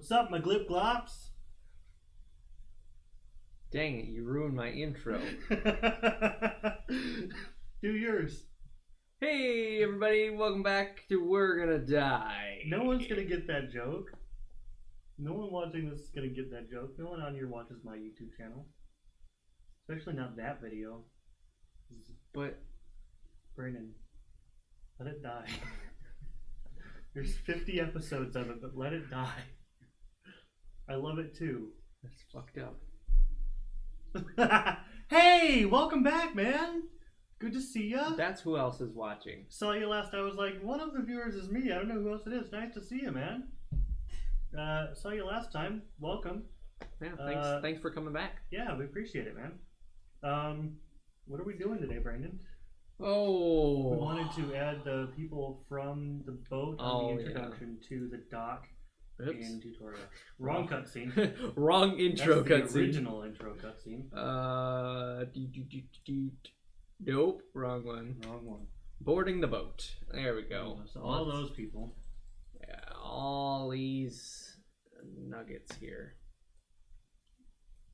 What's up, my glip glops? Dang it, you ruined my intro. Do yours. Hey everybody, welcome back to We're Gonna Die. No one's gonna get that joke. No one watching this is gonna get that joke. No one on here watches my YouTube channel. Especially not that video. But Brandon, let it die. There's 50 episodes of it, but let it die. I love it too. that's fucked up. Hey, welcome back, man. Good to see ya. That's who else is watching. Saw you last. I was like, one of the viewers is me. I don't know who else it is. Nice to see you, man. Saw you last time. Welcome. Yeah, thanks for coming back. Yeah, we appreciate it, man. What are we doing today, Brandon? Oh. We wanted to add the people from the boat on the introduction to the dock and tutorial. Wrong cutscene. Wrong intro That's the cutscene. original intro cutscene. Nope, wrong one. Wrong one. Boarding the boat. There we go. So all those people. Yeah, all these nuggets here.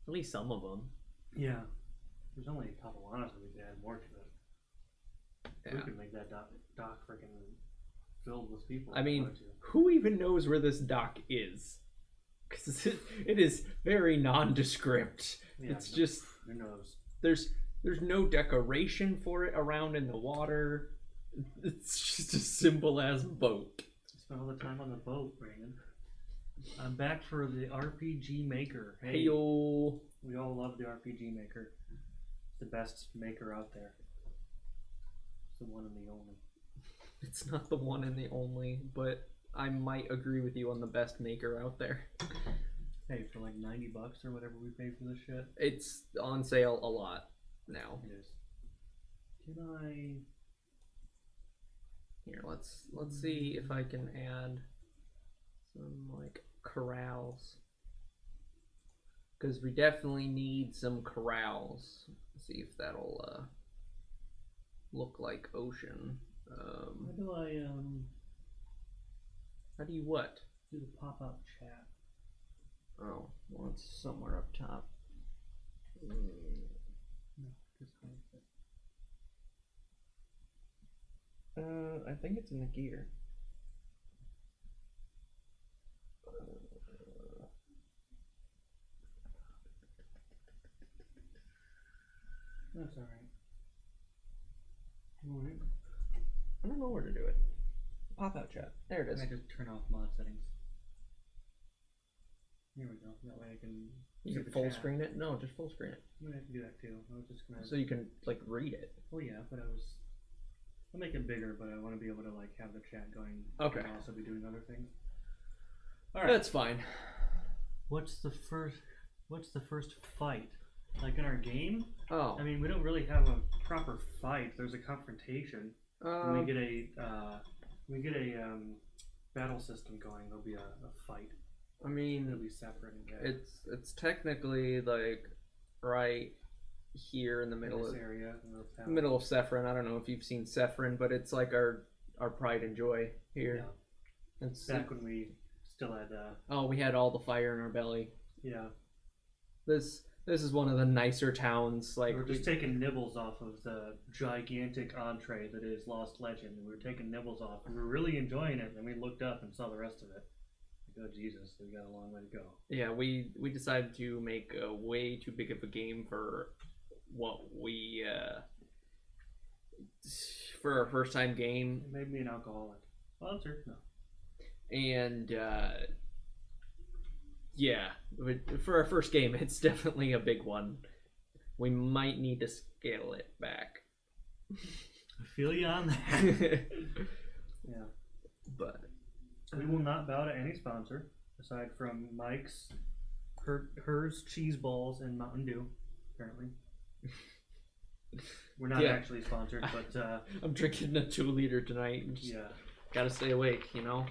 At least some of them. Yeah. There's only a couple. Honestly, we could add more to it. Yeah. We could make that dock freaking filled with people. I mean, who even knows where this dock is? Because it is very nondescript. Yeah, it's just who knows? There's no decoration for it around in the water. It's just a simple ass boat. I spent all the time on the boat, Brandon. I'm back for the RPG Maker. Hey yo. We all love the RPG Maker. It's the best maker out there. It's the one and the only. It's not the one and the only, but I might agree with you on the best maker out there. Hey, for like $90 or whatever we pay for this shit. It's on sale a lot now. It is. Can I? Here, let's see if I can add some like corrals, because we definitely need some corrals. Let's see if that'll look like ocean. How do I How do you what? do the pop-up chat? Oh, well, it's somewhere up top. No, just I think it's in the gear. That's alright. Alright. I don't know where to do it. Pop out chat. There it is. I just turn off mod settings. Here we go. That way I can. You see can the full chat. screen it? No, just full screen it. I'm gonna have to do that too. I was just gonna. So you can like read it. Well, yeah, but I'll make it bigger, but I want to be able to like have the chat going. Okay. And also be doing other things. All right. That's fine. What's the first fight? Like in our game? Oh. I mean, we don't really have a proper fight. There's a confrontation. When we get a battle system going, there'll be a fight. I mean, It'll be separate and bad. it's technically like right here in the middle this of area. middle of Sephirin. I don't know if you've seen Sephirin, but it's like our pride and joy here. Yeah. It's Back when we still had. oh, we had all the fire in our belly. Yeah. This is one of the nicer towns. Like We're just taking nibbles off of the gigantic entree that is Lost Legend. We were taking nibbles off, and we were really enjoying it. And we looked up and saw the rest of it. Like, oh Jesus, we got a long way to go. Yeah, we decided to make a way too big of a game for what we for our first time game. It made me an alcoholic. Sponsor? No. And yeah, for our first game, it's definitely a big one. We might need to scale it back. I feel you on that. Yeah. But we will not bow to any sponsor aside from Mike's, hers, cheese balls, and Mountain Dew. Apparently, we're not actually sponsored, but I'm drinking a 2-liter tonight. And just gotta stay awake, you know.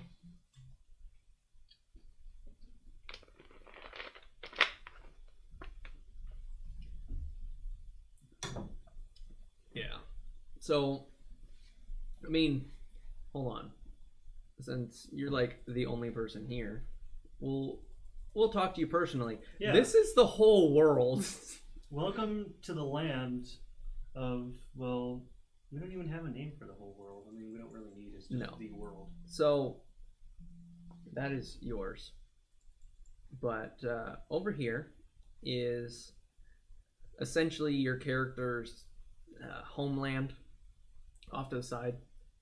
Yeah. So, I mean, hold on. Since you're like the only person here, well, we'll talk to you personally. Yeah. This is the whole world. Welcome to the land of, well, we don't even have a name for the whole world. I mean, we don't really need it. It's just the world. So, that is yours. But over here is essentially your character's homeland off to the side.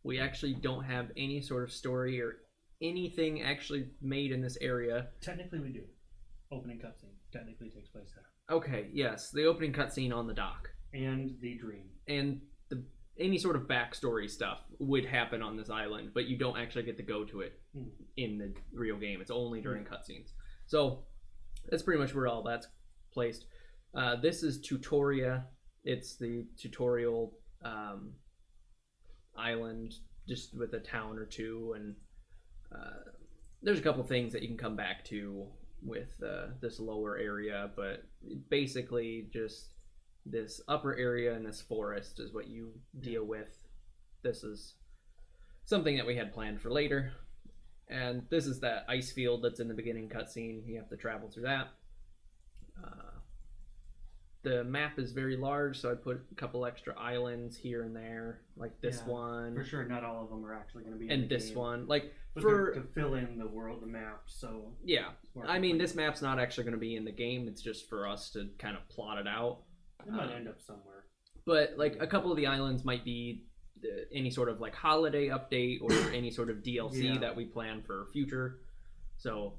We actually don't have any sort of story or anything actually made in this area. Technically, we do. Opening cutscene technically takes place there. Okay, yes, the opening cutscene on the dock. And the dream. And any sort of backstory stuff would happen on this island, but you don't actually get to go to it in the real game. It's only during cutscenes. So that's pretty much where all that's placed. This is Tutoria. It's the tutorial island, just with a town or two, and there's a couple things that you can come back to with this lower area, but basically just this upper area and this forest is what you deal with. This is something that we had planned for later, and this is that ice field that's in the beginning cutscene. You have to travel through that. The map is very large, so I put a couple extra islands here and there, like this one. For sure, not all of them are actually going to be. And in the this game, one, like but for to fill in the world, the map. So yeah, I mean, this map's not actually going to be in the game. It's just for us to kind of plot it out. It might end up somewhere. But like a couple of the islands might be any sort of like holiday update or any sort of DLC that we plan for future. So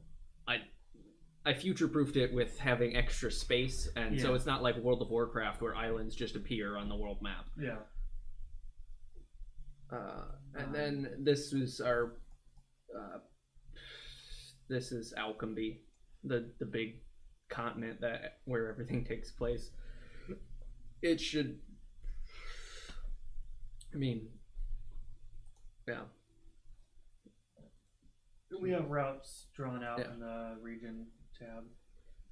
I future-proofed it with having extra space, and so it's not like World of Warcraft where islands just appear on the world map. Yeah. And then this is our this is Alcombe, the big continent that where everything takes place. It should, I mean, yeah. We have routes drawn out in the region tab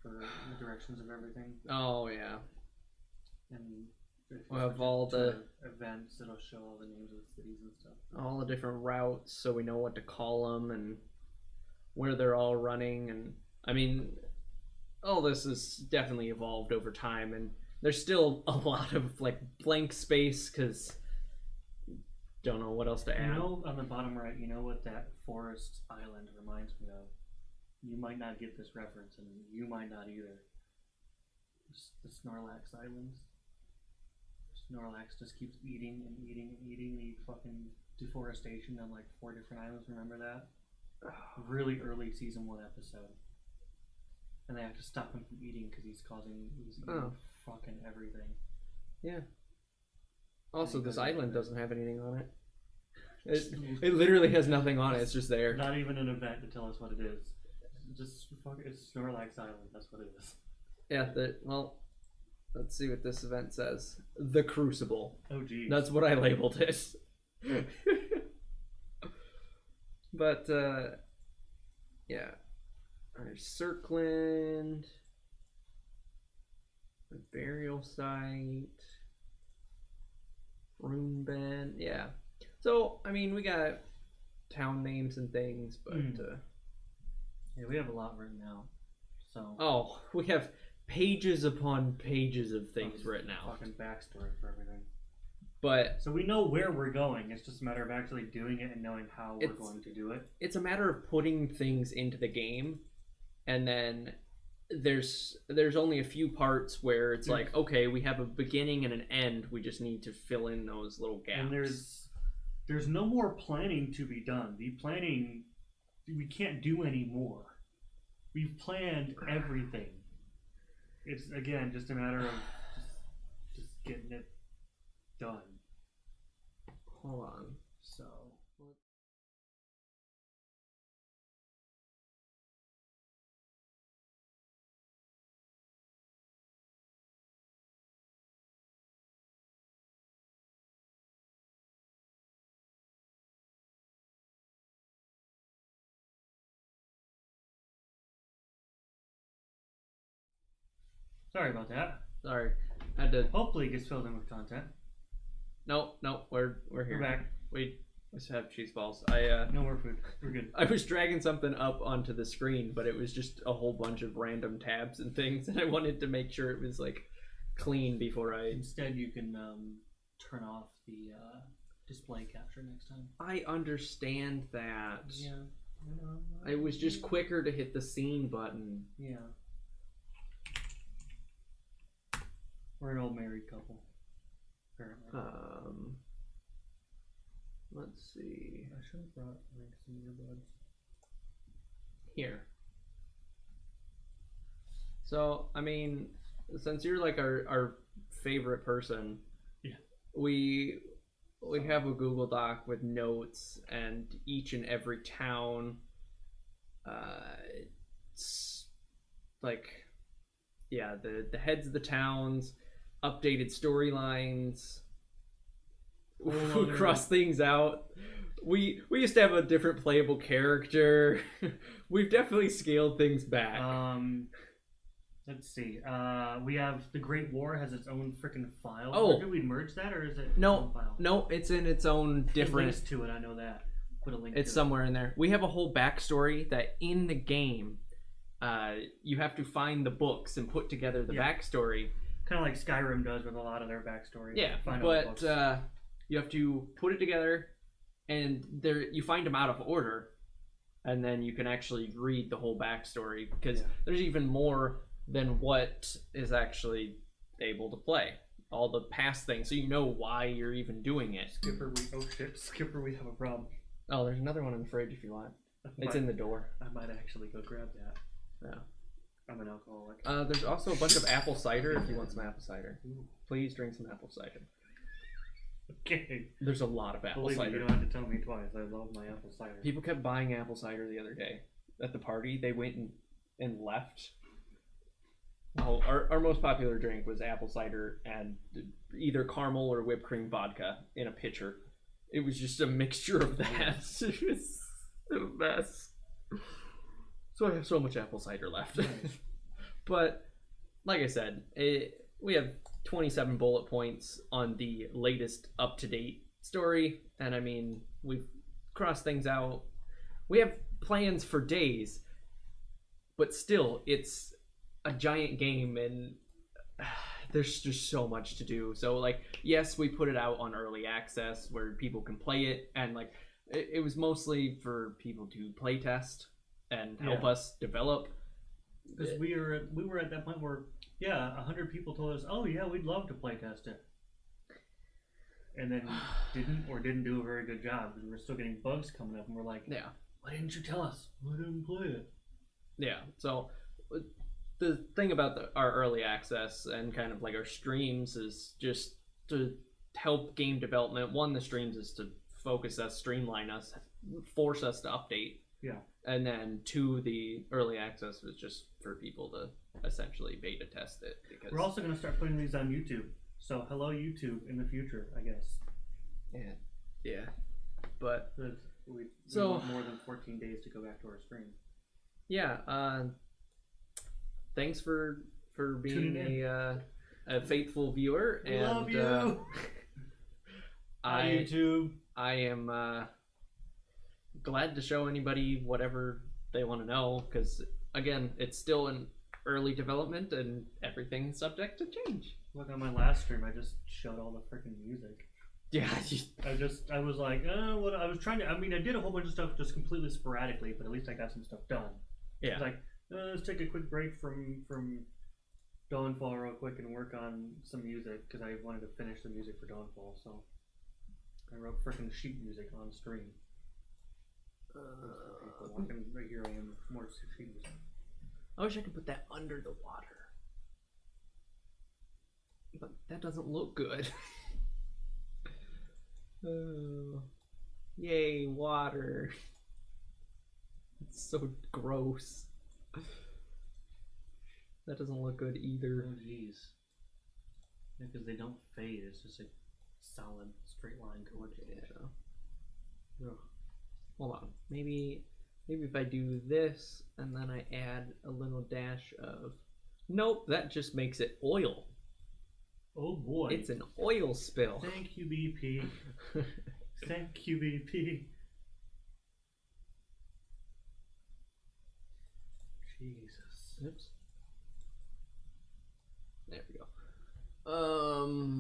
for the directions of everything. Oh yeah. And we'll have all the events. It'll show all the names of the cities and stuff. All the different routes, so we know what to call them and where they're all running. And I mean, all this has definitely evolved over time, and there's still a lot of like blank space because don't know what else to add. You know, on the bottom right, you know what that forest island reminds me of? You might not get this reference, and you might not either. The Snorlax Islands. Snorlax just keeps eating and eating and eating, and he fucking deforestation on like 4 different islands. Remember that? Really early season 1 episode. And they have to stop him from eating because he's eating fucking everything. Yeah. Also, this island doesn't have anything on it. It literally has nothing on it. It's just there. Not even an event to tell us what it is. Just fucking, it's Snorlax Island. That's what it is. Yeah. Well, let's see what this event says. The Crucible. Oh, geez. That's what I labeled it. But yeah. There's Circland. The burial site. Rune Ben, yeah. So I mean, we got town names and things, but yeah, we have a lot written out. So we have pages upon pages of things written out. Fucking backstory for everything. But so we know where we're going. It's just a matter of actually doing it and knowing how we're going to do it. It's a matter of putting things into the game, and then there's only a few parts where it's like, okay, we have a beginning and an end. We just need to fill in those little gaps. And there's no more planning to be done. The planning, we can't do any more. We've planned everything. It's again just a matter of just getting it done. Hold on. So. Sorry about that. Sorry, had to. Hopefully, it gets filled in with content. No, we're here. We're back. We Let's have cheese balls. No more food. We're good. I was dragging something up onto the screen, but it was just a whole bunch of random tabs and things, and I wanted to make sure it was like clean before I. Instead, you can turn off the display capture next time. I understand that. Yeah. It was just quicker to hit the scene button. Yeah. We're an old married couple. Apparently. Let's see. I should have brought like some earbuds. Here. So, I mean, since you're like our favorite person, yeah, we have a Google Doc with notes and each and every town. It's like, yeah, the heads of the towns, updated storylines. We cross things out. We used to have a different playable character. We've definitely scaled things back. Let's see. We have the Great War has its own freaking file. Oh, did we merge that, or is it no? Its own file? No, it's in its own different. It links to it. I know that. Put a link. It's to somewhere in there. We have a whole backstory that in the game, you have to find the books and put together the backstory. Kind of like Skyrim does with a lot of their backstory. Yeah, but you have to put it together, and you find them out of order, and then you can actually read the whole backstory because there's even more than what is actually able to play. All the past things, so you know why you're even doing it. Skipper, we have a problem. Oh, there's another one in the fridge if you want. It's in the door. I might actually go grab that. Yeah. I'm an alcoholic. There's also a bunch of apple cider if you want some apple cider. Ooh. Please drink some apple cider. Okay. There's a lot of apple cider. You don't have to tell me twice. I love my apple cider. People kept buying apple cider the other day at the party. They went and left. Oh, our most popular drink was apple cider and either caramel or whipped cream vodka in a pitcher. It was just a mixture of that. It was a mess. So I have so much apple cider left. But like I said, we have 27 bullet points on the latest up-to-date story. And I mean, we've crossed things out. We have plans for days. But still, it's a giant game and there's just so much to do. So like, yes, we put it out on early access where people can play it, and like it was mostly for people to play test and help us develop. Because we were at that point where 100 people told us, oh yeah, we'd love to play test it, and then didn't do a very good job because we were still getting bugs coming up, and we're like, why didn't you tell us? We didn't play it. Yeah, so the thing about our early access and kind of like our streams is just to help game development. One, the streams is to focus us, streamline us, force us to update. Yeah. And then two, the early access was just for people to essentially beta test it. Because we're also going to start putting these on YouTube. So hello YouTube in the future, I guess. Yeah. But we want more than 14 days to go back to our stream. Yeah. Thanks for being a faithful viewer. We love you. YouTube. I am glad to show anybody whatever they want to know, because again, it's still in early development and everything's subject to change. Look, on my last stream, I just showed all the freaking music. Yeah. I was like, what I was trying to. I mean, I did a whole bunch of stuff just completely sporadically, but at least I got some stuff done. Yeah. I was like, let's take a quick break from Dawnfall real quick and work on some music, because I wanted to finish the music for Dawnfall. So I wrote freaking sheet music on stream. Right here I am, more sheet music. I wish I could put that under the water, but that doesn't look good. Oh, yay, water. It's so gross. That doesn't look good either. Oh jeez. Yeah, because they don't fade. It's just a solid straight line going to each other. Ugh. Hold on. Maybe if I do this and then I add a little dash of... Nope, that just makes it oil. Oh boy. It's an oil spill. Thank you, BP. Thank you, BP. Jesus. Oops. There we go.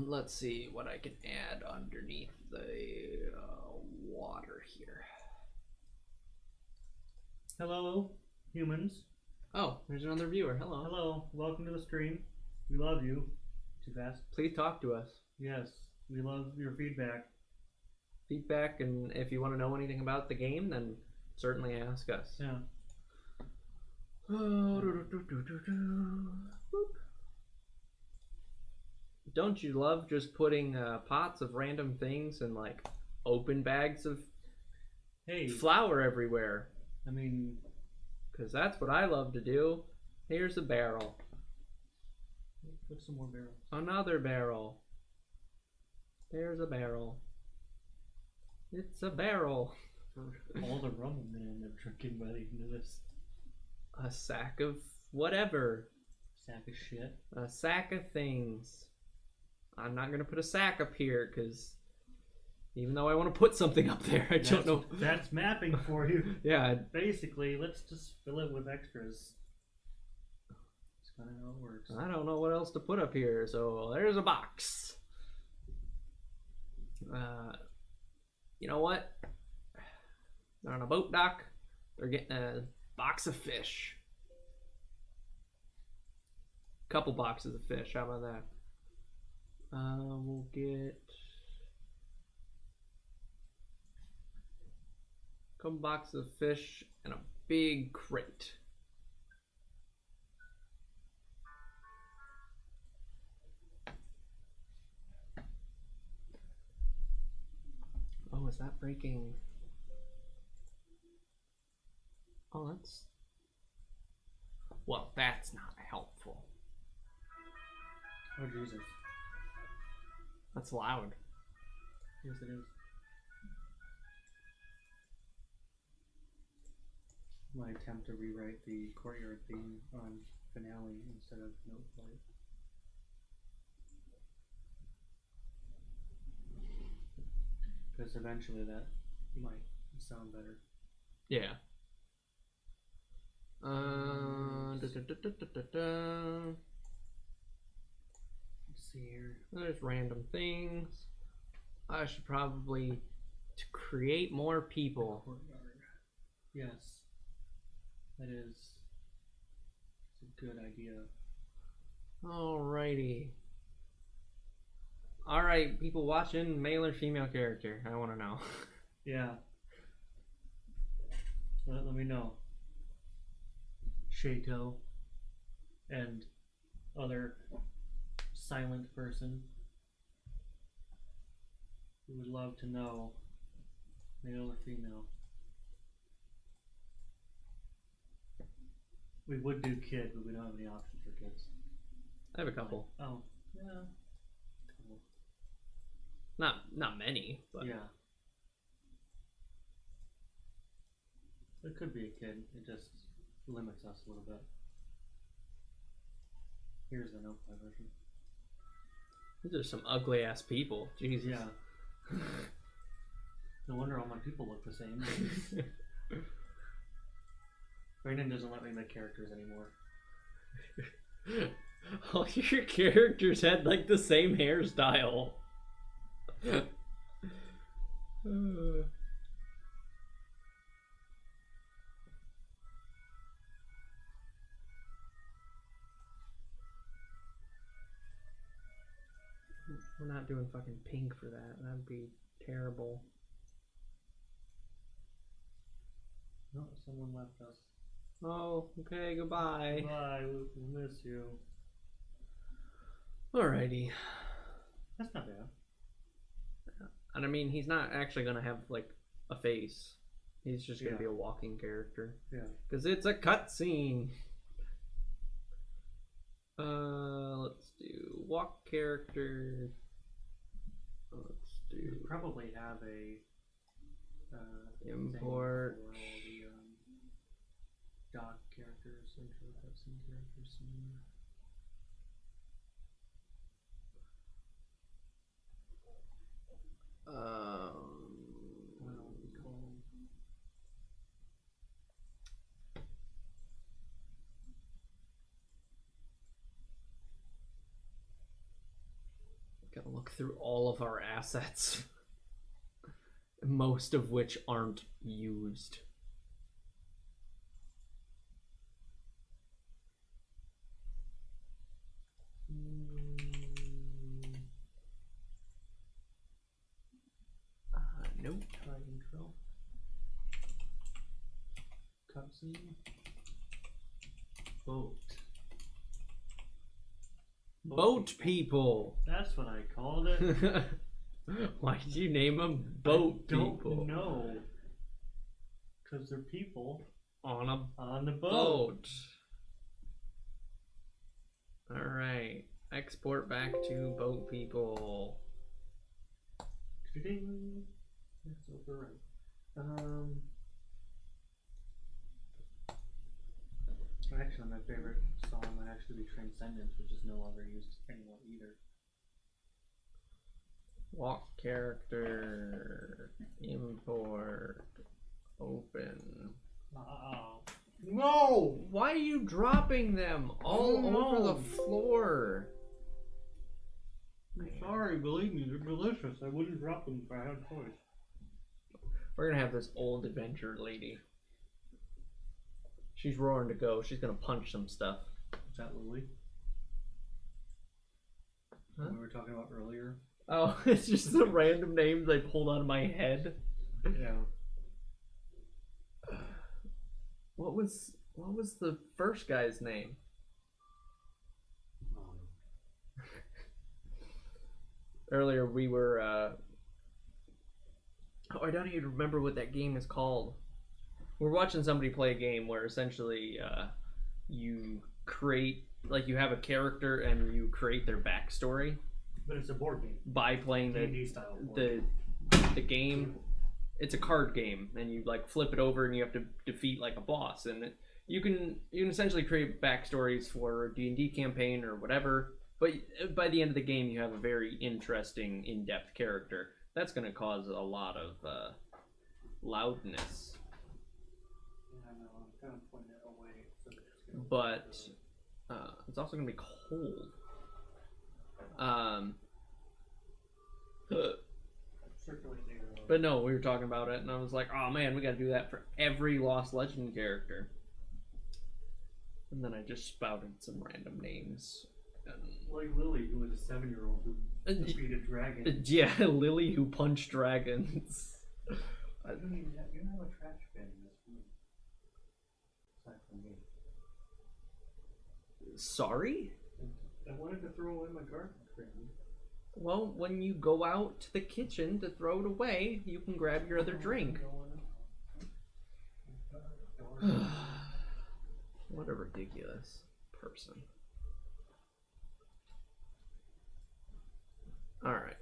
Let's see what I can add underneath the water here. Hello, humans. Oh, there's another viewer. Hello. Hello. Welcome to the stream. We love you. Too fast. Please talk to us. Yes, we love your feedback. Feedback, and if you want to know anything about the game, then certainly ask us. Yeah. Don't you love just putting pots of random things and like open bags of flour everywhere? I mean, because that's what I love to do. Here's a barrel. Put some more barrels. Another barrel. There's a barrel. It's a barrel. For all the rum I'm gonna end up drinking by the end of this. A sack of whatever. Sack of shit. A sack of things. I'm not gonna put a sack up here because even though I want to put something up there, I don't know. That's mapping for you. Yeah. Basically, let's just fill it with extras. That's kind of how it works. I don't know what else to put up here, so there's a box. You know what? They're on a boat dock. They're getting a box of fish. Couple boxes of fish. How about that? We'll get a couple boxes of fish and a big crate. Oh, is that breaking? Oh, that's... Well, that's not helpful. Oh, Jesus. That's loud. Yes, it is. My attempt to rewrite the courtyard theme on finale instead of note flight. Because eventually that might sound better. Yeah. Let's see here. There's random things. I should probably to create more people. Courtyard. Yes. That is a good idea. Alrighty. Alright, people watching, male or female character? I want to know. Yeah. Let me know. Shato and other silent person. We would love to know, male or female. We would do kid, but we don't have any options for kids. I have a couple. Oh, yeah. Not many, but yeah. It could be a kid. It just limits us a little bit. Here's the notepad version. These are some ugly ass people. Jesus. Yeah. No wonder all my people look the same. Brandon doesn't let me make characters anymore. All your characters had like the same hairstyle. We're not doing fucking pink for that. That'd be terrible. No, someone left us. Oh, okay, goodbye. Bye, we'll miss you. Alrighty. That's not bad. And I mean, he's not actually gonna have like a face. He's just gonna be a walking character. Yeah. Because it's a cutscene. Let's do walk character. Let's do. You probably have a import. Thing for all the doc characters, intro cutscene characters somewhere. look through all of our assets, most of which aren't used. Nope. Try intro. Cutscene. Boat. Boat people. That's what I called it. Why did you name them boat people? Don't know. Because they're people On the boat. boat. All right. Export back to boat people. Ding. That's over right. Actually, my favorite song might actually be Transcendence, which is no longer used anymore either. Walk character. Import. Open. Oh. No! Why are you dropping them all over the floor? I'm sorry, believe me, they're delicious. I wouldn't drop them if I had a choice. We're gonna have this old adventure lady. She's roaring to go. She's gonna punch some stuff. Is that Lily? Huh? We were talking about earlier. Oh, it's just the random names I pulled out of my head. Yeah. What was the first guy's name? Earlier we were oh, I don't even remember what that game is called. We're watching somebody play a game where essentially you create, like, you have a character and you create their backstory. But it's a board game. By playing D&D style board the game. It's a card game, and you like flip it over and you have to defeat like a boss, and you can essentially create backstories for a D&D campaign or whatever. But by the end of the game, you have a very interesting, in-depth character. That's going to cause a lot of loudness. Yeah, I know. I'm kind of pointing it away. So it's But it's also going to be cold. circulate the arrow. But no, we were talking about it, and I was like, oh man, we got to do that for every Lost Legend character. And then I just spouted some random names. Like Lily, who was a 7-year-old who defeated dragons. Yeah, Lily who punched dragons. I don't even have, you don't have a trash bin in this room. Aside from me. Sorry? I wanted to throw away my garden trim. Well, when you go out to the kitchen to throw it away, you can grab your other drink. What a ridiculous person. Alright.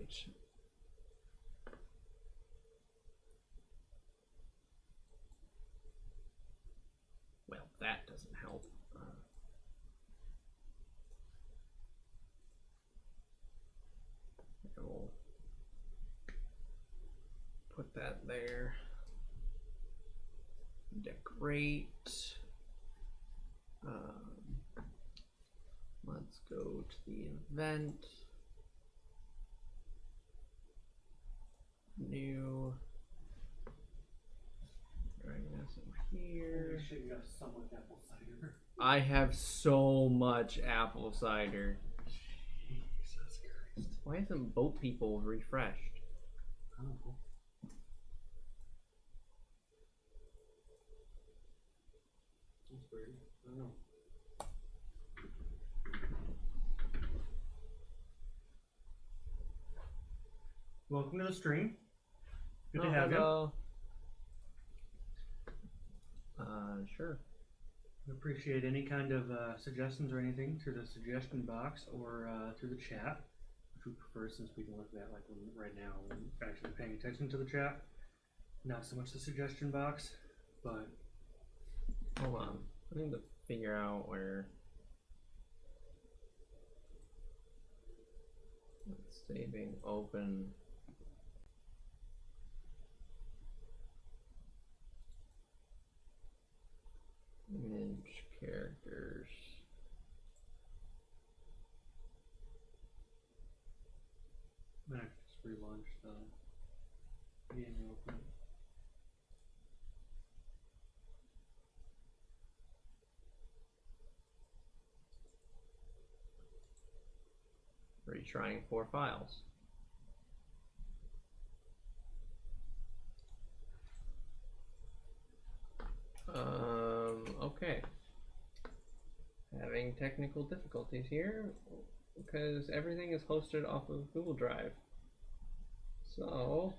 Well, that doesn't help. We'll put that there. Decorate. Let's go to the event. New. Dragging this over here. Holy shit, you got so much apple cider. I have so much apple cider. Jesus Christ. Why isn't Boat People refreshed? I don't know. That's weird. I don't know. Welcome to the stream. Good to have you. Sure. We appreciate any kind of suggestions or anything through the suggestion box or through the chat, which we prefer since we can look at that like right now. We're actually paying attention to the chat, not so much the suggestion box, but Hold on. I need to figure out where. Saving open. Image characters. I could just relaunch the game real quick. Retrying 4 files. Okay. Having technical difficulties here because everything is hosted off of Google Drive. So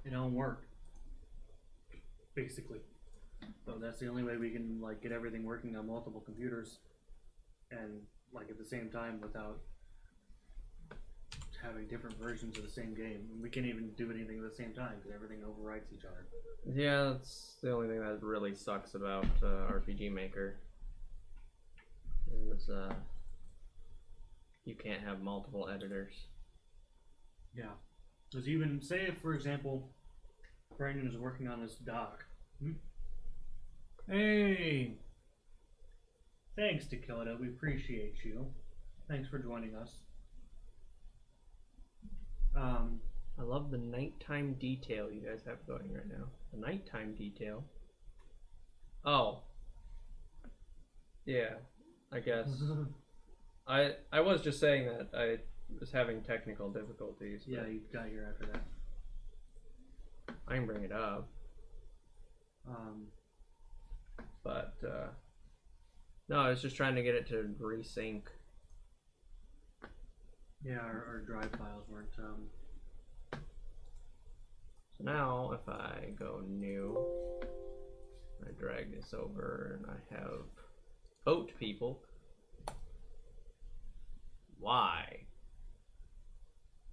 it don't work. Basically. So that's the only way we can like get everything working on multiple computers and like at the same time without having different versions of the same game. We can't even do anything at the same time because everything overwrites each other. yeah, that's the only thing that really sucks about RPG Maker. Is you can't have multiple editors. Yeah. Because even say if, for example, Brandon is working on this doc. Hey! Thanks, Dakota. We appreciate you. Thanks for joining us. I love the nighttime detail you guys have going right now. The nighttime detail. Oh. Yeah, I guess. I was just saying that I was having technical difficulties. Yeah, you got here after that. I can bring it up. But no, I was just trying to get it to resync. Yeah, our drive files weren't. So now, if I go new, I drag this over and I have vote people. Why?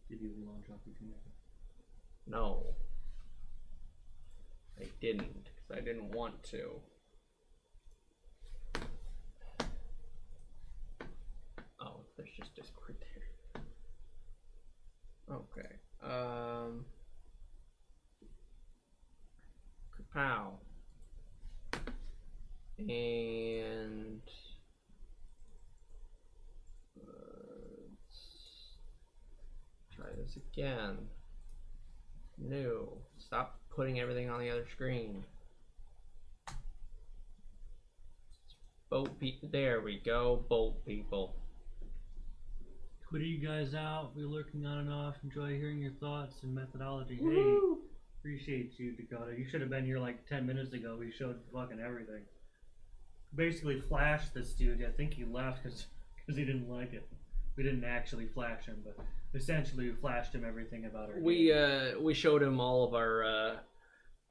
Did you launch off your computer? No. I didn't, because I didn't want to. Oh, there's just Discord there. Okay. Kapow. And let's try this again. New. Stop putting everything on the other screen. Boat people. There we go. Boat people. Twitter you guys out. We're lurking on and off. Enjoy hearing your thoughts and methodology. Woo! Hey, appreciate you, Dakota. You should have been here like 10 minutes ago. We showed fucking everything. Basically flashed this dude. I think he left because he didn't like it. We didn't actually flash him, but essentially we flashed him everything about our game. We showed him all of our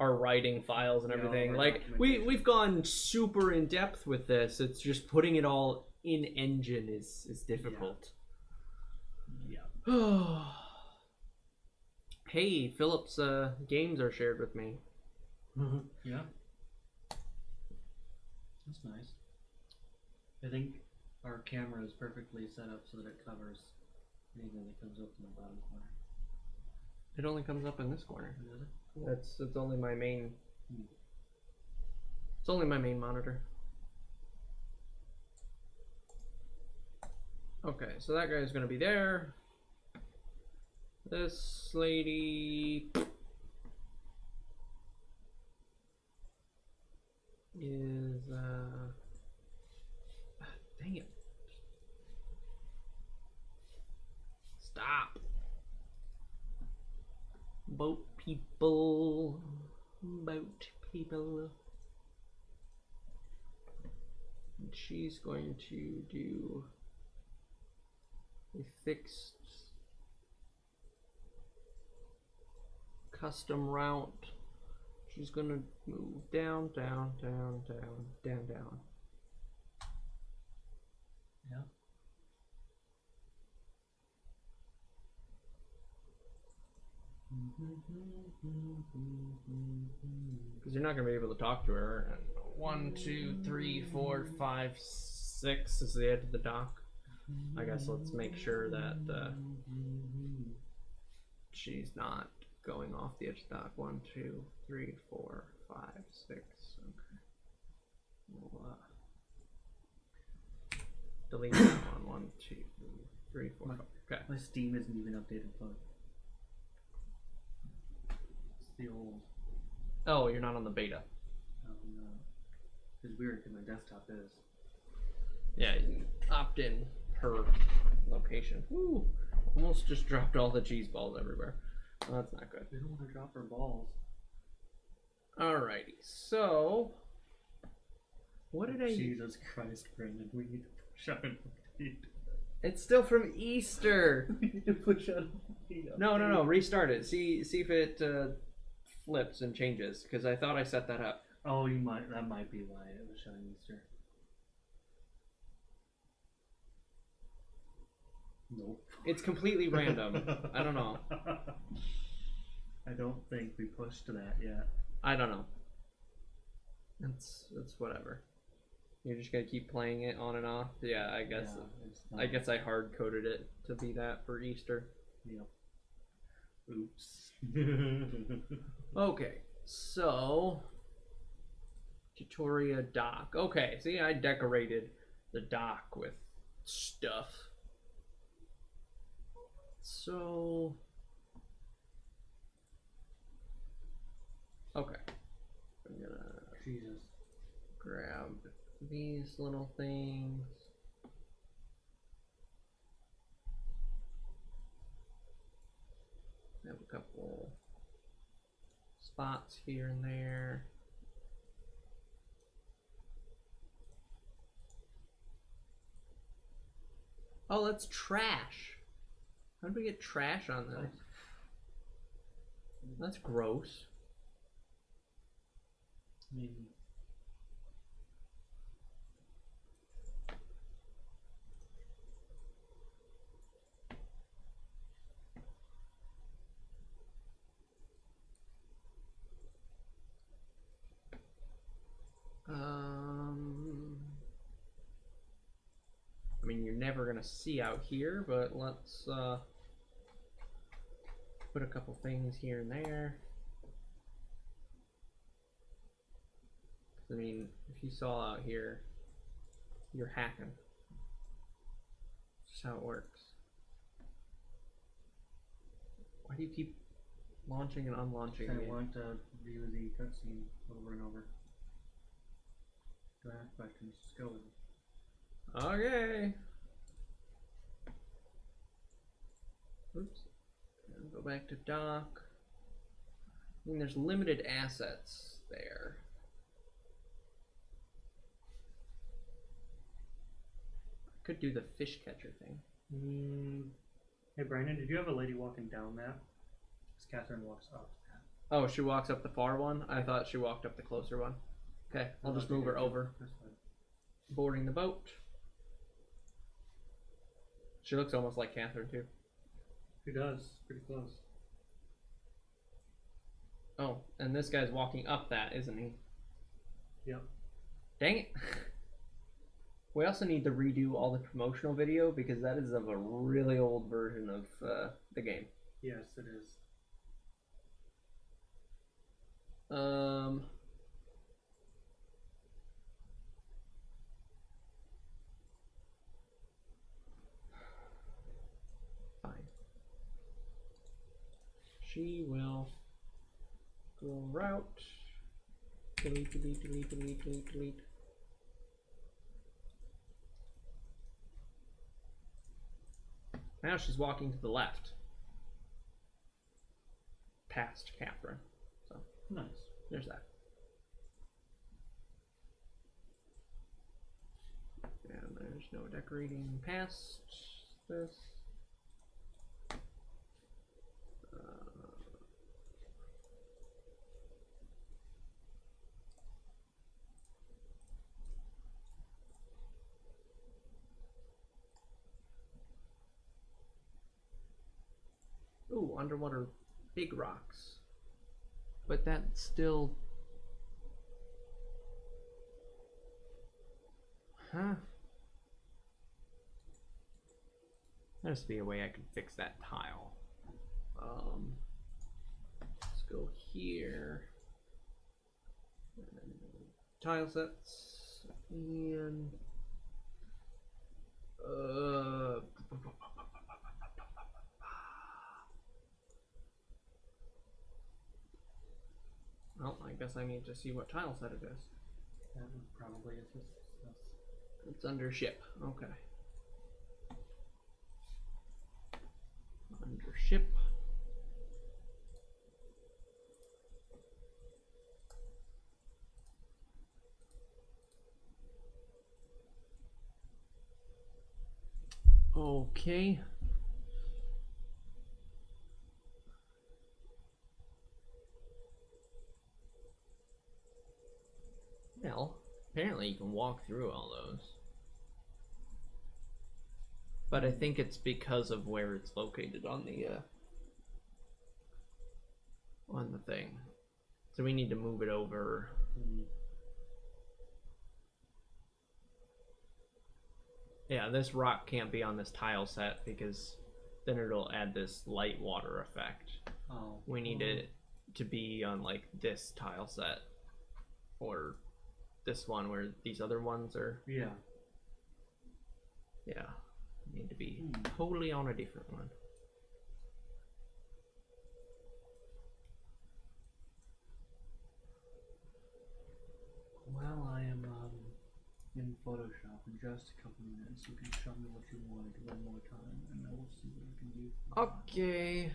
writing files and everything. Like we've gone super in depth with this. It's just putting it all in engine is difficult. Yeah. Hey, Philip's games are shared with me. Yeah. That's nice. I think our camera is perfectly set up so that it covers anything that comes up in the bottom corner. It only comes up in this corner. Does it? Cool. It's only my main. It's only my main monitor. Okay, so that guy's gonna be there. This lady is dang it. Stop. Boat people. Boat people. And she's going to do a fixed custom route. She's gonna move down, down, down, down, down, down. Yeah. Because you're not gonna be able to talk to her. 1, 2, 3, 4, 5, 6 is the edge of the dock. I guess let's make sure that she's not going off the edge of the dock. 1, 2, 3, 4, 5, 6. Okay. We'll delete that one. 1, 2, 3, 4, 5. Okay. My Steam isn't even updated, but it's the old. Oh, you're not on the beta. No. It's weird because my desktop is. Yeah, you can opt in per location. Woo! Almost just dropped all the cheese balls everywhere. Well, that's not good. We don't want to drop our balls. Alrighty, so what did I? Jesus Christ, Brendan, we need to push out an update. It's still from Easter. We need to push out an update. No. Restart it. See if it flips and changes. Because I thought I set that up. Oh, you might. That might be why it was showing Easter. Nope. It's completely random. I don't know. I don't think we pushed that yet. I don't know. It's whatever. You're just gonna keep playing it on and off. Yeah, I guess. Yeah, I guess I hard coded it to be that for Easter. Yep. Oops. Okay, so Tutoria dock. Okay, see, I decorated the dock with stuff. So, okay, I'm gonna Jesus. grab these little things. Have a couple spots here and there. Oh, that's trash. How did we get trash on this? That's gross. Maybe. I mean, you're never gonna see out here, but let's put a couple things here and there. I mean, if you saw out here, you're hacking. That's how it works. Why do you keep launching and unlaunching? I want to view the cutscene over and over. Do I have questions? Just go with it. Okay. Oops. And go back to dock. I mean, there's limited assets there. I could do the fish catcher thing. Hey, Brandon, did you have a lady walking down that? Because Catherine walks up that. Oh, she walks up the far one? I thought she walked up the closer one. Okay, I'll just move her over. That's fine. Boarding the boat. She looks almost like Catherine, too. She does. Pretty close. Oh, and this guy's walking up that, isn't he? Yep. Dang it. We also need to redo all the promotional video because that is of a really old version of the game. Yes, it is. Fine. She will go route. Delete, delete, delete, delete, delete, delete. Now she's walking to the left. Past Catherine. So Nice. there's that. And there's no decorating past this. Ooh, underwater big rocks. But that's still... Huh? There has to be a way I can fix that tile. Let's go here. Tile sets. And... guess I need to see what tile set it is. That probably is his. It's under ship. Okay. Under ship. Okay. Well, apparently you can walk through all those. But I think it's because of where it's located on the thing. So we need to move it over. Yeah, this rock can't be on this tile set because then it'll add this light water effect. Oh. We need it to be on like this tile set. Or this one where these other ones are. Yeah. Yeah. Need to be totally on a different one. Well, I am in Photoshop in just a couple minutes. You can show me what you wanted one more time, and I will see what I can do. Okay.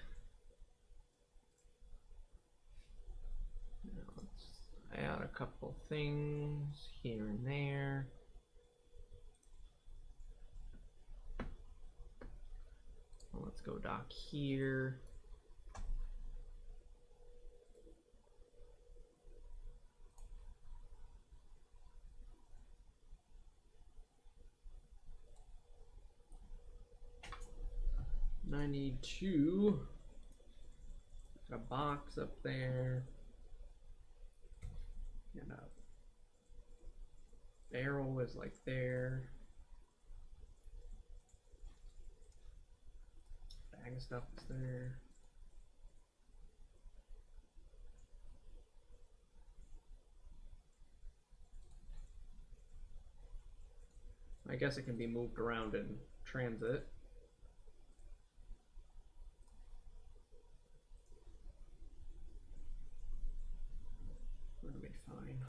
Now let's add a couple things here and there. Let's go dock here. I need to put a box up there and a barrel is like there. Bag of stuff is there. I guess it can be moved around in transit. That'll be fine.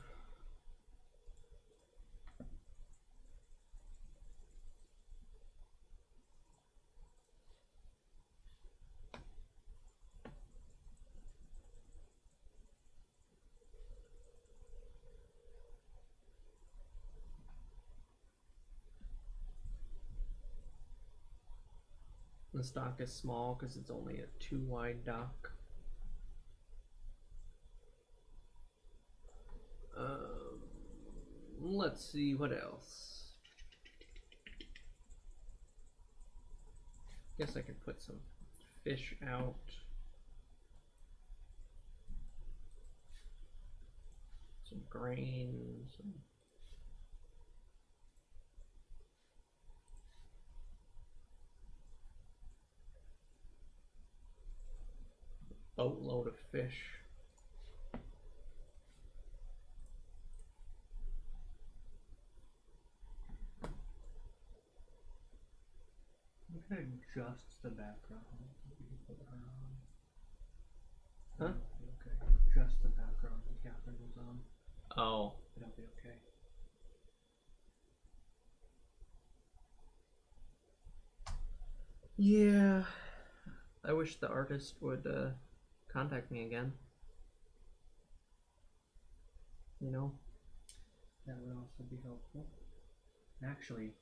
This dock is small because it's only a 2 wide dock. Let's see what else. Guess I could put some fish out. Some grain, some boatload of fish. I'm gonna adjust the background. You can put her on. Huh? Okay. Adjust the background when Catherine was on. Oh. It'll be okay. Yeah. I wish the artist would contact me again. You know? That would also be helpful. Actually,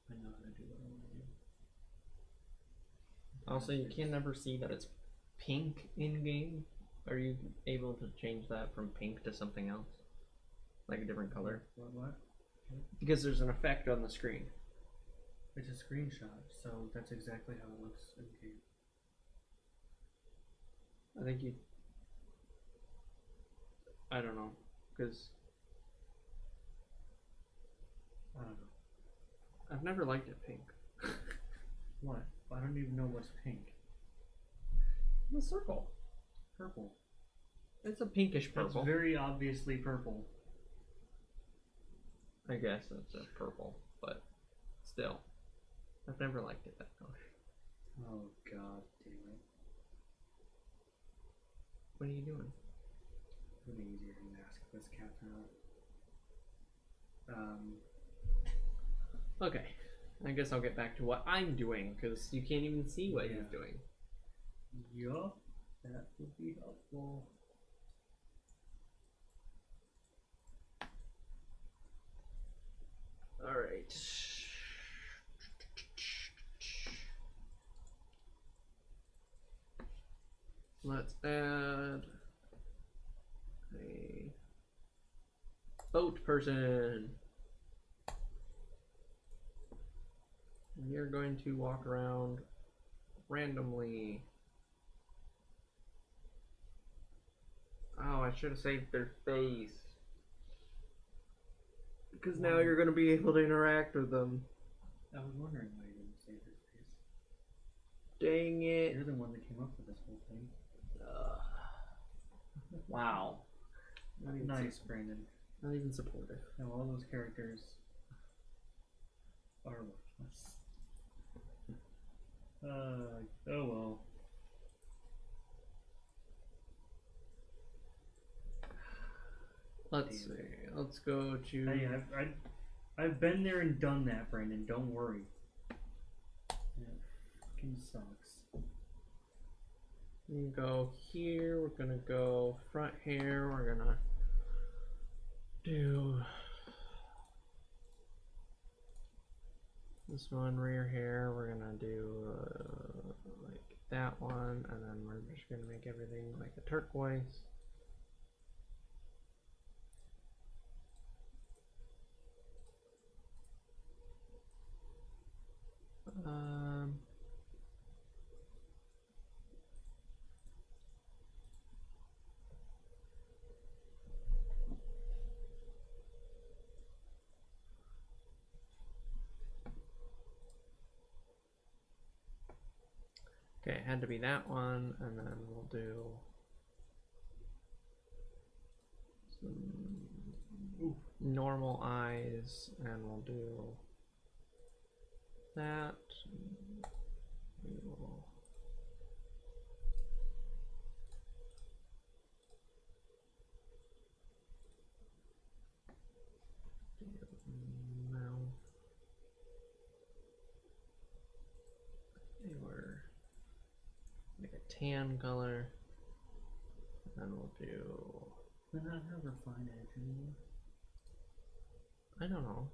I know how to do what I want to do. Also, you can never see that it's pink in game. Are you able to change that from pink to something else? Like a different color? What? Because there's an effect on the screen. It's a screenshot, so that's exactly how it looks in game. I think you... I don't know. Because... I don't know. I've never liked it pink. What? I don't even know what's pink. The circle. Purple. It's a pinkish purple. That's very obviously purple. I guess it's a purple, but still. I've never liked it that color. Oh god damn it. What are you doing? It'll be easier to mask this captain out. Okay, I guess I'll get back to what I'm doing because you can't even see what he's doing. Yup, that would be helpful. All right. Let's add a boat person. We are going to walk around randomly. Oh, I should have saved their face. Because now you're going to be able to interact with them. I was wondering why you didn't save his face. Dang it. You're the one that came up with this whole thing. Wow. Nice, Brandon. Not even supportive. No, all those characters are worthless. Oh well. Let's see. Let's go to. Hey, I've been there and done that, Brandon. Don't worry. It fucking sucks. We go here. We're gonna go front hair. We're gonna do this one rear hair. We're gonna do like that one, and then we're just gonna make everything like a turquoise. Okay, it had to be that one, and then we'll do some normal eyes, and we'll do that. We will do mouth. They were like a tan color, and then we'll do. Does it not have refined edge anymore? I don't know.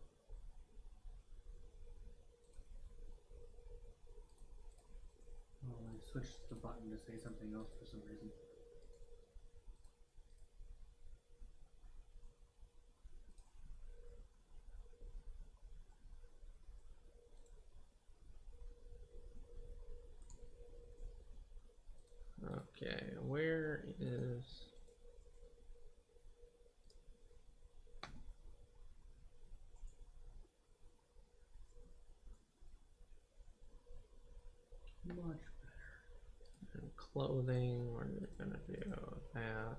Oh, I switched the button to say something else for some reason. Okay, where is... Much better. And clothing, we're gonna do that.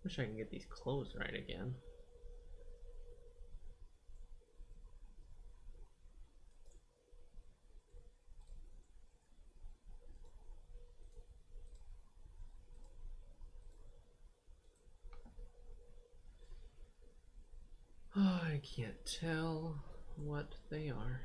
Wish I can get these clothes right again. Oh, I can't tell what they are.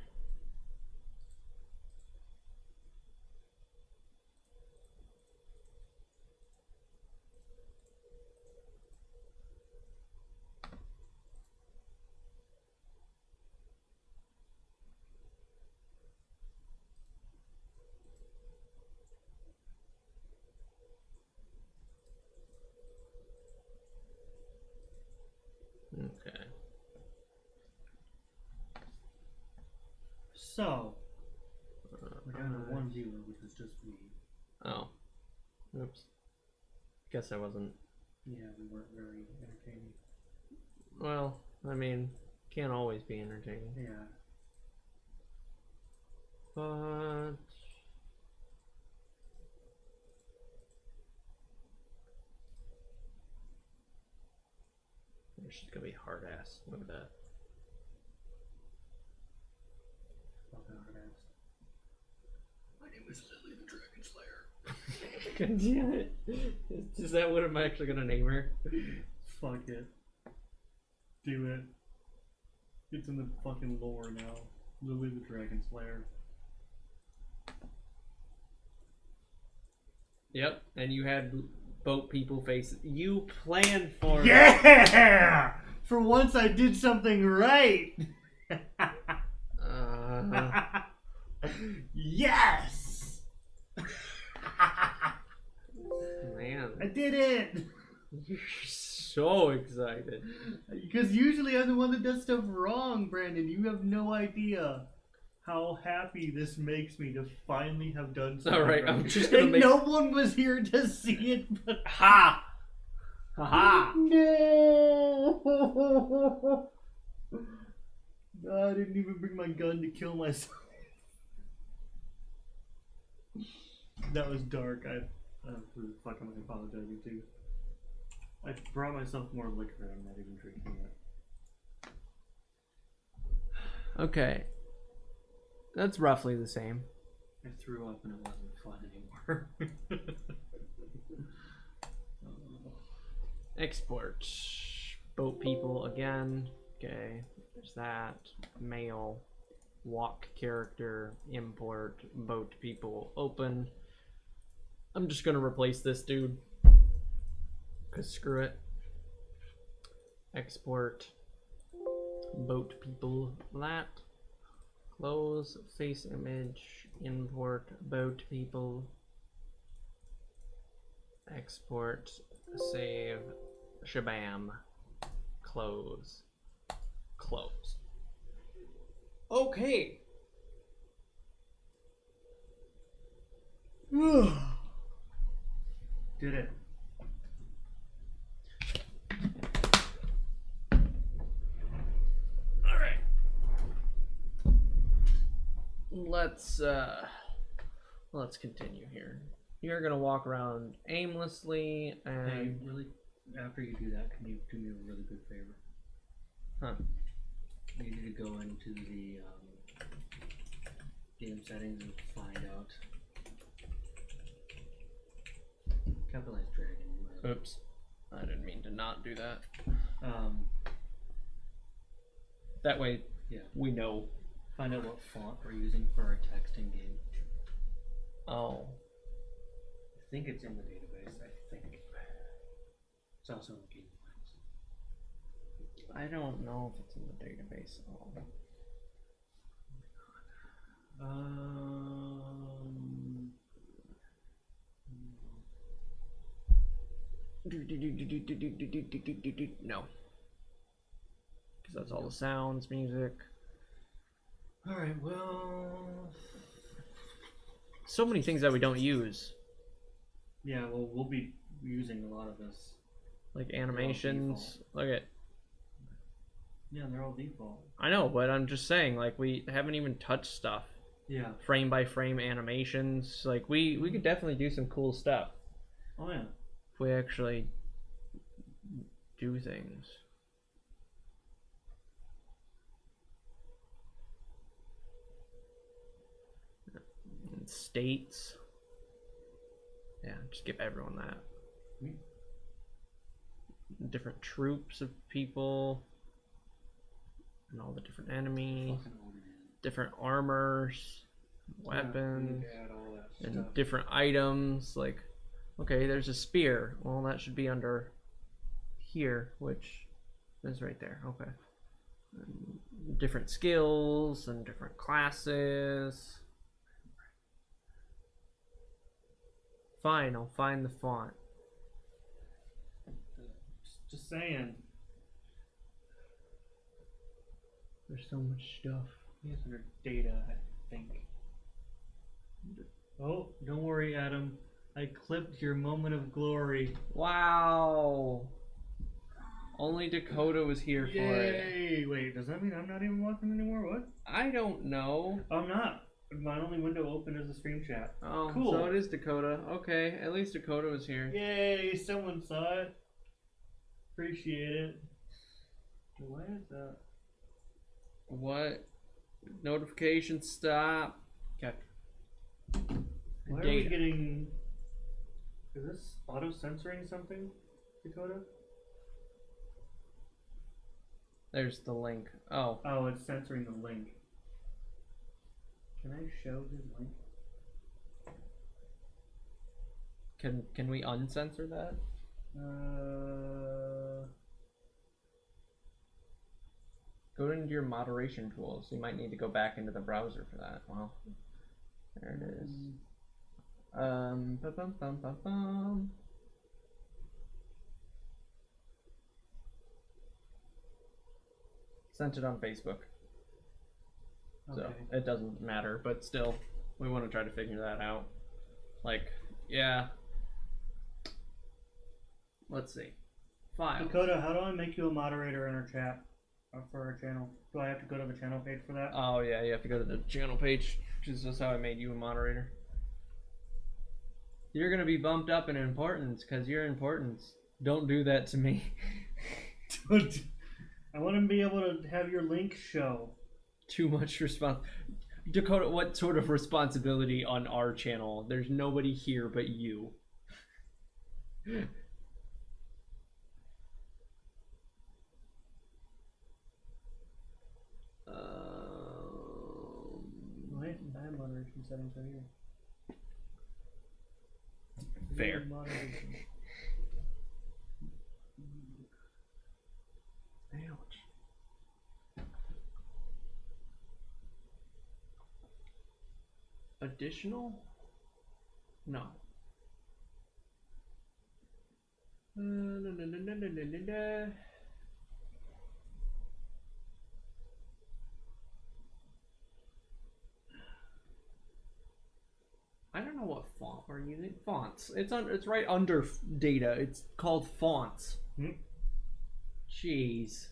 Okay. it's just me. Oh. Oops. Guess I wasn't. Yeah, we weren't very entertaining. Well, I mean, can't always be entertaining. Yeah. But she's gonna be hard ass. Look at that. Fucking hard ass. My name is Lily the Dragon Slayer. God damn it. Is that what I'm actually gonna name her? Fuck it. Do it. It's in the fucking lore now. Lily the Dragon Slayer. Yep, and you had boat people face. You planned for it. Yeah! For once I did something right! Yes! Man. I did it! You're so excited. Because usually I'm the one that does stuff wrong, Brandon. You have no idea how happy this makes me to finally have done something Alright, right. I'm just gonna and make... no one was here to see it but... Ha! Ha! No! I didn't even bring my gun to kill myself. That was dark. I'm really fucking apologizing too. I brought myself more liquor. I'm not even drinking it. Okay. That's roughly the same. I threw up and it wasn't fun anymore. Export. Boat people again. Okay. There's that. Mail. Walk character. Import. Boat people. Open. I'm just gonna replace this dude. Cause screw it. Export. Boat people. That. Close. Face image. Import. Boat people. Export. Save. Shabam. Close. Close. Okay. Did it. Alright. Let's continue here. You're gonna walk around aimlessly and Hey, really, after you do that, can you do me a really good favor? Huh. You need to go into the game settings and find out. Capitalize dragon. Oops. I didn't mean to not do that. That way, Yeah. we know. Find out what font we're using for our text in game. Oh. I think it's in the database. I think it's also in the game files. I don't know if it's in the database at all. No. Because that's all the sounds, music. Alright, well... So many things that we don't use. Yeah, well, we'll be using a lot of this. Like animations. Look at... Yeah, they're all default. I know, but I'm just saying, like, we haven't even touched stuff. Yeah. Frame by frame animations. Like, we could definitely do some cool stuff. Oh, yeah. If we actually do things. And states. Yeah, just give everyone that. Different troops of people. And all the different enemies. Different armors. Weapons. And different items. Like, okay, there's a spear. Well, that should be under here, which is right there. Okay. And different skills and different classes. Fine, I'll find the font. Just saying. There's so much stuff. It's under data, I think. Oh, don't worry, Adam. I clipped your moment of glory. Wow. Only Dakota was here for it. Yay! Wait, does that mean I'm not even watching anymore? What? I don't know. I'm not. My only window open is the stream chat. Oh, Cool. so it is Dakota. Okay, at least Dakota was here. Yay! Someone saw it. Appreciate it. Why is that? What? Notification stop. Okay. Why are we getting... Is this auto-censoring something, Dakota? There's the link. Oh. Oh, it's censoring the link. Can I show his link? Can we uncensor that? Go into your moderation tools. You might need to go back into the browser for that. Well, there it is. Ba-bum-bum-bum-bum. Sent it on Facebook. So Okay. it doesn't matter, but still, we want to try to figure that out. Like, yeah. Let's see. Files. Dakota, how do I make you a moderator in our chat for our channel? Do I have to go to the channel page for that? Oh yeah, you have to go to the channel page, which is just how I made you a moderator. You're gonna be bumped up in importance because you're importance. Don't do that to me. I want to be able to have your link show. Too much Dakota, what sort of responsibility on our channel? There's nobody here but you. Wait, I have moderation settings right here. Fair. Moderation. Ouch. Additional? No. I don't know what font we're using. Fonts. It's right under data. It's called fonts. Jeez.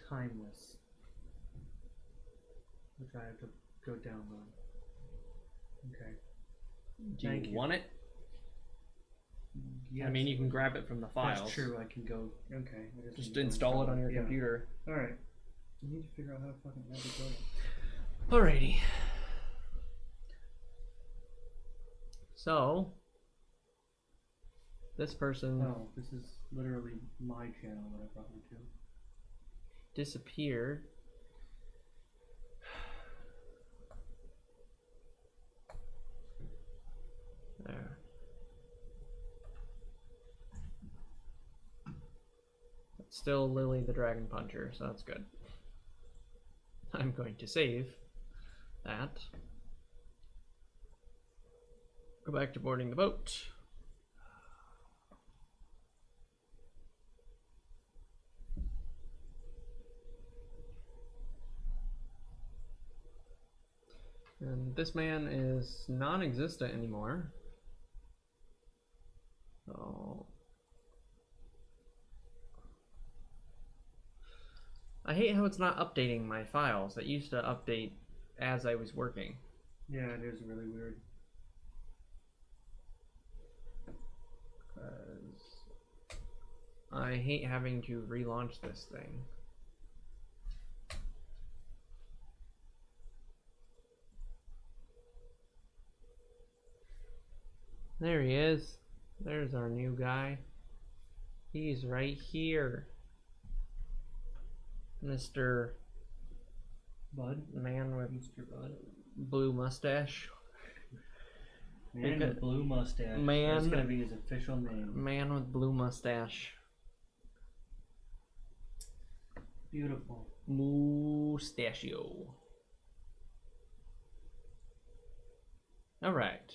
Timeless. Which I have to go download. Okay. Do you want it? Yes. I mean, you can grab it from the files. That's true. I can go. Okay. I Just need to install it on your computer. All right. I need to figure out how to fucking add the code. Alrighty. So, this person Oh, this is literally my channel that I brought you to. disappeared. There. It's still Lily the Dragon Puncher, so that's good. I'm going to save that. Go back to boarding the boat. And this man is non-existent anymore. So I hate how it's not updating my files. It used to update as I was working. Yeah, it is really weird. I hate having to relaunch this thing. There he is. There's our new guy. He's right here. Mr. Bud? Man with Mr. Bud? blue mustache. Man with blue mustache. Man- That's gonna be his official name. Man with blue mustache. Beautiful. Mustachio. Alright.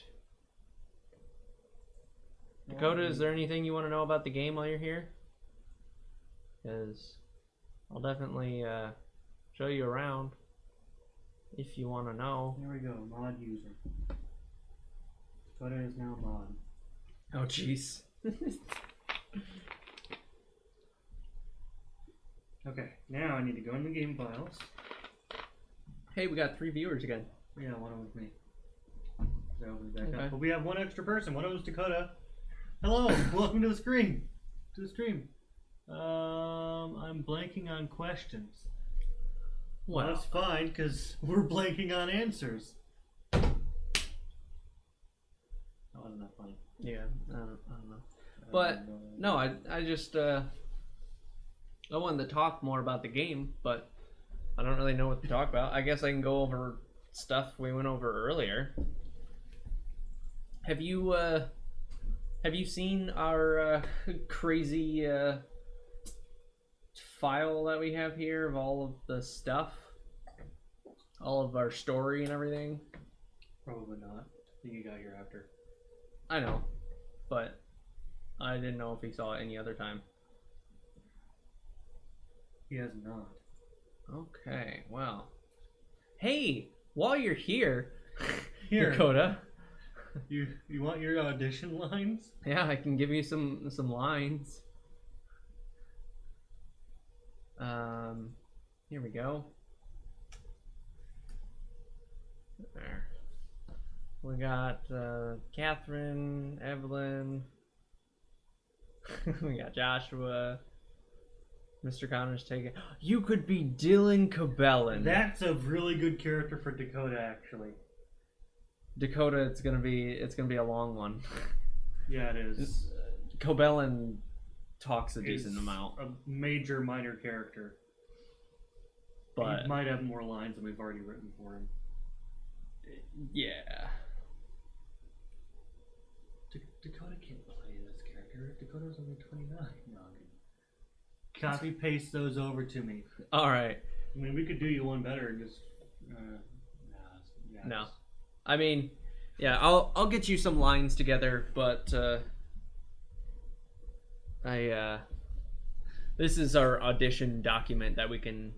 Dakota, is there anything you want to know about the game while you're here? Because I'll definitely show you around if you want to know. There we go, mod user. Dakota is now mod. Oh, jeez. Okay, now I need to go in the game files. Hey, we got 3 viewers again. Yeah, one of them's me. So open back Okay. up. But we have one extra person. One of them's Dakota. Hello, welcome to the screen. To the stream. I'm blanking on questions. Well, that's fine, because we're blanking on answers. That wasn't that funny. Yeah, I don't know. But, no, I just, I wanted to talk more about the game, but I don't really know what to talk about. I guess I can go over stuff we went over earlier. Have you seen our crazy file that we have here of all of the stuff? All of our story and everything? Probably not. I think you got here after. I know, but I didn't know if he saw it any other time. He has not. Okay, well. Hey, while you're here, Here. Dakota. You want your audition lines? Yeah, I can give you some lines. Here we go. There. We got Catherine, Evelyn. We got Joshua. Mr. Connor's taking. You could be Dylan Cabellin. That's a really good character for Dakota, actually. Dakota, it's gonna be a long one. Yeah, it is. Cabellin talks a Is decent amount, a major minor character. but He might have more lines than we've already written for him. yeah. Dakota can't play this character. Dakota's only 29. No, I'm kidding. Copy paste those over to me. All right. I mean, we could do you one better and just. No. I mean, yeah, I'll get you some lines together, but this is our audition document that we can,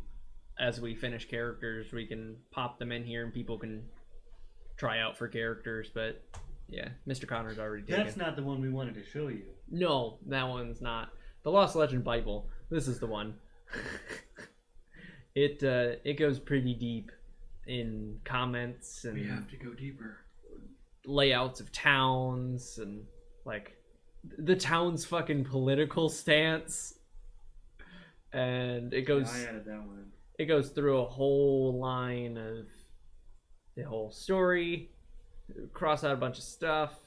as we finish characters, we can pop them in here and people can try out for characters. But yeah, Mr. Connor's already taken. That's not the one we wanted to show you. No, that one's not. The Lost Legend Bible. This is the one. It goes pretty deep in comments and We have to go deeper. layouts of towns and like the town's fucking political stance, and it goes. Yeah, I added that one in. It goes through a whole line of the whole story, cross out a bunch of stuff.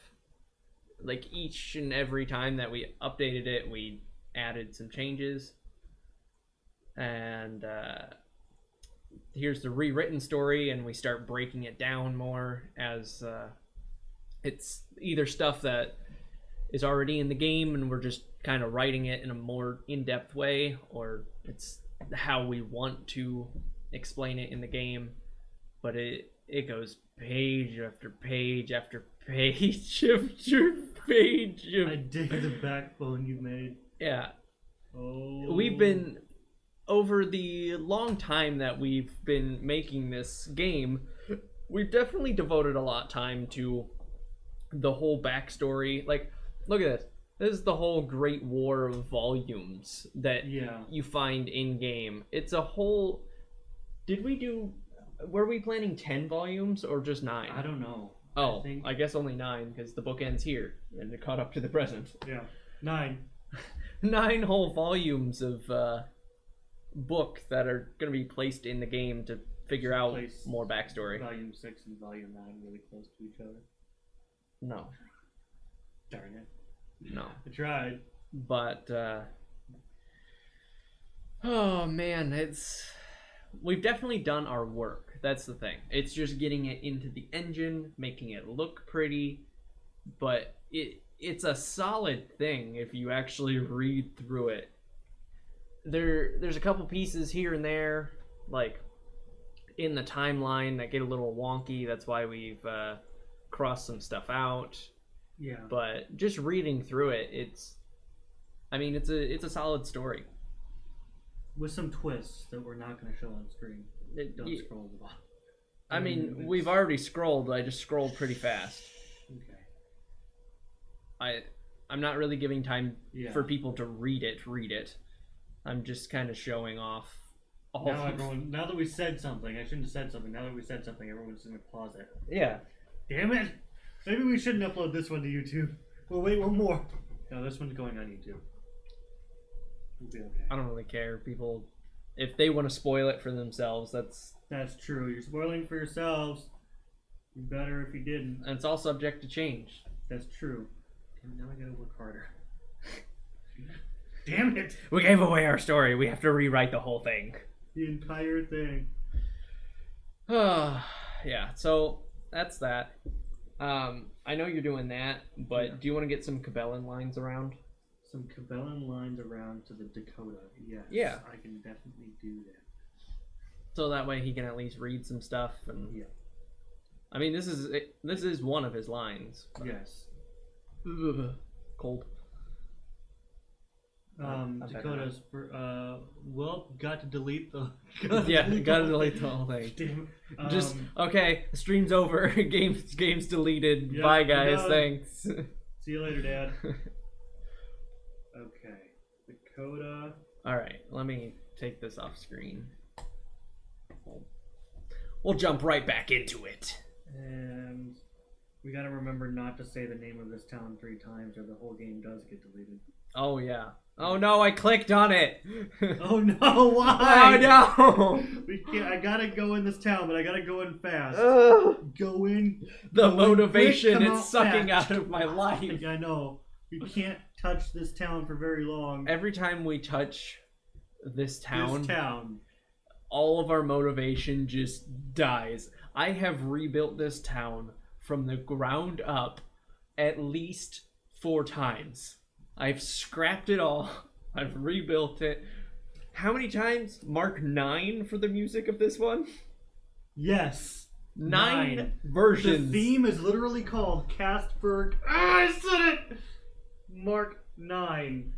Like each and every time that we updated it, we added some changes. And here's the rewritten story, and we start breaking it down more as it's either stuff that is already in the game and we're just kind of writing it in a more in-depth way, or it's how we want to explain it in the game. But it goes page after page after page after page. I dig the backbone you made. Yeah. Oh. We've been, over the long time that we've been making this game, we've definitely devoted a lot of time to the whole backstory. Like, look at this. This is the whole Great War of volumes that you find in game. It's a whole. Were we planning 10 volumes or just 9? I don't know. Oh, I guess only 9 because the book ends here and it caught up to the present. Yeah, 9. 9 whole volumes of book that are going to be placed in the game to figure out more backstory. Volume 6 and Volume 9 really close to each other. No. Darn it. No. I tried. But, oh man, we've definitely done our work. That's the thing. It's just getting it into the engine, making it look pretty, but it's a solid thing if you actually read through it. There's a couple pieces here and there, like in the timeline, that get a little wonky. That's why we've crossed some stuff out. Yeah. But just reading through it, it's a solid story. with some twists that we're not going to show on screen. Don't scroll to the bottom. I mean, we've already scrolled. I just scrolled pretty fast. Okay. I'm not really giving time for people to read it. I'm just kind of showing off. Now that we said something, I shouldn't have said something. Now that we said something, everyone's going to pause it. Yeah. Damn it! Maybe we shouldn't upload this one to YouTube. Well, wait, one more. No, this one's going on YouTube. We'll be okay. I don't really care. People, if they want to spoil it for themselves, That's true. You're spoiling for yourselves. You'd be better if you didn't. And it's all subject to change. That's true. Damn, now I gotta work harder. Damn it! We gave away our story. We have to rewrite the whole thing. The entire thing. Yeah, so that's that. I know you're doing that, but do you want to get some Cabellan lines around? Some Cabellan lines around to the Dakota. Yes. Yeah. I can definitely do that. So that way he can at least read some stuff. And yeah. I mean, this is one of his lines. Yes. Ugh, cold. Dakota's got to delete the. Gotta delete the whole thing. Damn. Just okay. The stream's over. Game's deleted. Yep, bye, guys. Thanks. See you later, Dad. Okay, Dakota. All right, let me take this off screen. We'll jump right back into it. And we gotta remember not to say the name of this town 3 times, or the whole game does get deleted. Oh yeah. Oh no, I clicked on it. Oh no, why? Oh no. We can't. I gotta go in this town, but I gotta go in fast. Go in. The motivation is sucking out of my life. I know. We can't touch this town for very long. Every time we touch this town, all of our motivation just dies. I have rebuilt this town from the ground up at least 4 times. I've scrapped it all. I've rebuilt it. How many times? Mark 9 for the music of this one? Yes. 9 versions. The theme is literally called Castberg. I said it! Mark 9.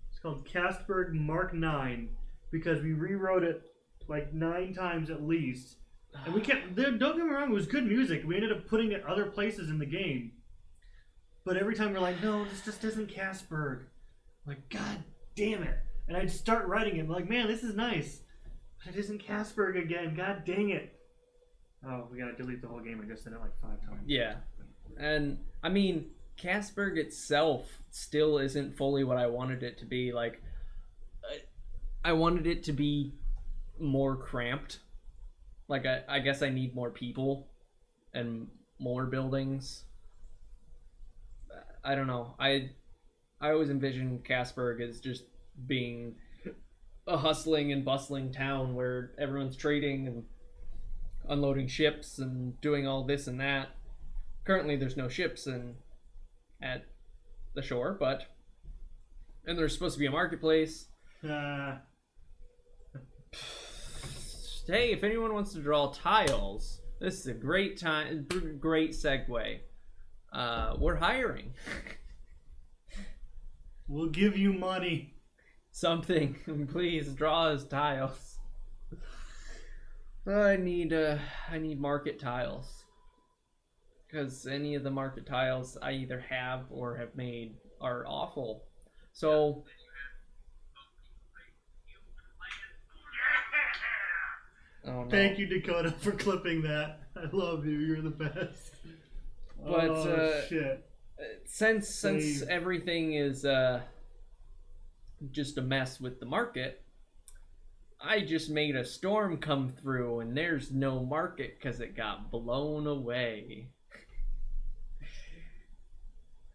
It's called Castberg Mark 9 because we rewrote it like 9 times at least. And we kept, don't get me wrong, it was good music. We ended up putting it other places in the game. But every time we're like, no, this just isn't Castberg. I'm like, God damn it. And I'd start writing it. I'm like, man, this is nice. But it isn't Castberg again. God dang it. Oh, we gotta delete the whole game. I just said it like 5 times. Yeah. And, I mean, Castberg itself still isn't fully what I wanted it to be. Like, I wanted it to be more cramped. Like, I guess I need more people and more buildings. I don't know. I always envisioned Castberg as just being a hustling and bustling town where everyone's trading and unloading ships and doing all this and that. Currently, there's no ships at the shore, and there's supposed to be a marketplace. Hey, if anyone wants to draw tiles, this is a great segue. We're hiring. We'll give you money. Something. Please draw us tiles. I need market tiles. Because any of the market tiles I either have or have made are awful. So oh, no. Thank you, Dakota, for clipping that. I love you. You're the best. But shit. Since everything is just a mess with the market, I just made a storm come through and there's no market because it got blown away.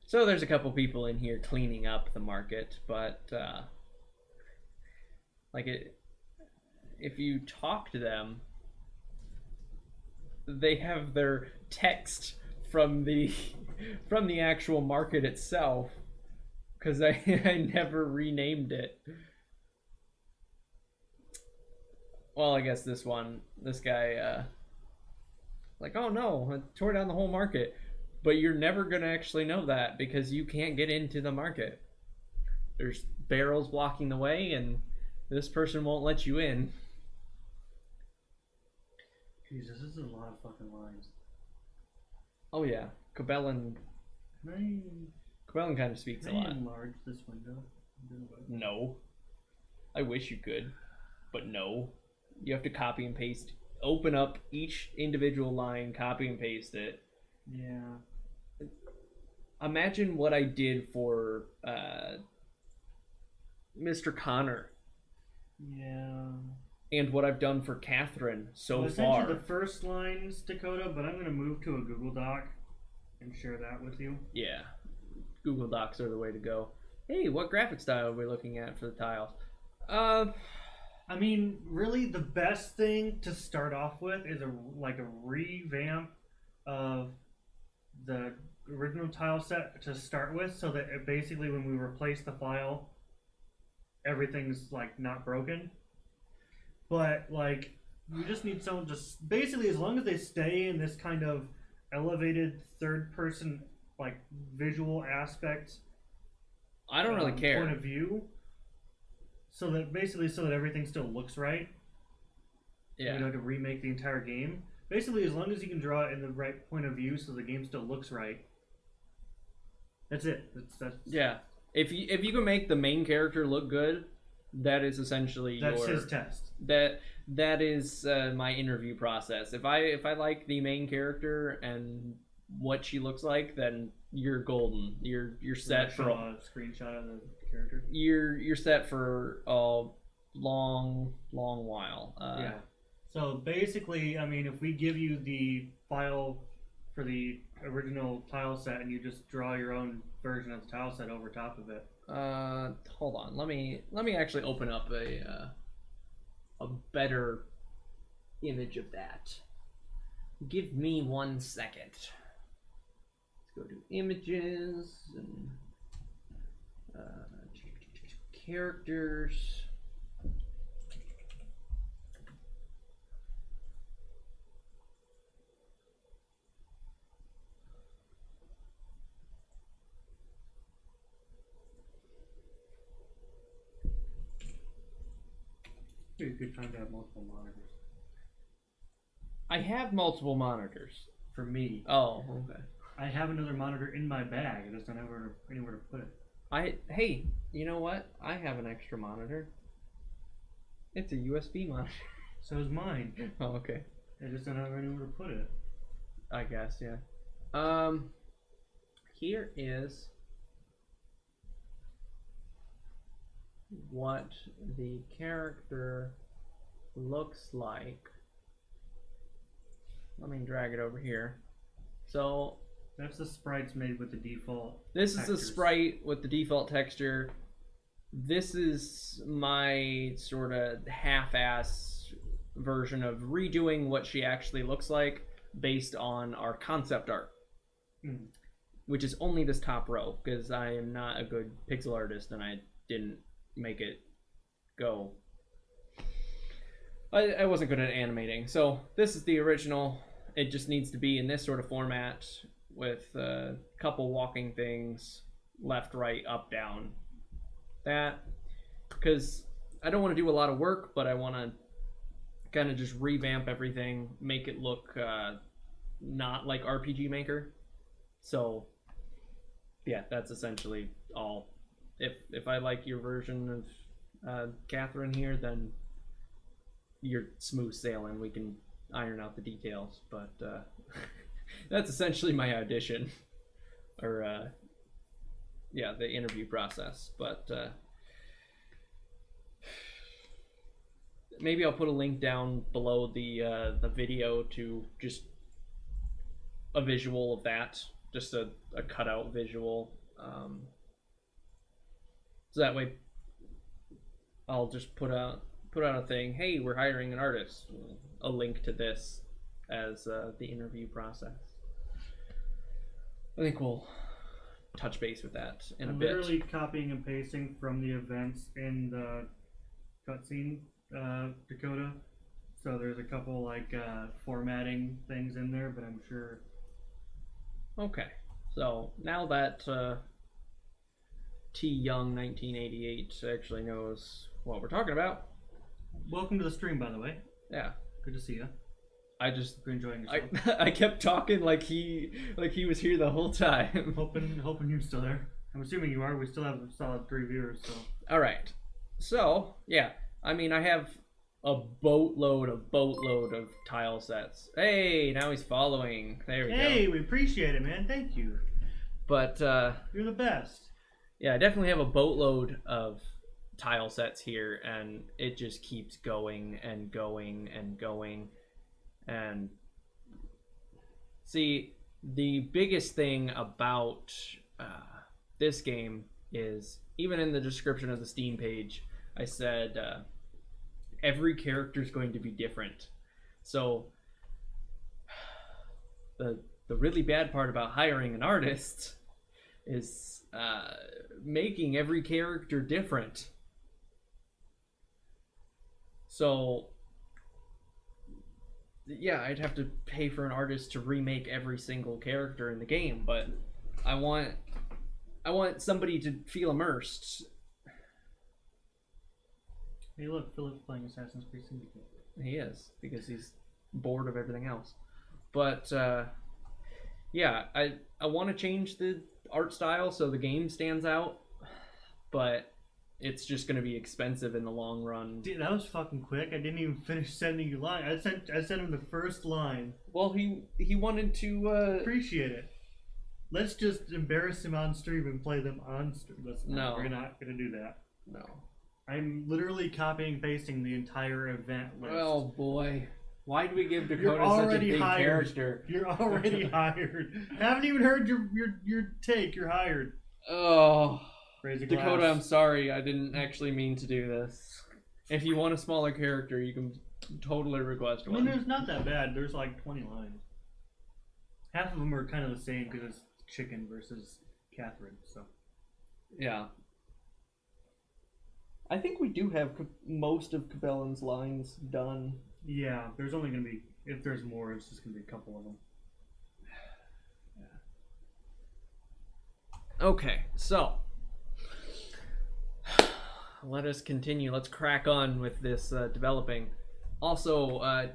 So there's a couple people in here cleaning up the market, but if you talk to them, they have their text from the actual market itself, because I never renamed it. Well, I guess this guy like, oh no, I tore down the whole market. But you're never gonna actually know that because you can't get into the market. There's barrels blocking the way, and This person won't let you in. Jesus, this is a lot of fucking lines. Oh yeah, Cabellin kind of speaks a Can I lot. enlarge this window? No. I wish you could, but no. You have to copy and paste. Open up each individual line, copy and paste it. Yeah. Imagine what I did for Mr. Connor. Yeah. And what I've done for Catherine so I far. sent you the first lines, Dakota, but I'm going to move to a Google Doc and share that with you. Yeah. Google Docs are the way to go. Hey, what graphic style are we looking at for the tiles? I mean, really, the best thing to start off with is a revamp of the original tile set to start with, so that it basically, when we replace the file, everything's like not broken. But like, you just need someone just basically, as long as they stay in this kind of elevated third-person like visual aspect. I don't really care. Point of view. So that everything still looks right. Yeah. You know, to remake the entire game. Basically, as long as you can draw it in the right point of view, so the game still looks right. That's it. That's yeah. If you can make the main character look good, that is essentially his test. That is my interview process. If I like the main character and what she looks like, then you're golden. You're set for a screenshot of the character. You're set for a long while. Yeah. So basically, I mean, if we give you the file for the original tile set and you just draw your own version of the tile set over top of it. Hold on. Let me actually open up a better image of that. Give me 1 second. Let's go to images and characters. It's a good time to have multiple monitors. I have multiple monitors. For me. Oh, okay. I have another monitor in my bag. I just don't have anywhere to put it. Hey, you know what? I have an extra monitor. It's a USB monitor. So is mine. Oh, okay. I just don't have anywhere to put it. I guess, yeah. Here is what the character looks like. Let me drag it over here. So that's the sprites made with the default this textures. is the sprite with the default texture. This is my sort of half-ass version of redoing what she actually looks like based on our concept art. Which is only this top row, because I am not a good pixel artist and I didn't make it go. I wasn't good at animating. So this is the original. It just needs to be in this sort of format with a couple walking things, left, right, up, down. That, because I don't want to do a lot of work, but I want to kind of just revamp everything, make it look not like RPG Maker. So yeah, that's essentially all. If I like your version of Catherine here, then you're smooth sailing. We can iron out the details, but that's essentially my audition, or yeah, the interview process. But maybe I'll put a link down below the video to just a visual of that, just a cutout visual. So that way, I'll just put out a thing. Hey, we're hiring an artist. A link to this as the interview process. I think we'll touch base with that in a bit. Literally copying and pasting from the events in the cutscene, Dakota. So there's a couple like formatting things in there, but I'm sure. Okay, so now that T Young 1988 actually knows what we're talking about. Welcome to the stream, by the way. Yeah. Good to see you. I just You're enjoying yourself. I kept talking like he was here the whole time. Hoping you're still there. I'm assuming you are. We still have a solid 3 viewers, so. All right. So yeah, I mean, I have a boatload of tile sets. Hey, now he's following. There we go. Hey, we appreciate it, man. Thank you. But you're the best. Yeah, I definitely have a boatload of tile sets here, and it just keeps going and going and going. And see, the biggest thing about this game is, even in the description of the Steam page, I said every character is going to be different. So the really bad part about hiring an artist is making every character different. So yeah, I'd have to pay for an artist to remake every single character in the game, but I want somebody to feel immersed. Hey, look, Philip's playing Assassin's Creed Syndicate. He is, because he's bored of everything else. But yeah, I want to change the art style so the game stands out, but it's just going to be expensive in the long run. Dude, that was fucking quick. I didn't even finish sending you line. I sent him the first line. Well, he wanted to appreciate it. Let's just embarrass him on stream and play them on stream. No, we're not gonna do that. No. I'm literally copying and pasting the entire event list. Oh boy. Why do we give Dakota such a big character? You're already hired. Haven't even heard your take. You're hired. Oh. Crazy Dakota, glass. I'm sorry. I didn't actually mean to do this. If you want a smaller character, you can totally request one. I mean, it's not that bad. There's like 20 lines. Half of them are kind of the same because it's Chicken versus Catherine. So. Yeah. I think we do have most of Cabellan's lines done. Yeah, there's only going to be, if there's more, it's just going to be a couple of them. Yeah. Okay, so let us continue. Let's crack on with this developing. Also,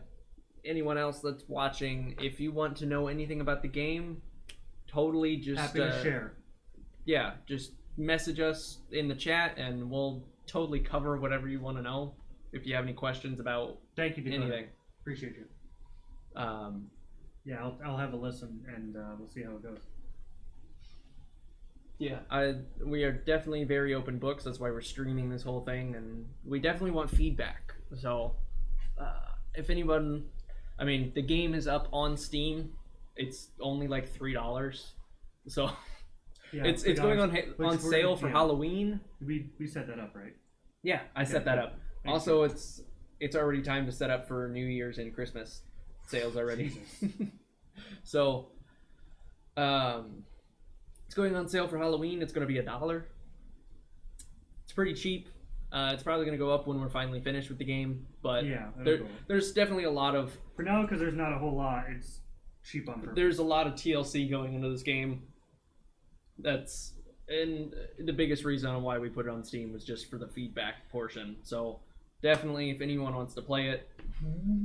anyone else that's watching, if you want to know anything about the game, totally just happy to share. Yeah, just message us in the chat and we'll totally cover whatever you want to know. If you have any questions about anything. Appreciate you. Yeah, I'll have a listen and we'll see how it goes. Yeah, we are definitely very open books. That's why we're streaming this whole thing, and we definitely want feedback. So, if anyone, I mean, the game is up on Steam. It's only like $3, so yeah, it's going on sale for Halloween. We set that up, right? Yeah, I set that up. Also, it's already time to set up for New Year's and Christmas sales already. So, it's going on sale for Halloween. It's going to be $1. It's pretty cheap. It's probably going to go up when we're finally finished with the game. But yeah, there's definitely a lot of... For now, because there's not a whole lot, it's cheap on purpose. There's a lot of TLC going into this game. And the biggest reason why we put it on Steam was just for the feedback portion. So definitely, if anyone wants to play it,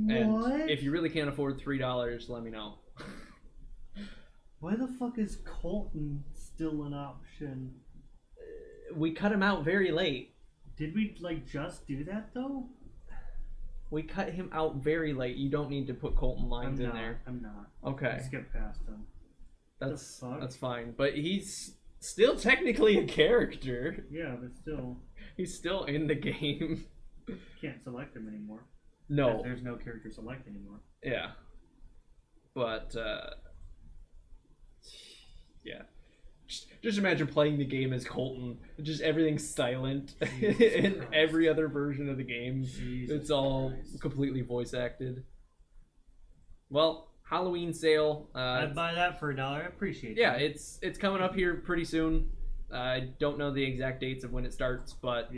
and if you really can't afford $3, let me know. Why the fuck is Colton still an option? We cut him out very late. Did we just do that though? We cut him out very late. You don't need to put Colton lines in there. I'm not. Okay. Skip past him. That's fine. But he's still technically a character. Yeah, but still. He's still in the game. Can't select him anymore. No. There's no character select anymore. Yeah. But, yeah. Just imagine playing the game as Colton. Just everything's silent in every other version of the game. It's all completely voice acted. Well, Halloween sale. I'd buy that for $1. I appreciate it. Yeah, it's coming up here pretty soon. I don't know the exact dates of when it starts, but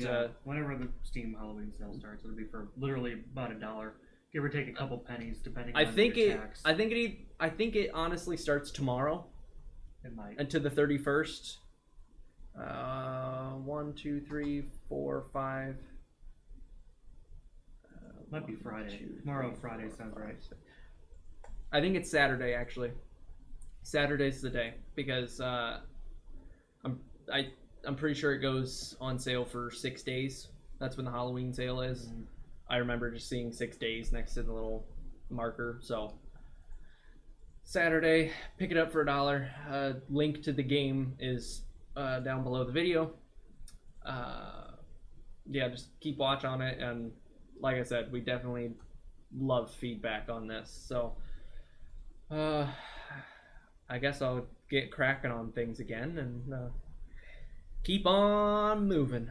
whenever the Steam Halloween sale starts, it'll be for literally about $1, give or take a couple pennies, depending on your tax. I think it honestly starts tomorrow. It might. Until the 31st. 1, 2, 3, 4, 5. Might be Friday. 2, Tomorrow, 3, Friday 4, sounds 5, right. 6. I think it's Saturday actually. Saturday's the day because I'm pretty sure it goes on sale for 6 days. That's when the Halloween sale is. Mm-hmm. I remember just seeing 6 days next to the little marker. So Saturday, pick it up for $1. Link to the game is down below the video. Yeah, just keep watch on it, and like I said, we definitely love feedback on this. So I guess I'll get cracking on things again and keep on moving.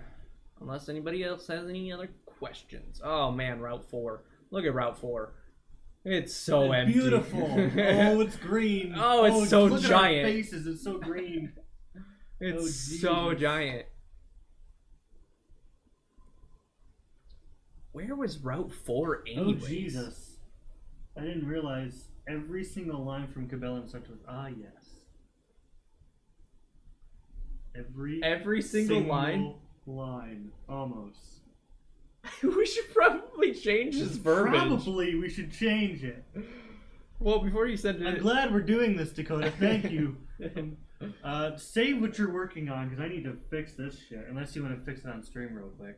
Unless anybody else has any other questions. Oh man, Route 4. Look at Route 4. It's so empty. Beautiful. Oh, it's green. Oh, it's so look giant. At our faces. It's so green. It's so giant. Where was Route 4 anyways? Oh, Jesus. I didn't realize every single line from Cabela's starts with, ah, yes. Every single line? Almost. We should probably change this verbiage. Probably we should change it. Well, before you send it... I'm glad we're doing this, Dakota. Thank you. Save what you're working on, because I need to fix this shit. Unless you want to fix it on stream real quick.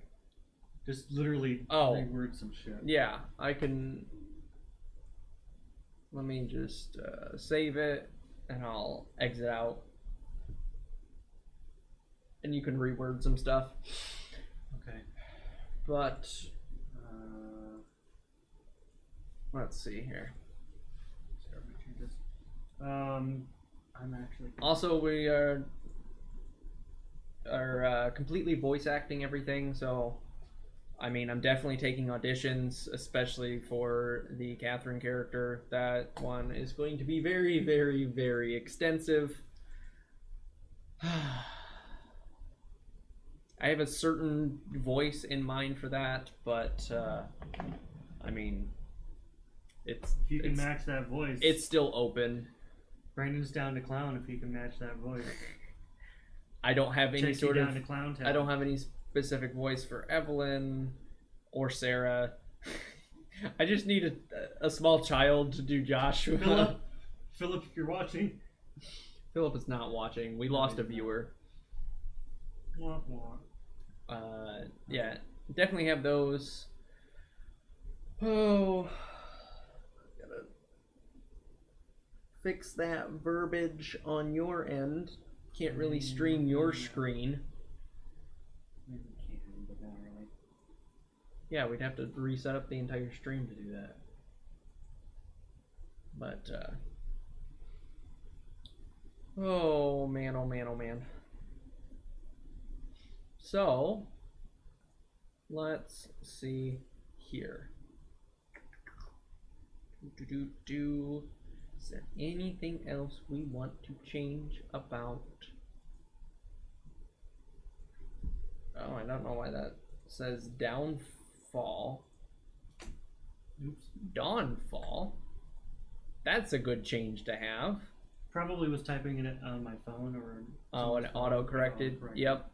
Just literally reword some shit. Yeah, I can... Let me just save it, and I'll exit out. And you can reword some stuff. Okay. But... let's see here. I'm actually... Also, we are completely voice acting everything, so... I mean, I'm definitely taking auditions, especially for the Catherine character. That one is going to be very, very, very extensive. I have a certain voice in mind for that, but I mean, if you can match that voice, it's still open. Brandon's down to clown if he can match that voice. I don't have any sort of. Down to clown town. I don't have any specific voice for Evelyn or Sarah. I just need a small child to do Joshua. Philip, if you're watching. Philip is not watching. We lost a viewer. Yeah, definitely have those. Oh, gotta fix that verbiage on your end. Can't really stream your screen. Maybe we can, but not really. Yeah, we'd have to reset up the entire stream to do that. But, oh man, oh man, oh man. So, let's see here. Is there anything else we want to change about? Oh, I don't know why that says downfall. Oops. Dawnfall. That's a good change to have. Probably was typing it on my phone or. Oh, and auto corrected. Yep.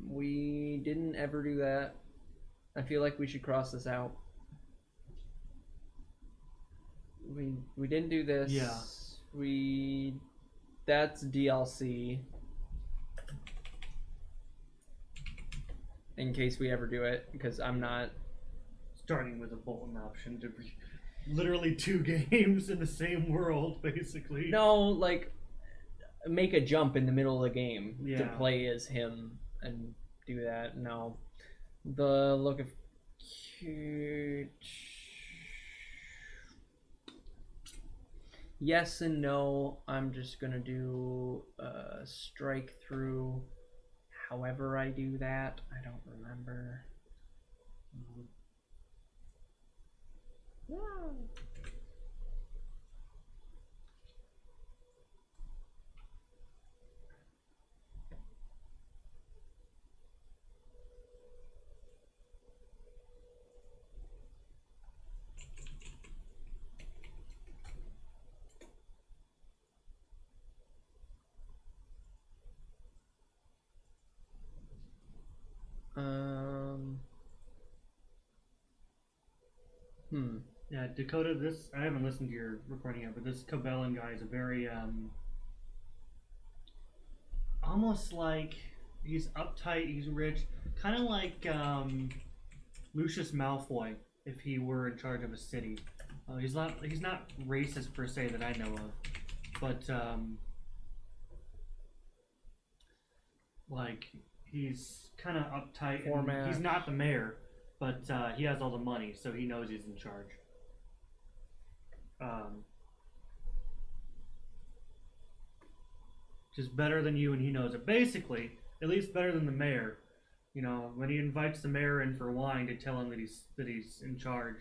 We didn't ever do that. I feel like we should cross this out. We didn't do this. Yeah. That's DLC. In case we ever do it, because I'm not starting with a Bolton option to be literally 2 games in the same world, basically. No, like make a jump in the middle of the game to Yeah. play as him and do that. No, the look of cute. Yes and no. I'm just gonna do strike through. However I do that, I don't remember. Yeah, Dakota. This I haven't listened to your recording yet, but this Cabellan guy is a very almost like he's uptight. He's rich, kind of like Lucius Malfoy if he were in charge of a city. He's not racist per se that I know of, but like he's kind of uptight. And he's not the mayor, but he has all the money, so he knows he's in charge. Just better than you, and he knows it. Basically, at least better than the mayor. You know, when he invites the mayor in for wine to tell him that he's in charge,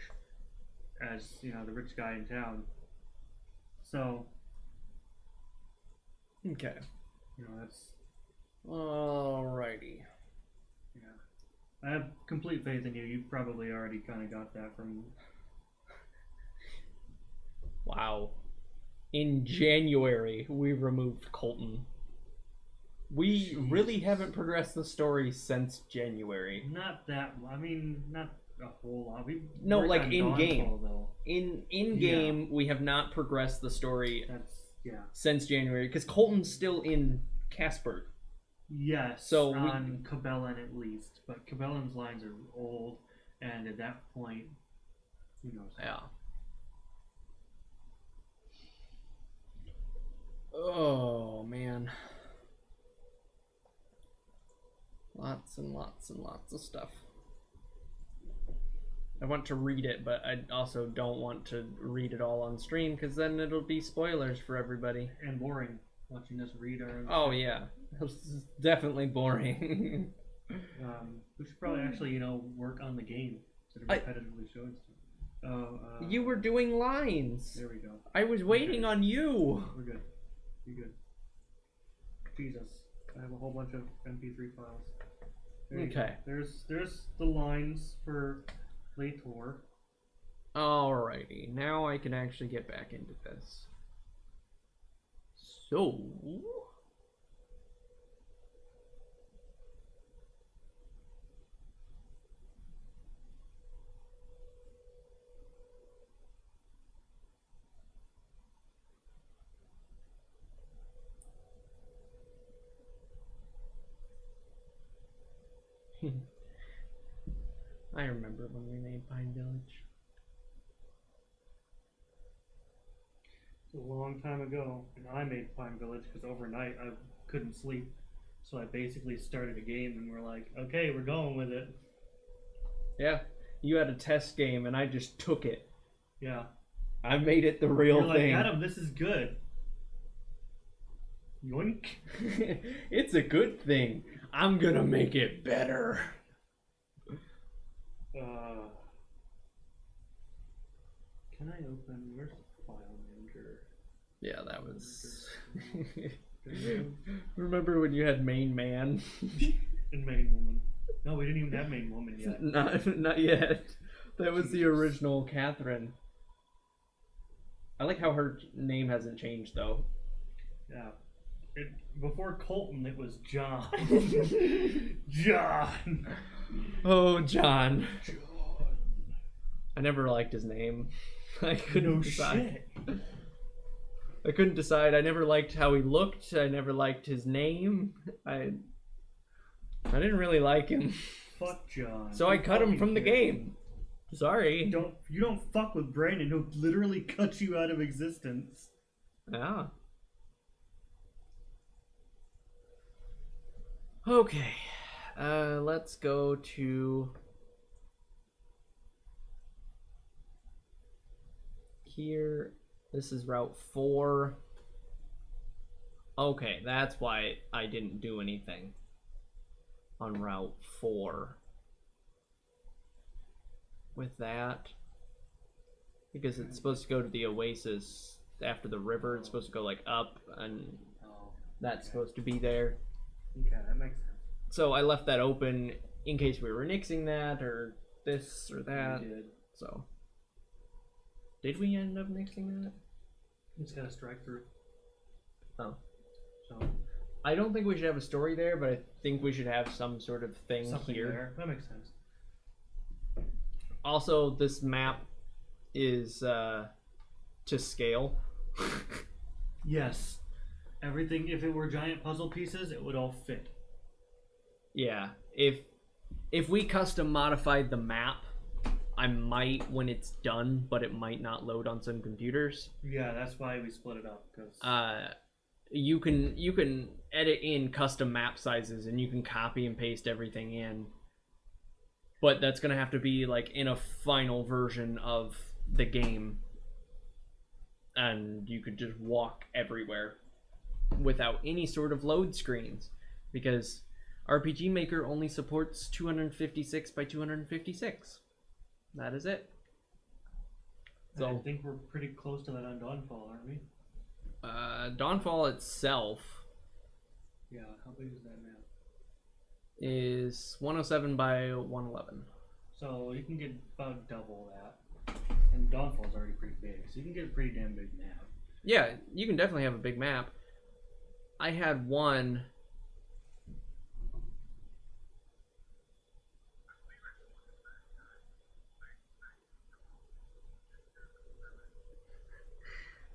as you know, the rich guy in town. So, Okay. you know, that's Alrighty. yeah. I have complete faith in you. You probably already kind of got that from. Wow. In January, we removed Colton. We really haven't progressed the story since January. Not that. I mean, not a whole lot. We No, worked like on in game. Dawnfall, though. In game, we have not progressed the story That's yeah. since January because Colton's still in Casper. Yes. So on Cabellan at least, but Cabellan's lines are old, and at that point, who knows? Yeah. Oh man. Lots and lots and lots of stuff. I want to read it, but I also don't want to read it all on stream because then it'll be spoilers for everybody. And boring watching us read our own. Oh yeah, it's definitely boring. We should probably actually, work on the game instead of repetitively showing stuff. You were doing lines. There we go. I was waiting on you. We're good. You're good. Jesus, I have a whole bunch of MP3 files. Okay. There's the lines for Lator. Alrighty, now I can actually get back into this. So... I remember when we made Pine Village. A long time ago, and I made Pine Village because overnight I couldn't sleep, so I basically started a game and we're like, okay, we're going with it. Yeah, you had a test game and I just took it. Yeah. I made it the real You're thing. like, Adam, this is good. Yoink. It's a good thing. I'm gonna make it better. Can I open? Where's the file manager? Yeah, that was. Remember when you had Main Man? And Main Woman. No, we didn't even have Main Woman yet. Not yet. That was the original Catherine. I like how her name hasn't changed though. Yeah. Before Colton, it was John. John. Oh, John. I never liked his name. I couldn't decide. Shit. I couldn't decide. I never liked how he looked. I never liked his name. I didn't really like him. Fuck John. So I cut him from the game. Sorry. You don't fuck with Brandon, who literally cut you out of existence. Yeah. Okay. Let's go to here. This is Route 4. Okay, that's why I didn't do anything on Route 4 with that. Because it's supposed to go to the Oasis after the river. It's supposed to go like up, and that's supposed to be there. Okay, that makes sense. So I left that open in case we were nixing that or this or that. We did. So did we end up nixing that? It's got a strike through. Oh. So I don't think we should have a story there, but I think we should have some sort of thing something here. there. That makes sense. Also, this map is to scale. Yes. Everything, if it were giant puzzle pieces, it would all fit. Yeah. If we custom modified the map, I might when it's done, but it might not load on some computers. Yeah, that's why we split it up. Cause... you can edit in custom map sizes and you can copy and paste everything in. But that's gonna have to be like in a final version of the game. And you could just walk everywhere without any sort of load screens, because RPG Maker only supports 256 by 256. That is it. So I think we're pretty close to that on Dawnfall, aren't we? Dawnfall itself, yeah, how big is that map? Is 107 by 111. So you can get about double that. And Dawnfall's already pretty big, so you can get a pretty damn big map. Yeah, you can definitely have a big map. I had one.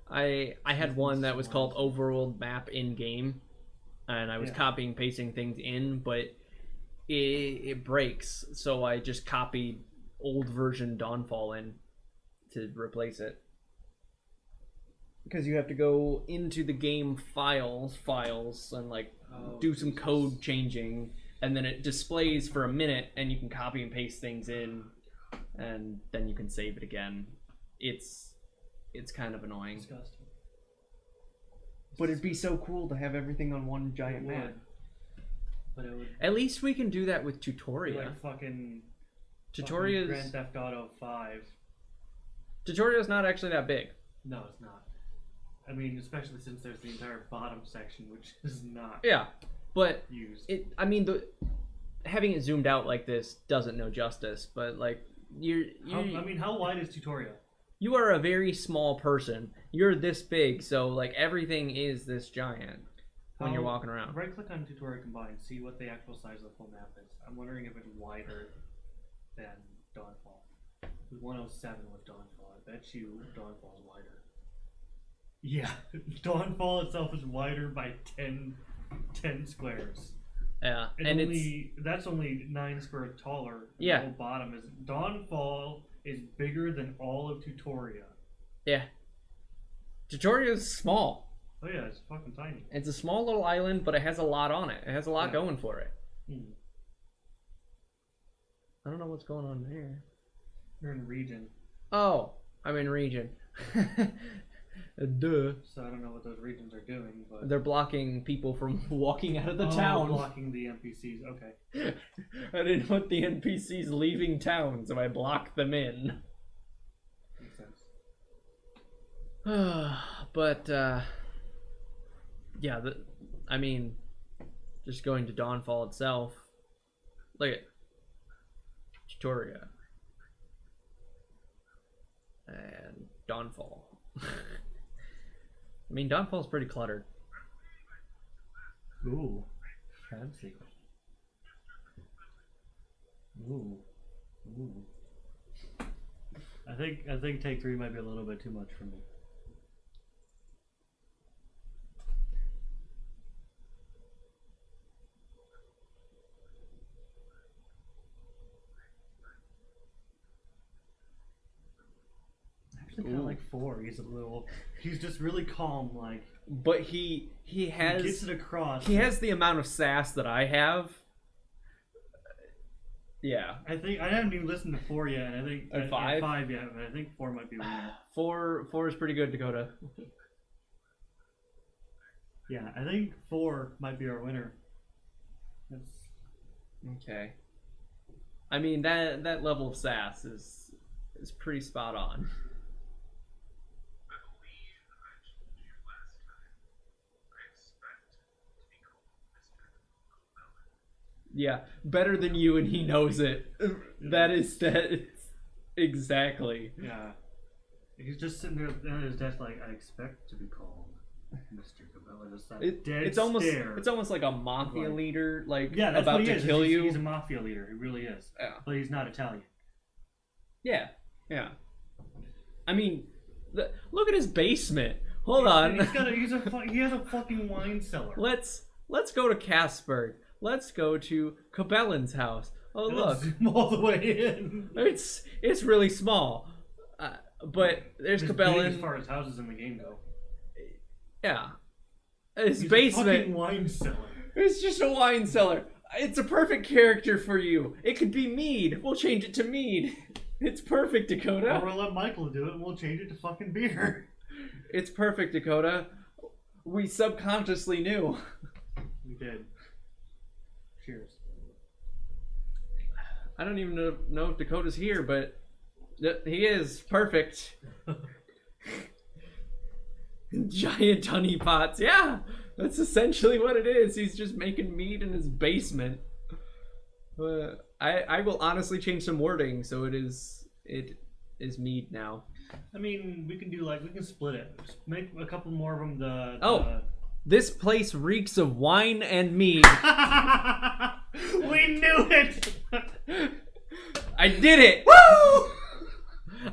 I had one that was called Overworld Map in game, and I was copying pasting things in, but it breaks, so I just copied old version Dawnfall in to replace it. Because you have to go into the game files and like do some code changing, and then it displays for a minute, and you can copy and paste things in, and then you can save it again. It's kind of annoying. Disgusting. But it'd be so cool to have everything on one giant map. But it would. At least we can do that with Tutoria. Like fucking Tutoria's Grand Theft Auto 5. Tutoria's not actually that big. No, it's not. I mean, especially since there's the entire bottom section, which is not. Yeah, but used. Having it zoomed out like this doesn't know justice. But like how wide is Tutoria? You are a very small person. You're this big, so like everything is this giant when you're walking around. Right click on Tutorial Combined, see what the actual size of the full map is. I'm wondering if it's wider than Dawnfall. It was 107 with Dawnfall. I bet you Dawnfall is wider. Yeah, Dawnfall itself is wider by 10 squares. Yeah, and that's only 9 squares taller. Yeah. The whole bottom is Dawnfall is bigger than all of Tutoria. Yeah. Tutoria is small. Oh yeah, it's fucking tiny. It's a small little island, but it has a lot on it. It has a lot going for it. I don't know what's going on there. You're in region. Oh, I'm in region. Duh. So I don't know what those regions are doing, but they're blocking people from walking out of the town. Blocking the NPCs. Okay. I didn't want the NPCs leaving town, so I blocked them in. Makes sense. But yeah, just going to Dawnfall itself. Look at Tutoria and Dawnfall. I mean, Dawnfall's pretty cluttered. Ooh, fancy. Ooh. I think take 3 might be a little bit too much for me. Kind of like 4. He's just really calm, like. But he gets it across. He has the amount of sass that I have. Yeah. I haven't even listened to 4 yet, and I think and 5? 5 yet, but I think 4 might be winner. 4 is pretty good, Dakota. Yeah, I think 4 might be our winner. That's okay. I mean that level of sass is pretty spot on. Yeah, better than you, and he knows it. That is exactly. Yeah, he's just sitting there at his desk, like, I expect to be called Mr. Cabela. Just that it's almost like a mafia leader, like that's about what he to is. kill you. He's a mafia leader. He really is. Yeah, but he's not Italian. Yeah, yeah. I mean, look at his basement. Hold on. He has a fucking wine cellar. Let's go to Casperg. Let's go to Cabellin's house. Oh, look. Zoom all the way in. It's really small. But there's Cabellin. As far as houses in the game go. Yeah. His He's basement. A fucking wine cellar. It's just a wine cellar. It's a perfect character for you. It could be mead. We'll change it to mead. It's perfect, Dakota. Or we'll let Michael do it and we'll change it to fucking beer. It's perfect, Dakota. We subconsciously knew. We did. Cheers. I don't even know if Dakota's here, but he is perfect. Giant honey pots. Yeah, that's essentially what it is. He's just making meat in his basement. I will honestly change some wording so it is mead now. I mean, we can split it. Just make a couple more of them. This place reeks of wine and mead. We knew it. I did it. Woo!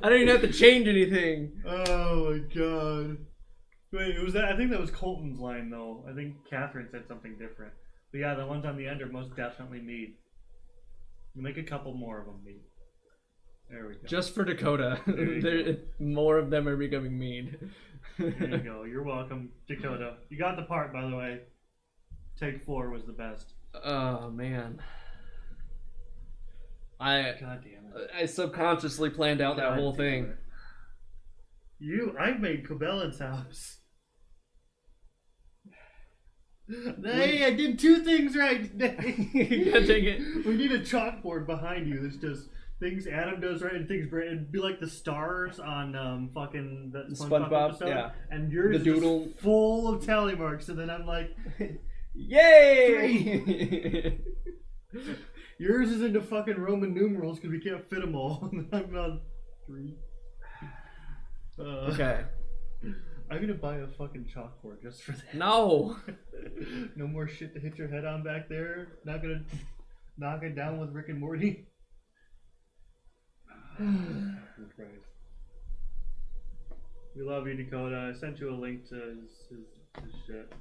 I don't even have to change anything. Oh my god. Wait, was that? I think that was Colton's line though. I think Catherine said something different. But yeah, the ones on the end are most definitely mead. Make a couple more of them mead. There we go. Just for Dakota. More of them are becoming mead. There you go. You're welcome, Dakota. You got the part, by the way. Take 4 was the best. Oh man. God damn it. I subconsciously planned out that whole thing. I made Cabellin's house. Hey, I did 2 things right today. God dang it. We need a chalkboard behind you that's just things Adam does right and things Brandon. It'd be like the stars on fucking that SpongeBob episode. Yeah. And yours the doodle is full of tally marks, and then I'm like, yay! Yours is into fucking Roman numerals because we can't fit them all. And I'm on 3. Okay. I'm gonna buy a fucking chalkboard just for that. No. No more shit to hit your head on back there. Not gonna knock it down with Rick and Morty. Christ. We love you, Dakota. I sent you a link to his shit.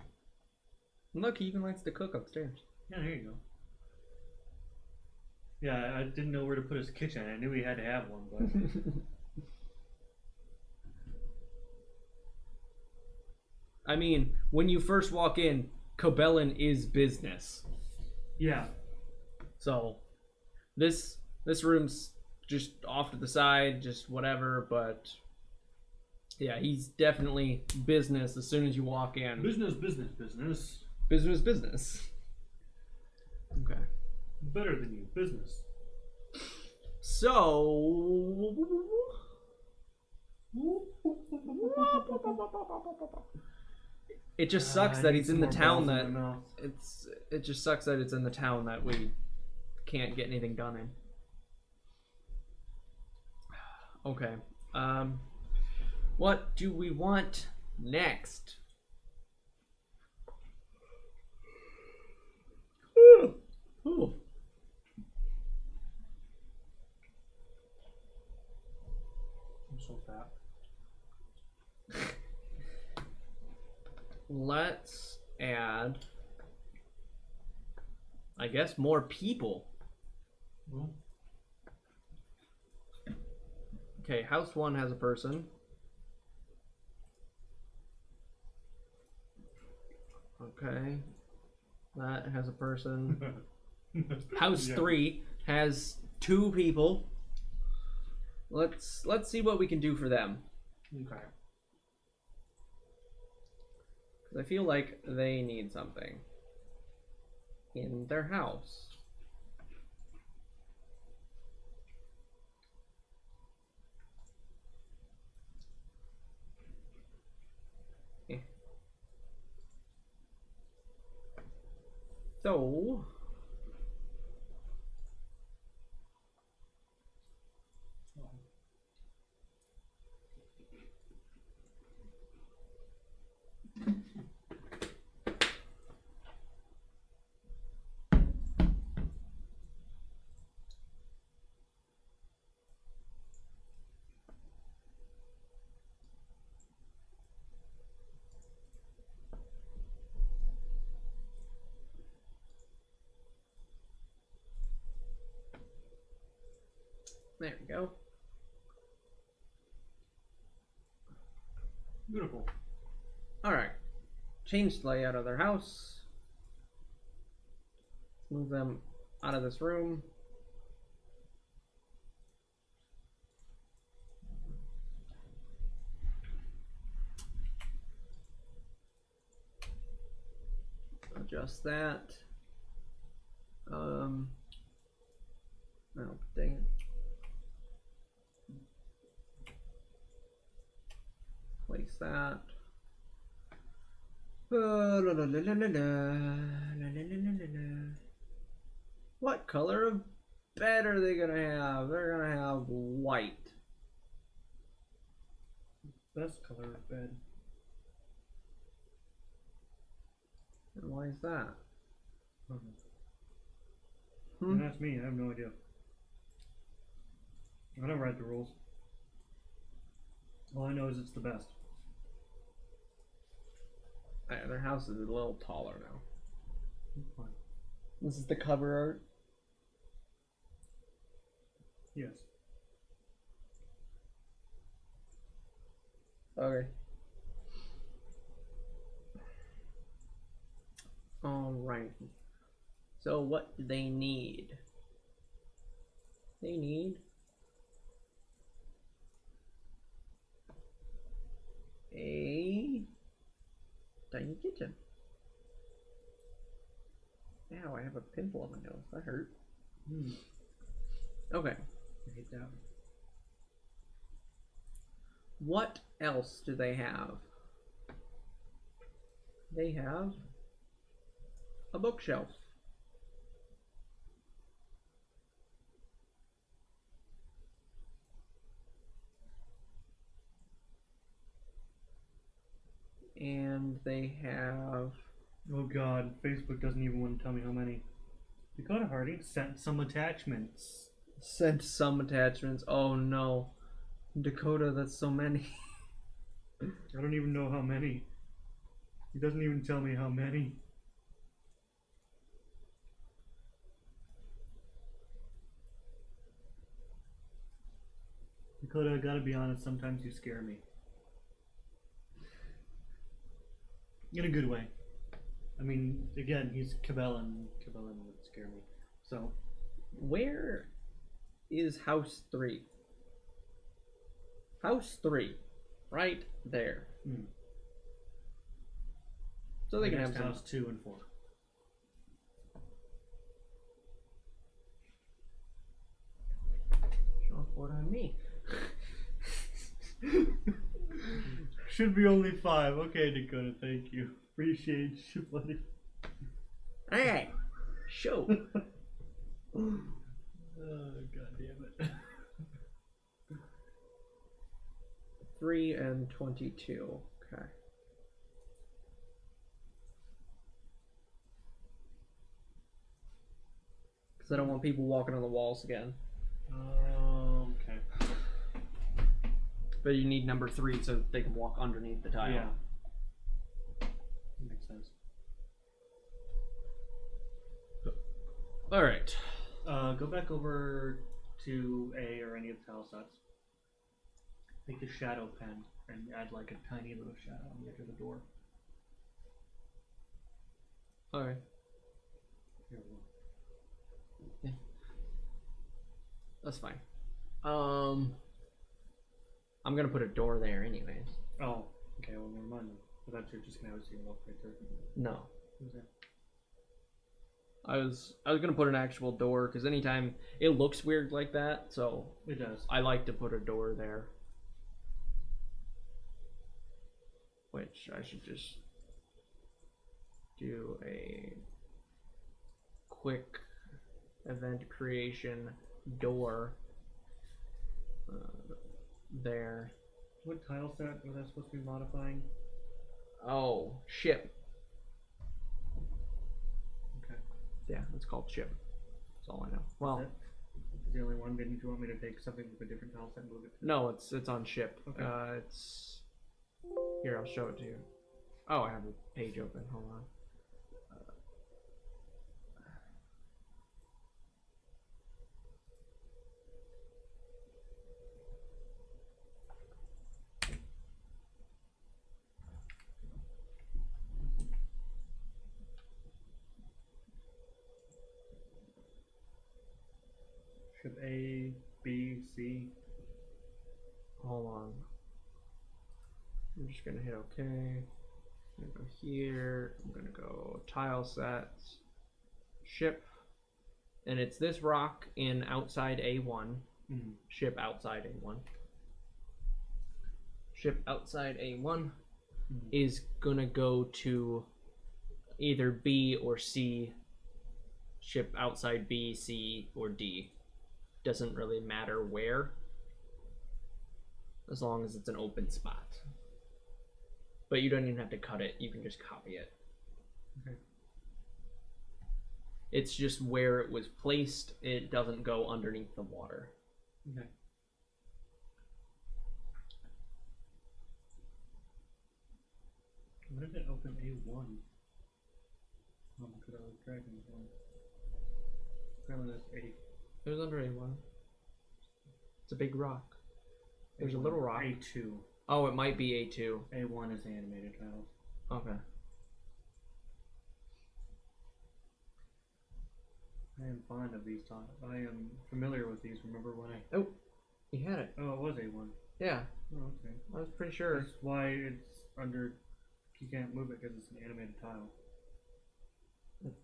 Look, he even likes to cook upstairs. Yeah, there you go. Yeah, I didn't know where to put his kitchen. I knew he had to have one, but I mean, when you first walk in, Cabellin is business. Yeah. So, this room's just off to the side, just whatever, but yeah, he's definitely business as soon as you walk in. Business. Business. Okay. Better than you, business. So... It just sucks that he's in the town that it just sucks that it's in the town that we can't get anything done in. Okay. What do we want next? Ooh. I'm so fat. Let's add, I guess, more people. Okay, house 1 has a person. Okay, that has a person. House 3 has 2 people. Let's see what we can do for them. Okay. I feel like they need something in their house. So There we go. Beautiful. Alright. Change the layout of their house. Move them out of this room. Adjust that. Oh, dang it. Place that. What color of bed are they gonna have? They're gonna have white. Best color of bed. And why is that? Don't ask me, I have no idea. I don't write the rules. All I know is it's the best. Yeah, their house is a little taller now. Fine. This is the cover art. Yes. Okay. Alright. So what do they need? They need a tiny kitchen. Ow, I have a pimple on my nose. That hurt. Okay. I hate that. What else do they have? They have a bookshelf. And they have... Oh god, Facebook doesn't even want to tell me how many. Dakota Harding sent some attachments. Sent some attachments. Oh no. Dakota, that's so many. I don't even know how many. He doesn't even tell me how many. Dakota, I gotta be honest, sometimes you scare me. In a good way. I mean, again, he's Cabellan. Cabellan would scare me. So. Where is house 3? House 3. Right there. So they can have some... house 2 and 4. Show off board on me. Should be only 5. Okay, Dakota, thank you. Appreciate you, buddy. Alright. Show. Oh, god damn it. 3 and 22. Okay. Because I don't want people walking on the walls again. Okay. But you need number 3 so they can walk underneath the tile. Yeah. Makes sense. Alright. Go back over to A or any of the tile sets. Take the shadow pen and add like a tiny little shadow on the edge of the door. Alright. Here we go. Yeah. That's fine. I'm gonna put a door there anyways. Oh, okay, well never mind then. I thought you were just gonna have a single right there. No. Who's that? I was gonna put an actual door because anytime it looks weird like that, so It does. I like to put a door there. Which I should just do a quick event creation door there. What tile set was I supposed to be modifying? Oh, ship. Okay. Yeah, it's called ship. That's all I know. Well, Is the only one? Didn't you want me to take something from a different tile set and move it? no, it's on ship. Okay. It's here. I'll show it to you. Oh, I have a page open. Hold on. Ship A, B, C. Hold on. I'm just gonna hit OK. I'm gonna go here. I'm gonna go tile sets, ship, and it's this rock in outside A1. Ship outside A1. Ship outside A1 is gonna go to either B or C. Ship outside B, C, or D. Doesn't really matter where, as long as it's an open spot. But you don't even have to cut it, you can just copy it. Okay. It's just where it was placed, it doesn't go underneath the water. Okay. Why did it open A1? Oh, because I was dragging this one. Apparently that's A. It was under A1. It's a big rock. There's a little rock. A2. Oh, it might be A2. A1 is the animated tiles. Okay. I am fond of these tiles. I am familiar with these. Remember when I... Oh, you had it. Oh, it was A1. Yeah. Oh, okay. I was pretty sure. That's why it's under... You can't move it because it's an animated tile.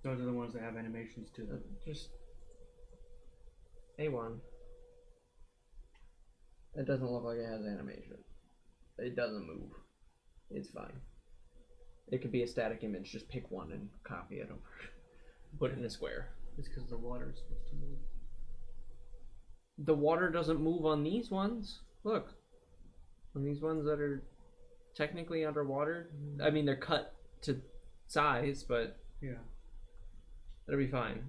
Those are the ones that have animations to them. Just A1. It doesn't look like it has animation. It doesn't move. It's fine. It could be a static image. Just pick one and copy it over. Put it in a square. It's because the water is supposed to move. The water doesn't move on these ones. Look. On these ones that are technically underwater. I mean, they're cut to size, but yeah, it'll be fine.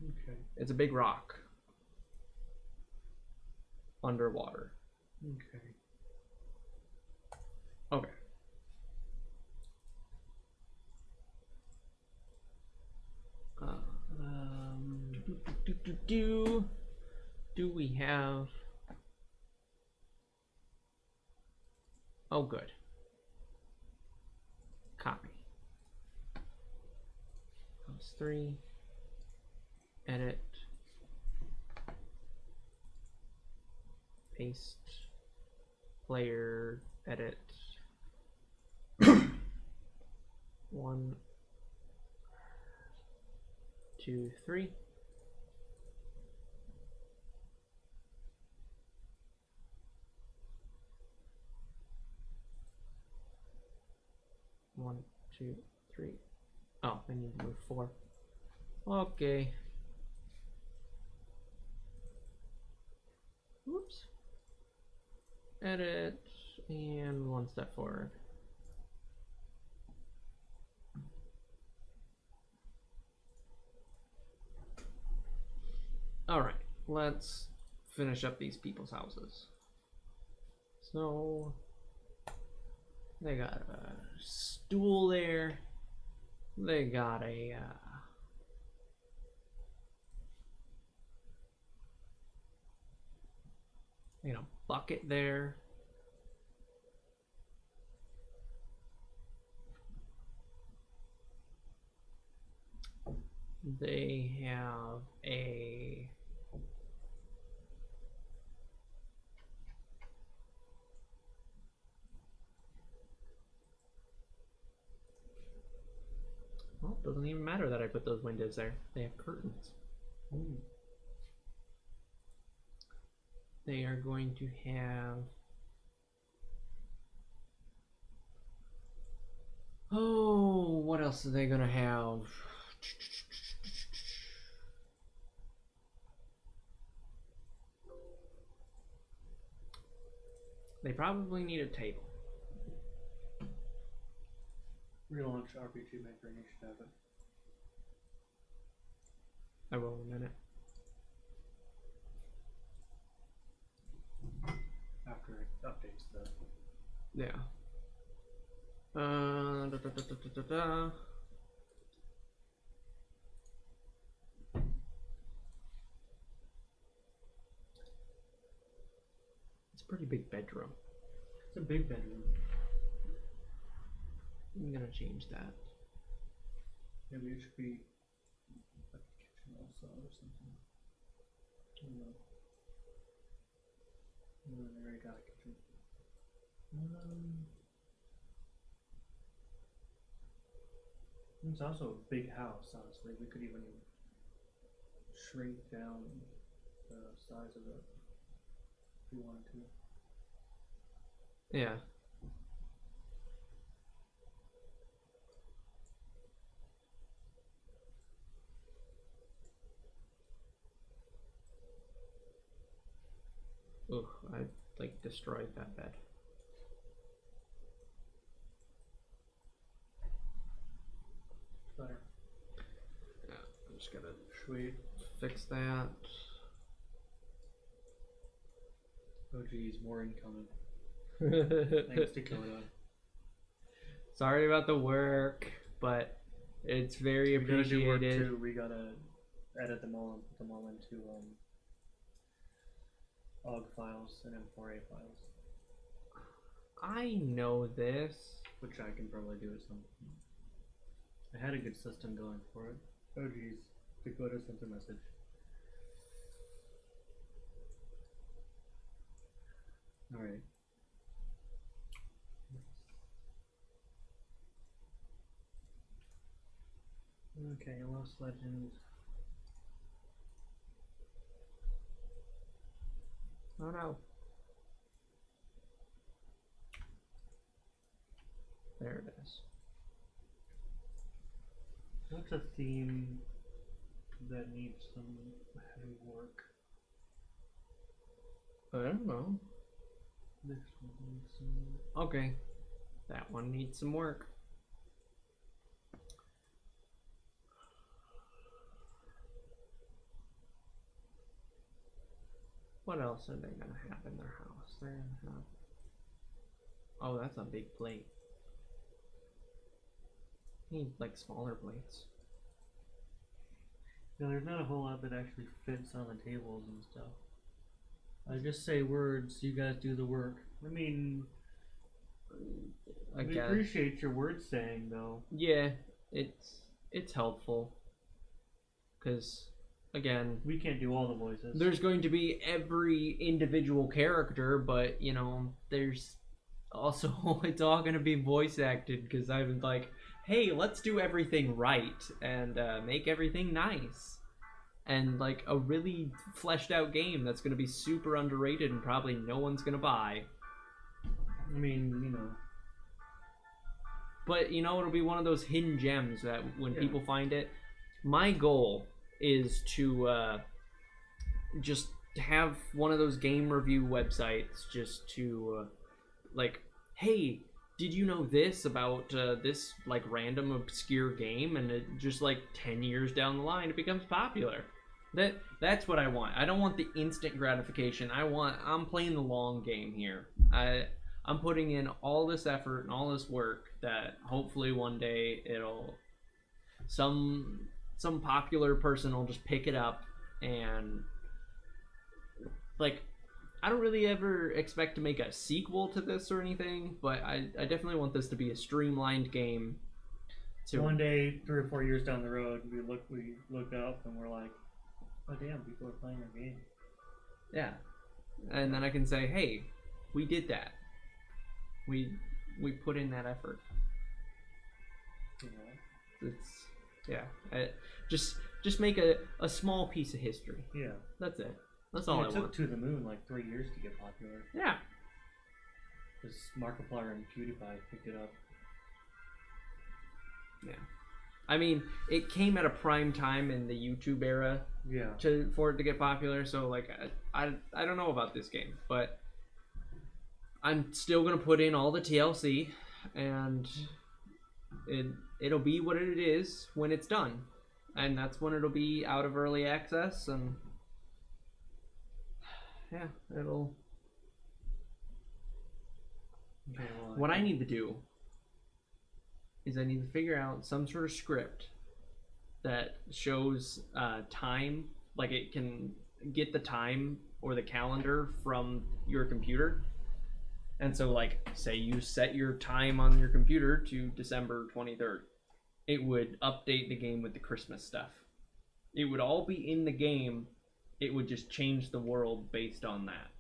Okay. It's a big rock. Underwater. Okay. Okay. Do we have... Oh, good. Copy. +3. Edit. Paste. Player. Edit. 1, 2, 3. One, 2, 3. Oh, I need to move 4. Okay. Whoops. Edit and 1 step forward. All right, let's finish up these people's houses. So they got a stool there. They got a bucket there. They have a well, it doesn't even matter that I put those windows there. They have curtains. They are going to have... Oh, what else are they going to have? They probably need a table. Relaunch RPG Maker and you should have it. I will in a minute. After it updates the... Yeah. It's a pretty big bedroom. It's a big bedroom. I'm gonna change that. Maybe it should be like a kitchen also or something. I already got a kitchen. It's also a big house, honestly. We could even shrink down the size of it if we wanted to. Yeah. Ugh, I like destroyed that bed. Better. Yeah, I'm just gonna Sweet. fix that. Oh geez, more incoming. Thanks, Dakota. Sorry about the work, but it's very We gotta do work appreciated. too. We gotta edit them all and put them all into OGG files and M4A files, I know this. which I can probably do at some point. I had a good system going for it. Oh geez, Dakota sent a message. All right. Okay, Lost Legend. Oh no. There it is. What's a theme that needs some heavy work? I don't know. This one needs some work. Okay. That one needs some work. What else are they gonna have in their house? They're gonna have. Oh, that's a big plate. Need like smaller plates. Yeah, there's not a whole lot that actually fits on the tables and stuff. I just say words, you guys do the work. I mean, I we guess. appreciate your word saying though. Yeah, it's helpful. Cause again, We can't do all the voices. there's going to be every individual character, but you know, there's also it's all gonna be voice acted because I'm like, hey, let's do everything right and make everything nice. And like a really fleshed out game that's gonna be super underrated and probably no one's gonna buy. I mean, you know. But you know, it'll be one of those hidden gems that when Yeah. people find it. My goal is to just have one of those game review websites just to like, hey, did you know this about this like random obscure game, and it just like 10 years down the line it becomes popular. That's what I want. I don't want the instant gratification. I'm playing the long game here. I'm putting in all this effort and all this work that hopefully one day it'll some popular person will just pick it up and like I don't really ever expect to make a sequel to this or anything, but I definitely want this to be a streamlined game. One day, 3 or 4 years down the road, we look up and we're like, oh damn, people are playing our game. Yeah, and then I can say, hey, we did that. We put in that effort. You know? It's just make a small piece of history. Yeah. That's it. That's all I It took want. To the Moon like 3 years to get popular. Yeah. Because Markiplier and PewDiePie picked it up. Yeah. I mean, it came at a prime time in the YouTube era Yeah. for it to get popular. So like, I don't know about this game, but I'm still gonna put in all the TLC, and it'll be what it is when it's done, and that's when it'll be out of early access, and yeah, it'll. Okay, well, What I need to do is I need to figure out some sort of script that shows time, like it can get the time or the calendar from your computer. And so, like, say you set your time on your computer to December 23rd. It would update the game with the Christmas stuff. It would all be in the game it would just change the world based on that.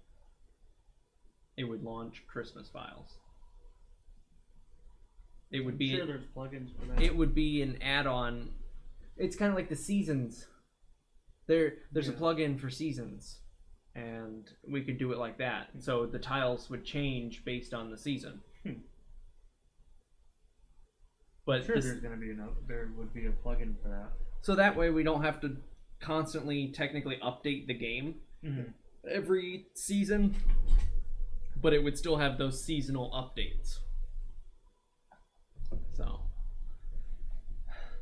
It would launch Christmas files. It would be. Sure, there's plugins for that. It would be an add-on. It's kind of like the seasons. There's a plugin for seasons, and we could do it like that. So the tiles would change based on the season. But sure, there would be a plugin for that. So that way we don't have to constantly technically update the game every season, but it would still have those seasonal updates. So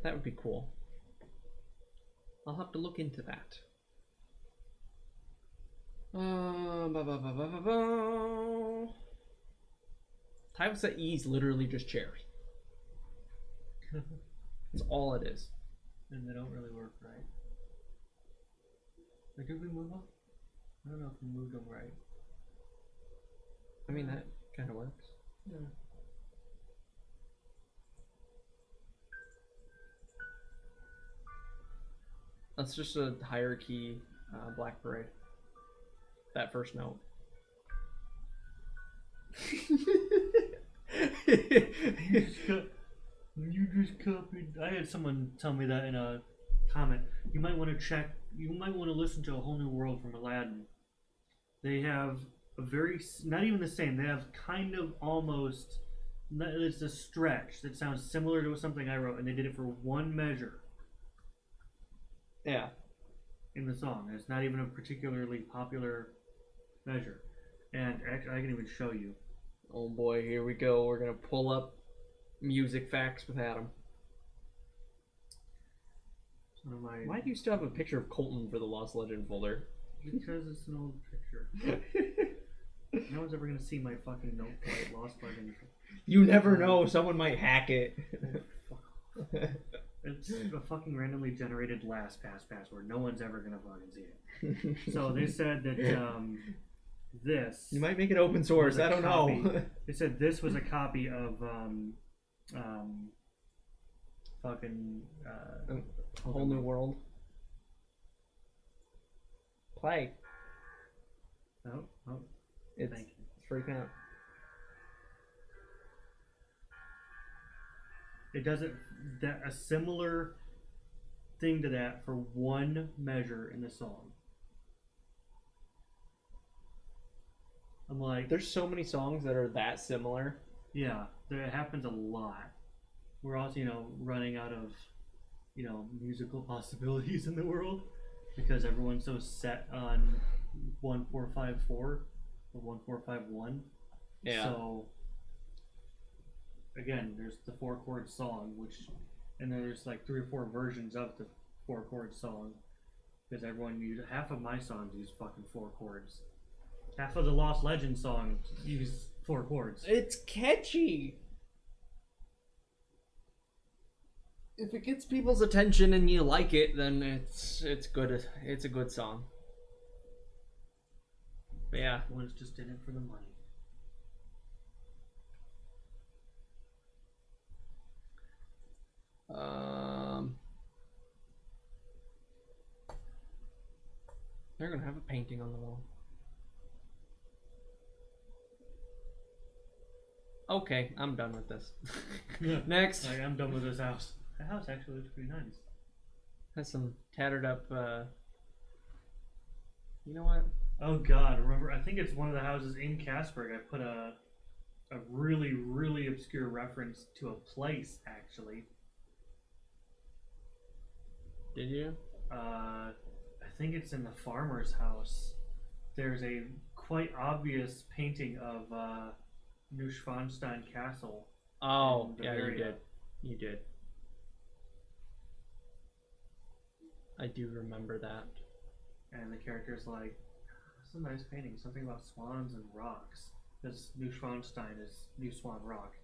that would be cool. I'll have to look into that. Tile set E is literally just chairs. That's all it is. And they don't really work right. Like, did we move them? I don't know if we moved them right. I mean, that kind of works. Yeah. That's just a higher key Black Parade. That first note. You just copied. I had someone tell me that in a comment. You might want to check. You might want to listen to A Whole New World from Aladdin. They have a very, not even the same. They have kind of almost. It's a stretch that sounds similar to something I wrote, and they did it for one measure. Yeah. In the song, it's not even a particularly popular measure, and actually, I can even show you. Oh boy, here we go. We're gonna pull up music facts with Adam. Why do you still have a picture of Colton for the Lost Legend folder? Because it's an old picture. No one's ever gonna see my fucking note for it, Lost Legend. You never know. Someone might hack it. It's a fucking randomly generated LastPass password. No one's ever gonna fucking see it. So they said that this. You might make it open source. I don't know. They said this was a copy of fucking Whole New World. Play. Oh, It's thank you. It's freaking out. It doesn't that a similar thing to that for one measure in the song. I'm like, there's so many songs that are that similar. Yeah, that happens a lot. We're also, running out of, musical possibilities in the world because everyone's so set on 1-4-5-4 or 1-4-5-1. Yeah. So again, there's the 4-chord song, and there's like 3 or 4 versions of the 4-chord song because half of my songs use fucking 4 chords. Half of the Lost Legend songs use 4 chords. It's catchy. If it gets people's attention and you like it, then it's good. It's a good song. But yeah, One's just in it for the money. They're gonna have a painting on the wall. Okay, I'm done with this. Next. I'm done with this house. The house actually looks pretty nice. Has some tattered up. You know what? Oh God! Remember, I think it's one of the houses in Casperg. I put a really, really obscure reference to a place. Actually, did you? I think it's in the farmer's house. There's a quite obvious painting of Neuschwanstein Castle. Oh, yeah, you did. You did. I do remember that. And the character's like, "That's a nice painting. Something about swans and rocks." Because Neuschwanstein is New Swan Rock.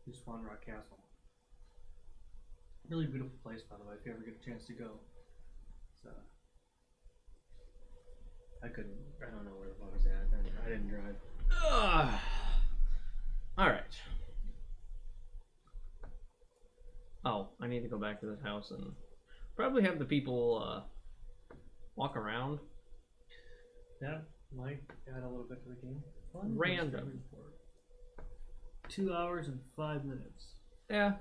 New Swan Rock Castle. Really beautiful place, by the way, if you ever get a chance to go. So, I don't know where the fuck it's at. I didn't drive. Alright. Oh, I need to go back to this house and probably have the people walk around That might add a little bit to the game. Random. 2 hours and 5 minutes. Yeah.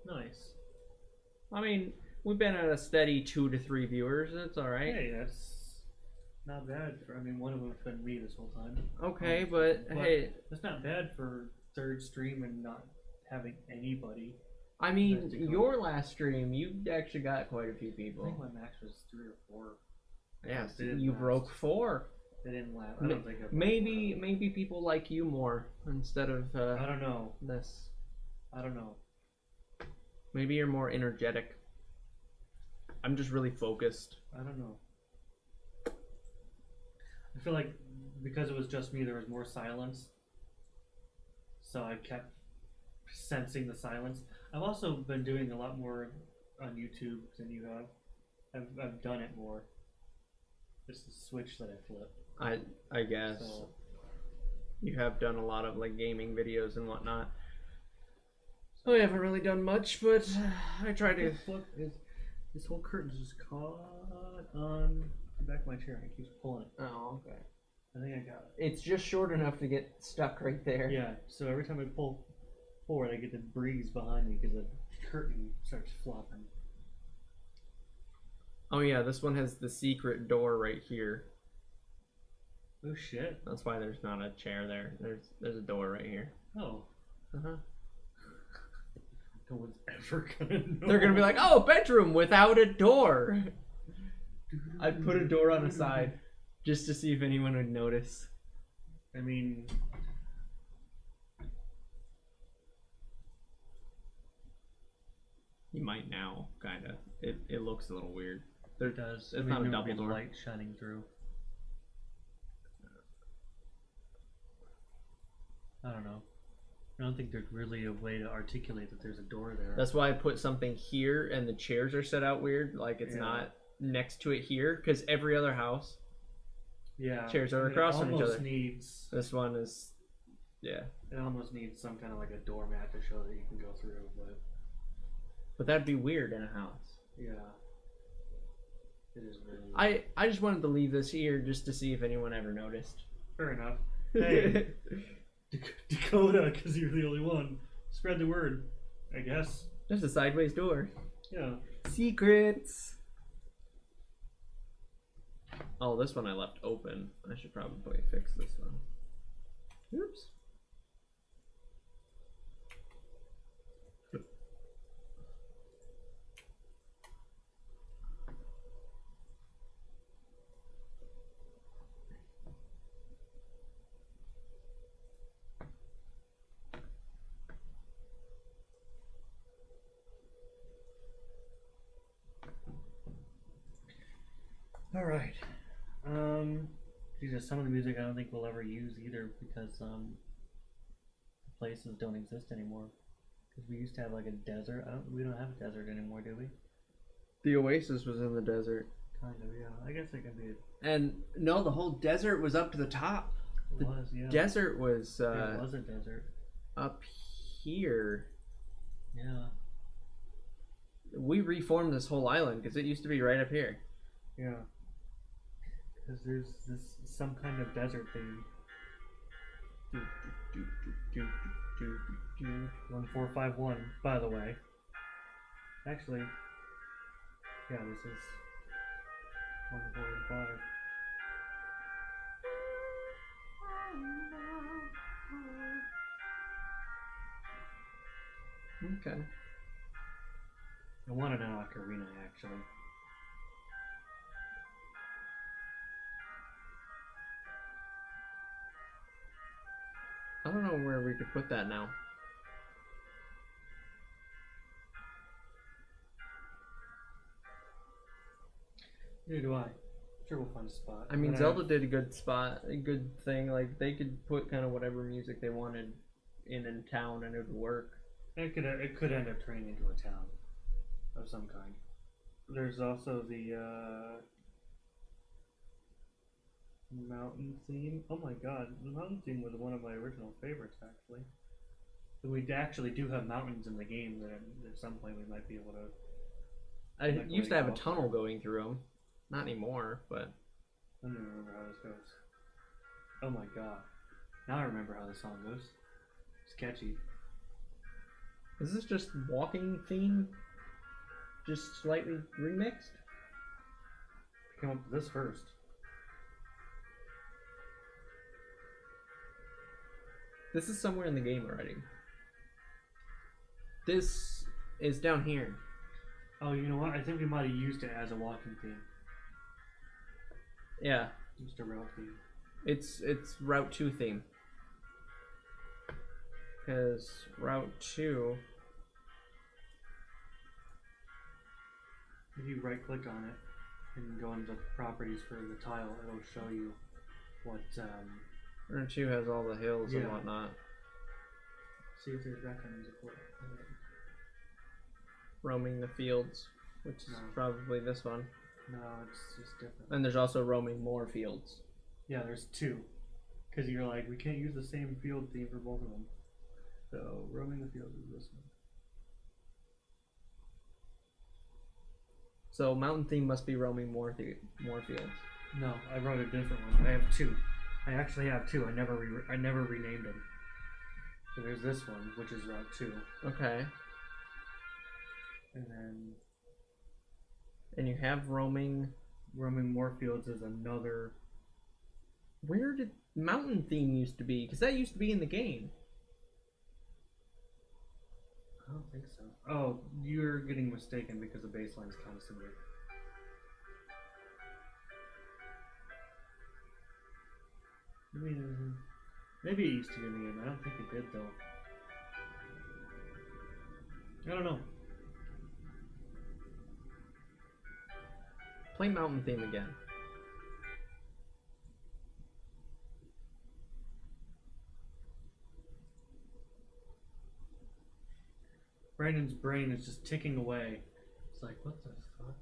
Nice. I mean, we've been at a steady 2 to 3 viewers. That's all right. Hey, that's not bad. I mean, one of them's been me this whole time. Okay, but hey, that's not bad for third stream and not having anybody. I mean, your last stream, you actually got quite a few people. I think my max was 3 or 4. Yeah, so you broke 4. They didn't laugh. I don't think maybe people like you more instead of I don't know. This. I don't know. Maybe you're more energetic. I'm just really focused. I don't know. I feel like because it was just me, there was more silence. So I kept sensing the silence. I've also been doing a lot more on YouTube than you have. I've done it more. It's the switch that I flip. I guess. So, you have done a lot of like gaming videos and whatnot. So I haven't really done much, but I try to. Look, this whole curtain's just caught on the back of my chair. It keeps pulling it. Oh, okay. I think I got it. It's just short enough to get stuck right there. Yeah, so every time I pull forward, I get the breeze behind me because the curtain starts flopping. Oh yeah, this one has the secret door right here. Oh shit. That's why there's not a chair there. There's a door right here. Oh. Uh-huh. No one's ever gonna know. They're gonna be like, oh, bedroom without a door. I'd put a door on the side just to see if anyone would notice. I mean, you might now, kinda. It looks a little weird. it does. It's not a double get door. light shining through. I don't know. I don't think there's really a way to articulate that there's a door there. That's why I put something here, and the chairs are set out weird, like it's not next to it here, because every other house, chairs are across from each other. This one is, it almost needs some kind of like a doormat to show that you can go through, but that'd be weird in a house. Yeah, it is really weird. I just wanted to leave this here just to see if anyone ever noticed. Fair enough. Hey, Dakota, because you're the only one. Spread the word, I guess. Just a sideways door. Yeah. Secrets. Oh, this one I left open. I should probably fix this one. Oops. All right. Jesus, some of the music I don't think we'll ever use either because the places don't exist anymore. Because we used to have like a desert. We don't have a desert anymore, do we? The oasis was in the desert. Kind of, yeah. I guess it could be. And no, the whole desert was up to the top. It was, yeah. Desert was. It was a desert. Up here. Yeah. We reformed this whole island because it used to be right up here. Yeah. Because there's some kind of desert thing. 1451, by the way. Actually, yeah, this is 145. Okay. I wanted an ocarina, actually. I don't know where we could put that now. Neither do I. Sure, we'll find a spot. I mean, Zelda did a good spot, a good thing. Like, they could put kind of whatever music they wanted in town and it would work. It could end up turning into a town of some kind. There's also the mountain theme. Oh my god, the mountain theme was one of my original favorites, actually. We actually do have mountains in the game that at some point we might be able to. I used to have a tunnel going through them. Not anymore, but I don't even remember how this goes. Oh my god. Now I remember how the song goes. It's catchy. Is this just walking theme? Just slightly remixed? Came up with this first. This is somewhere in the game already. This is down here. Oh, you know what? I think we might have used it as a walking theme. Yeah. Just a route theme. It's Route 2 theme. Because Route 2... If you right click on it and go into properties for the tile, it'll show you what Route 2 has all the hills and Yeah. whatnot. see if there's background music for it. Roaming the fields, which is No. probably this one. No, it's just different. And there's also roaming more fields. Yeah, there's two. Because you're like, we can't use the same field theme for both of them. So, roaming the fields is this one. So mountain theme must be roaming more fields. No, I wrote a different one. I have two. I actually have two. I never renamed them. So there's this one, which is Route 2. Okay. And then And you have roaming. roaming more fields is another. Where did mountain theme used to be? Because that used to be in the game. I don't think so. Oh, you're getting mistaken because the baseline is kind of similar. Maybe it used to be in the game. I don't think it did though. I don't know. Play mountain theme again. Brandon's brain is just ticking away. It's like, what the fuck?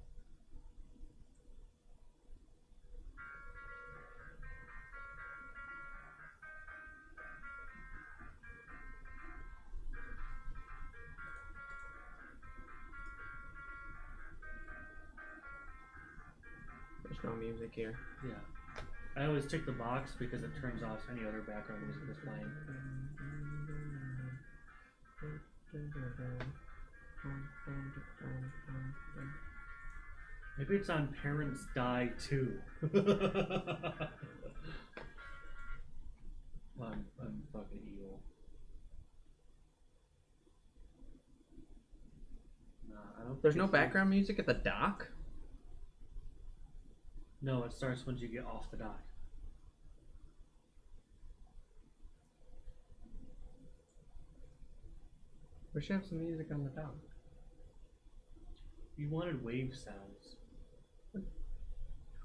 There's no music here. Yeah. I always tick the box because it turns off any other background music that's playing. Maybe it's on Parents Die too. I'm fucking evil. Nah, I don't. There's think no it's- background music at the dock? No, it starts once you get off the dock. We should have some music on the dock. You wanted wave sounds.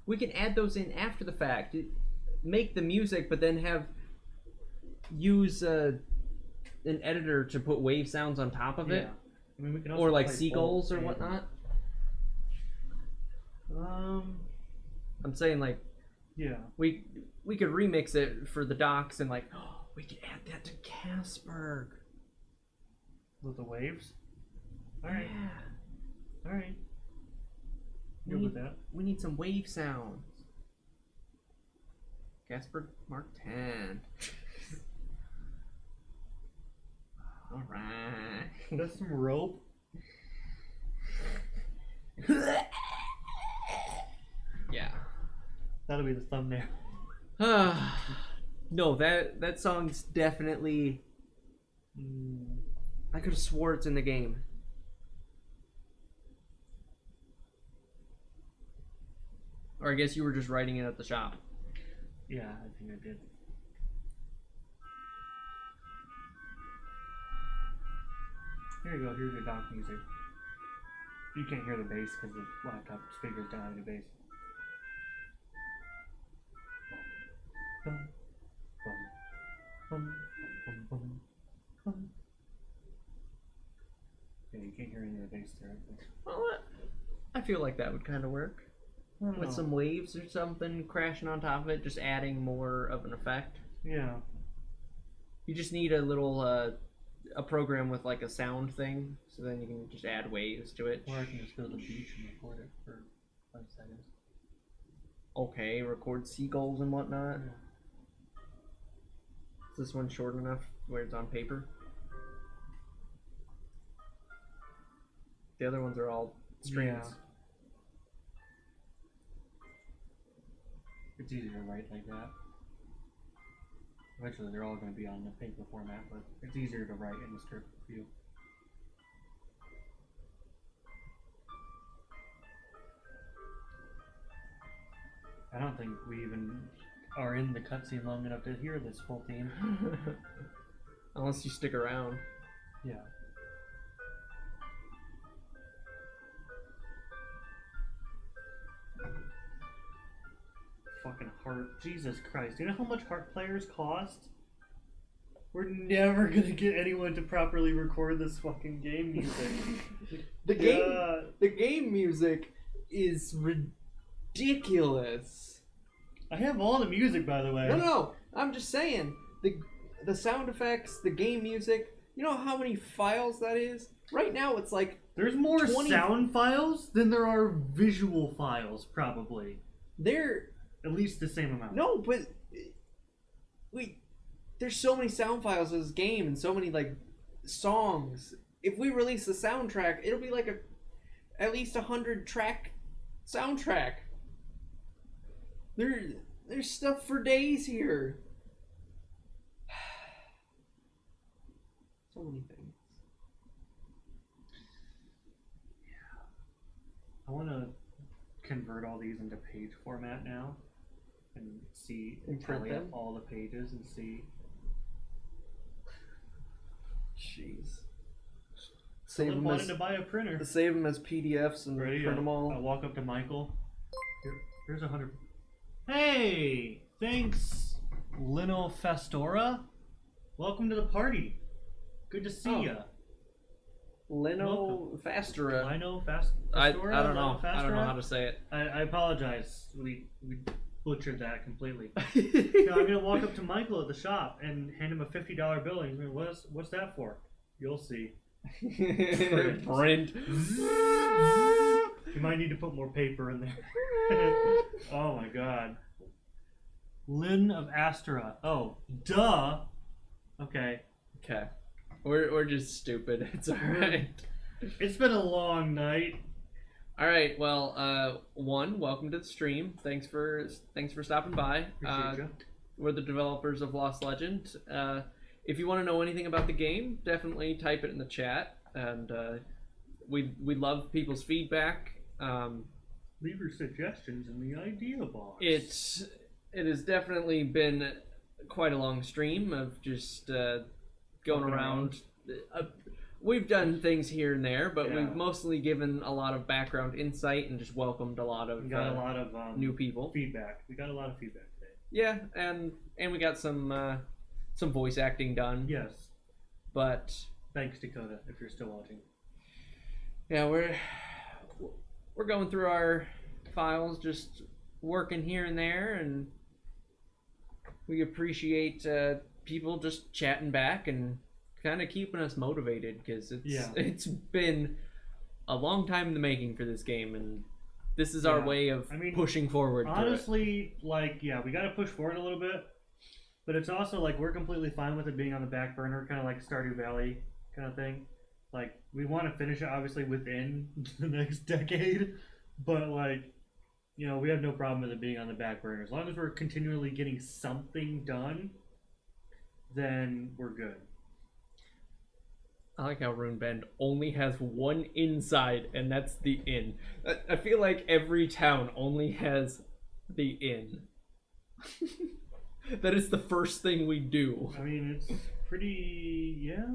We can add those in after the fact. Make the music, but then use an editor to put wave sounds on top of it, I mean, we can also or like play seagulls both or and- whatnot. I'm saying like Yeah. we could remix it for the docks and like we could add that to Casper. With the waves. All right. Yeah. All right. We Good with need, that. we need some wave sounds. Casper Mark 10. All right. That's some rope. Yeah. That'll be the thumbnail. No, that song's definitely. I could have swore it's in the game. Or I guess you were just writing it at the shop. Yeah, I think I did. Here you go. Here's your dock music. You can't hear the bass because the laptop speakers don't have any bass. Bum, bum, bum, bum, bum, bum. Yeah, you can't hear any of the bass there. Well, I feel like that would kind of work. With some waves or something crashing on top of it, just adding more of an effect. Yeah. You just need a little a program with like a sound thing, so then you can just add waves to it. Or I can just go to the beach and record it for 5 seconds. okay. Record seagulls and whatnot. Is this one short enough where it's on paper? The other ones are all strings. Yeah. It's easier to write like that. Eventually they're all going to be on the paper format, but it's easier to write in the script view. I don't think we even are in the cutscene long enough to hear this full theme. Unless you stick around. Yeah. Fucking heart. Jesus Christ. You know how much heart players cost? We're never gonna get anyone to properly record this fucking game music. The game music is ridiculous. I have all the music, by the way. No, I'm just saying the sound effects, the game music. You know how many files that is? Right now, it's like there's more 20... sound files than there are visual files, probably. They're at least the same amount. No, but there's so many sound files in this game and so many like songs. If we release the soundtrack, it'll be like at least 100-track soundtrack. There's stuff for days here. So many things. Yeah. I want to convert all these into page format now and see and tally up all the pages and see. Jeez. Someone wanted to buy a printer. Save them as PDFs and print them all. I'll walk up to Michael. Here's 100. Hey! Thanks, Lino Fastora. Welcome to the party. Good to see ya. Lino Fastora. Lino Fastora? I don't know. I don't know how to say it. I apologize. We butchered that completely. No, I'm gonna walk up to Michael at the shop and hand him a $50 bill. And he's like, what's that for? You'll see. Print. You might need to put more paper in there. Oh my god. Lynn of Astra. Oh, duh. Okay. We're just stupid. It's alright. It's been a long night. Alright, well, welcome to the stream. Thanks for stopping by. Appreciate you. We're the developers of Lost Legend. If you want to know anything about the game, definitely type it in the chat. And we love people's feedback. Leave your suggestions in the idea box. It has definitely been quite a long stream of just going around. We've done things here and there, but we've mostly given a lot of background insight and just welcomed a lot of new people. Feedback. We got a lot of feedback today. Yeah, and we got some voice acting done. Yes. But thanks, Dakota, if you're still watching. Yeah, we're going through our files, just working here and there, and we appreciate people just chatting back and kind of keeping us motivated, because it's been a long time in the making for this game, and this is our way of pushing forward. Honestly, we got to push forward a little bit, but it's also like we're completely fine with it being on the back burner, kind of like Stardew Valley kind of thing. Like, we want to finish it obviously within the next decade, but we have no problem with it being on the back burner. As long as we're continually getting something done, then we're good. I like how Rune Bend only has one inside, and that's the inn. I feel like every town only has the inn. That is the first thing we do. I mean, it's pretty... yeah...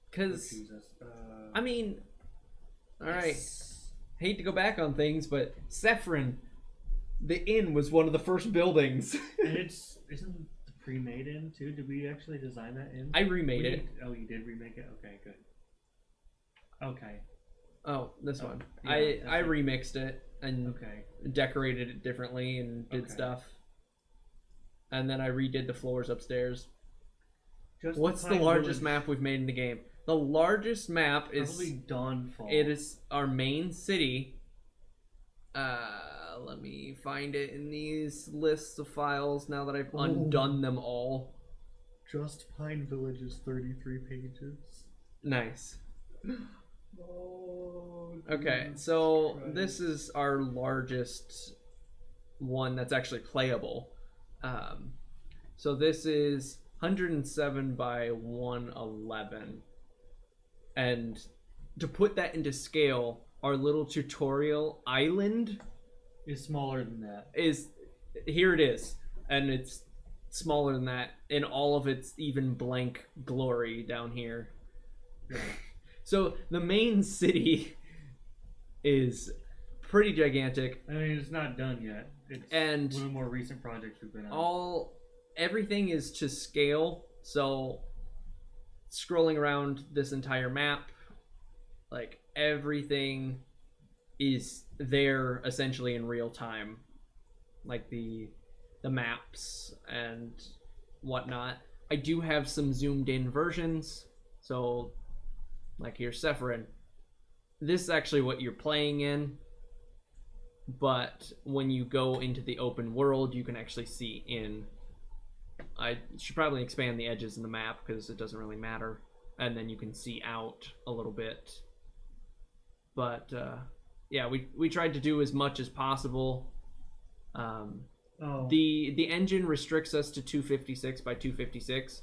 Because, alright, hate to go back on things, but Sephron, the inn was one of the first buildings. And isn't the pre-made inn too? Did we actually design that inn? I remade it. Oh, you did remake it? Okay, good. Okay. Oh, this one. Yeah, I remixed it and decorated it differently and did stuff. And then I redid the floors upstairs. What's the largest map we've made in the game? The largest map is probably Dawnfall. It is our main city, Let me find it in these lists of files now that I've Ooh. undone them all. Just Pine Village is 33 pages. Nice. Oh, Okay, so this is our largest one that's actually playable. So this is 107 by 111. And to put that into scale, our little tutorial island is smaller than that. Is here it is, and it's smaller than that in all of its even blank glory down here. Yeah. So the main city is pretty gigantic. I mean, it's not done yet. It's and one of the more recent projects we've been on. Everything is to scale. So scrolling around this entire map, like everything is there essentially in real time, like the maps and whatnot. I do have some zoomed in versions, so like here's Sephirin. This is actually what you're playing in, but when you go into the open world, you can actually see in. I should probably expand the edges in the map because it doesn't really matter, and then you can see out a little bit. But yeah, we tried to do as much as possible. The engine restricts us to 256 by 256,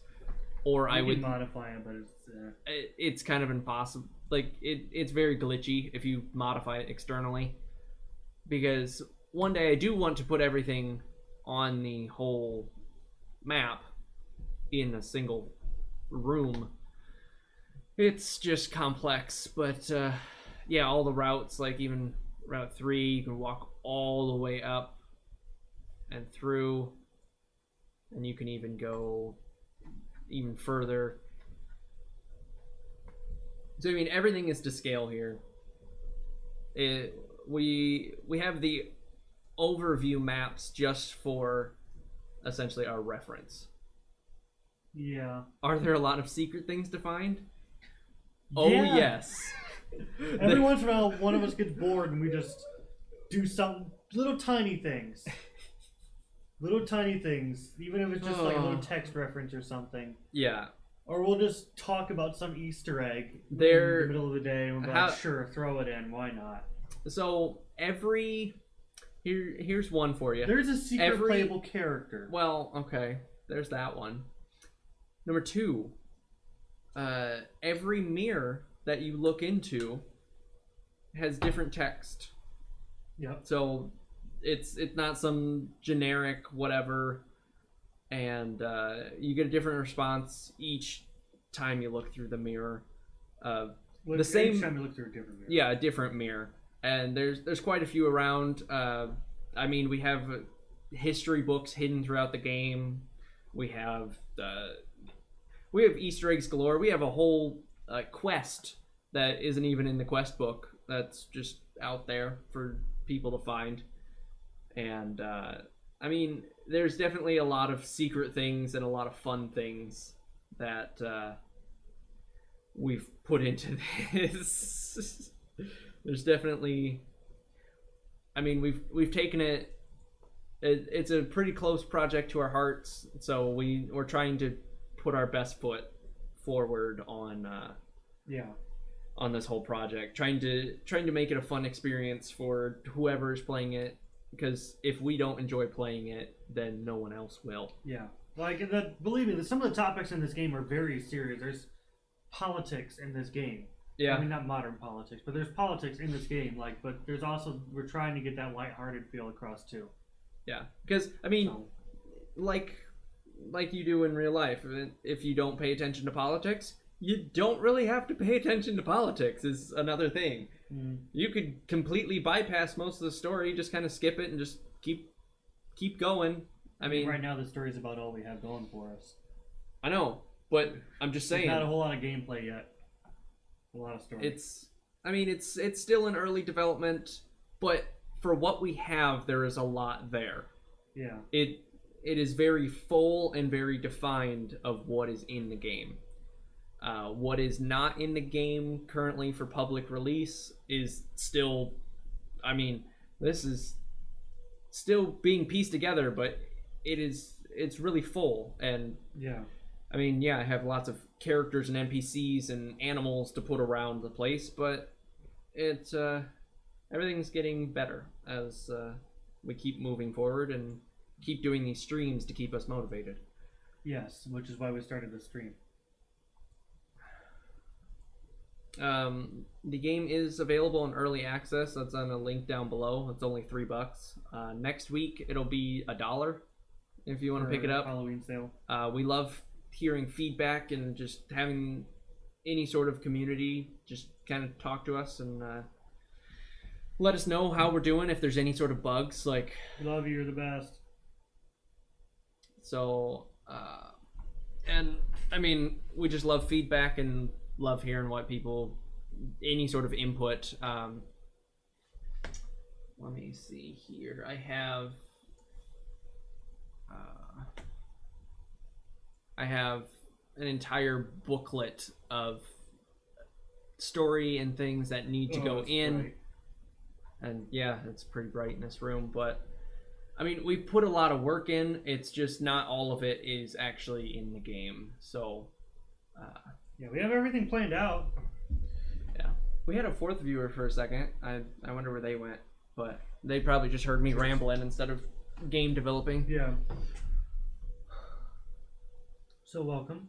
or I would modify it, but it's kind of impossible. Like it's very glitchy if you modify it externally, because one day I do want to put everything on the whole map in a single room. It's just complex, but yeah, all the routes, like even Route 3, you can walk all the way up and through, and you can even go even further. So I mean, everything is to scale here. We have the overview maps just for essentially our reference. Yeah. Are there a lot of secret things to find? Yeah. Oh yes. Every once in a while, one of us gets bored and we just do some little tiny things. Little tiny things, even if it's just like a little text reference or something. Yeah. Or we'll just talk about some Easter egg in the middle of the day and we'll be like, sure, throw it in, why not? So here's one for you. There's a secret playable character. Well, okay, there's that one. Number 2, every mirror that you look into has different text. Yep. So it's not some generic whatever, and you get a different response each time you look through the mirror. The same time you look through a different mirror. Yeah, a different mirror, and there's quite a few around. I mean, we have history books hidden throughout the game. We have Easter eggs galore. We have a whole quest that isn't even in the quest book. That's just out there for people to find. And I mean, there's definitely a lot of secret things and a lot of fun things that we've put into this. There's definitely, I mean, we've taken it. It's a pretty close project to our hearts, so we're trying to put our best foot forward on on this whole project, trying to make it a fun experience for whoever is playing it, because if we don't enjoy playing it, then no one else will. Yeah, like believe me, some of the topics in this game are very serious. There's politics in this game. Yeah, I mean, not modern politics, but there's politics in this game. But there's also, we're trying to get that lighthearted feel across too. Yeah, because I mean, like you do in real life, if you don't pay attention to politics, you don't really have to pay attention to politics. Is another thing. You could completely bypass most of the story, just kind of skip it and just keep going. I mean, right now the story is about all we have going for us. I know, but I'm just saying, there's not a whole lot of gameplay yet. A lot of story. It's still in early development, but for what we have, there is a lot there. Yeah. It is very full and very defined of what is in the game. What is not in the game currently for public release is still, I mean, this is still being pieced together, but it's really full. And Yeah. I mean, yeah, I have lots of characters and NPCs and animals to put around the place, but it's everything's getting better as we keep moving forward and keep doing these streams to keep us motivated. Yes, which is why we started the stream. The game is available in early access. That's on a link down below. It's only $3. Next week it'll be $1 if you want to pick it up. Halloween sale. We love hearing feedback and just having any sort of community just kind of talk to us and let us know how we're doing, if there's any sort of bugs. Like, We love you. You're the best. so and I mean, we just love feedback and love hearing what people, any sort of input. Let me see here. I have an entire booklet of story and things that need to go in. Right. And yeah, it's pretty bright in this room, but I mean, we put a lot of work in. It's just not all of it is actually in the game. So Yeah, we have everything planned out. yeah, we had a fourth viewer for a second. I wonder where they went, but they probably just heard me rambling instead of game developing. Yeah. So welcome.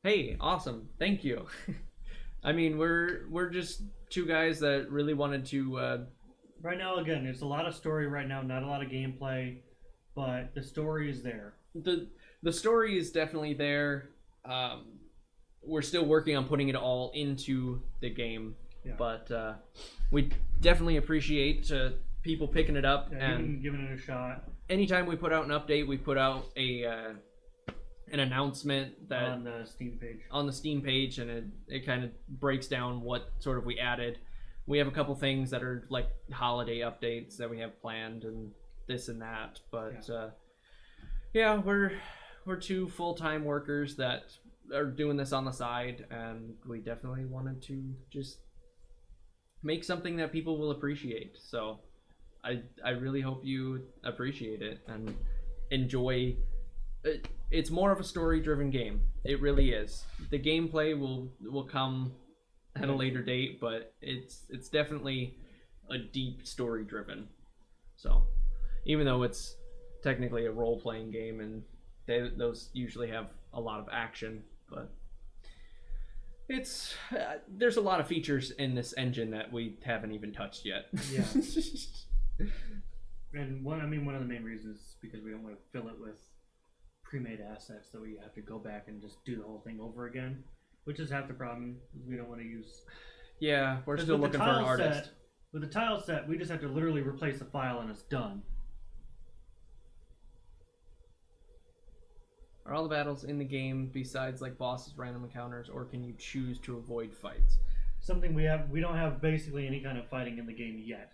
Hey, awesome, thank you. I mean, we're just two guys that really wanted to. Right now, again, it's a lot of story right now, not a lot of gameplay, but the story is there. The story is definitely there. We're still working on putting it all into the game, Yeah. but we definitely appreciate people picking it up. Yeah, And giving it a shot. anytime we put out an update, we put out an announcement that On the Steam page. on the Steam page, and it kind of breaks down what sort of we added. We have a couple things that are like holiday updates that we have planned and this and that, but yeah, we're two full-time workers that are doing this on the side, and we definitely wanted to just make something that people will appreciate. So I really hope you appreciate it and enjoy it. It's more of a story-driven game. It really is. The gameplay will come at a later date, but it's definitely a deep story-driven. So even though it's technically a role-playing game, and those usually have a lot of action, but it's there's a lot of features in this engine that we haven't even touched yet. Yeah. And one of the main reasons is because we don't want to fill it with pre-made assets that we have to go back and just do the whole thing over again, which is half the problem. We don't want to use. Yeah, we're 'Cause still with the looking for an tile artist. set- With the tile set, we just have to literally replace the file and it's done. Are all the battles in the game besides like bosses, random encounters, or can you choose to avoid fights? Something we don't have basically any kind of fighting in the game yet.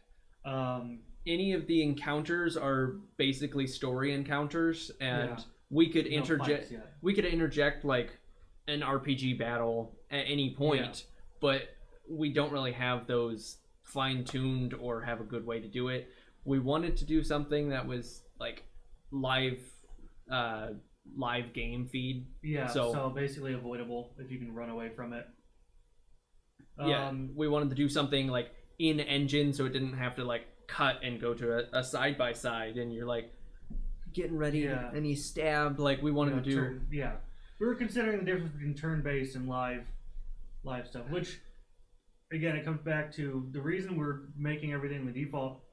Any of the encounters are basically story encounters, and Yeah. we could No interject. fights yet. We could interject like an RPG battle at any point, but we don't really have those fine-tuned or have a good way to do it. We wanted to do something that was like live game feed. Yeah, So- so basically avoidable if you can run away from it. Yeah, we wanted to do something like in engine, so it didn't have to like cut and go to a side by side, and you're like getting ready Yeah. and he's stabbed. Like we wanted to do. We were considering the difference between turn-based and live stuff, which again it comes back to the reason we're making everything the default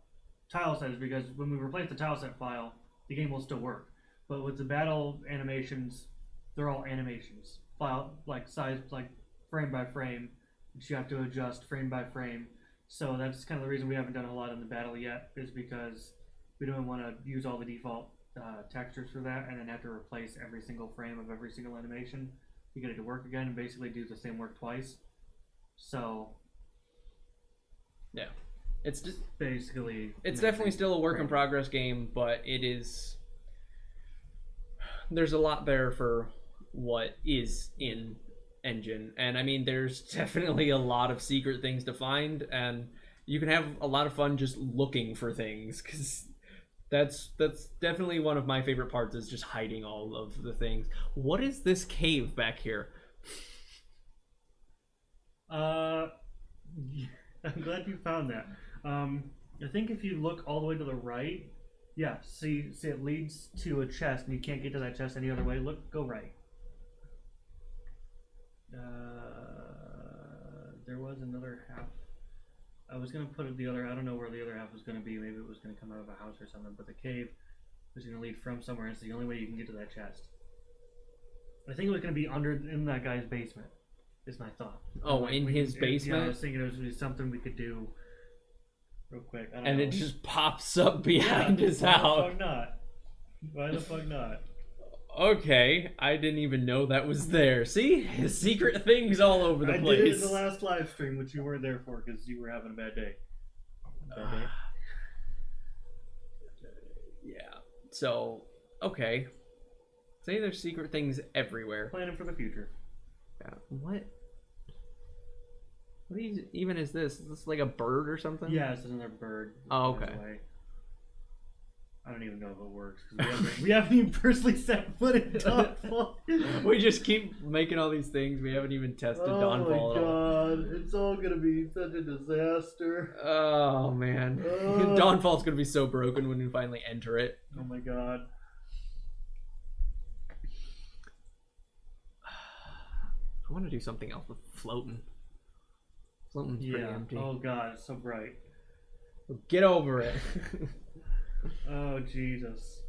tile set is because when we replace the tile set file, the game will still work. But with the battle animations, they're all animations, file like size like frame by frame, which you have to adjust frame by frame. So that's kind of the reason we haven't done a lot in the battle yet, is because we don't want to use all the default textures for that and then have to replace every single frame of every single animation to get it to work again and basically do the same work twice. So Yeah, it's just basically it's definitely still a work in progress game, but there's a lot there for what is in engine, and I mean there's definitely a lot of secret things to find, and you can have a lot of fun just looking for things, because that's definitely one of my favorite parts, is just hiding all of the things. What is this cave back here? I'm glad you found that. I think if you look all the way to the right, yeah, see it leads to a chest, and you can't get to that chest any other way. Go right. There was another half. I was gonna put it the other. I don't know where the other half was gonna be. Maybe it was gonna come out of a house or something. But the cave was gonna lead from somewhere. It's the only way you can get to that chest. I think it was gonna be in that guy's basement. Is my thought. Oh, in his basement. Yeah, I was thinking it was something we could do real quick. I don't and know. it just pops up behind his house. Why the fuck not? Why the fuck not? Okay, I didn't even know that was there. See? Secret things all over the place. I did it in the last live stream, which you weren't there for because you were having a bad day. Yeah. So, okay. Say there's secret things everywhere. Planning for the future. Yeah. What even is this? Is this like a bird or something? Yeah, it's another bird. Oh, okay. I don't even know if it works because we haven't even personally set foot in Dawnfall. We just keep making all these things. We haven't even tested Dawnfall at all. Oh my god, it's all gonna be such a disaster. Oh man, Dawnfall's gonna be so broken when we finally enter it. Oh my god. I want to do something else with floating. Floating's pretty empty. Oh god, it's so bright. Get over it. Oh Jesus.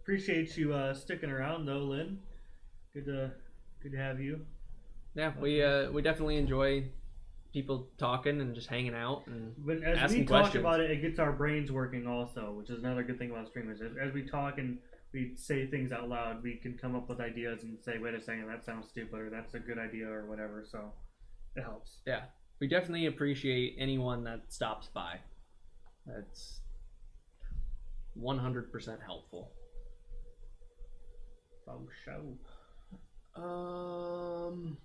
Appreciate you sticking around though, Lynn. Good to have you. Yeah, we definitely enjoy people talking and just hanging out and but as asking we talk questions. about it, it gets our brains working also, which is another good thing about streamers. As we talk and we say things out loud, we can come up with ideas and say, wait a second, that sounds stupid, or that's a good idea, or whatever, so it helps. Yeah, we definitely appreciate anyone that stops by. That's 100% helpful. Oh, show. I'm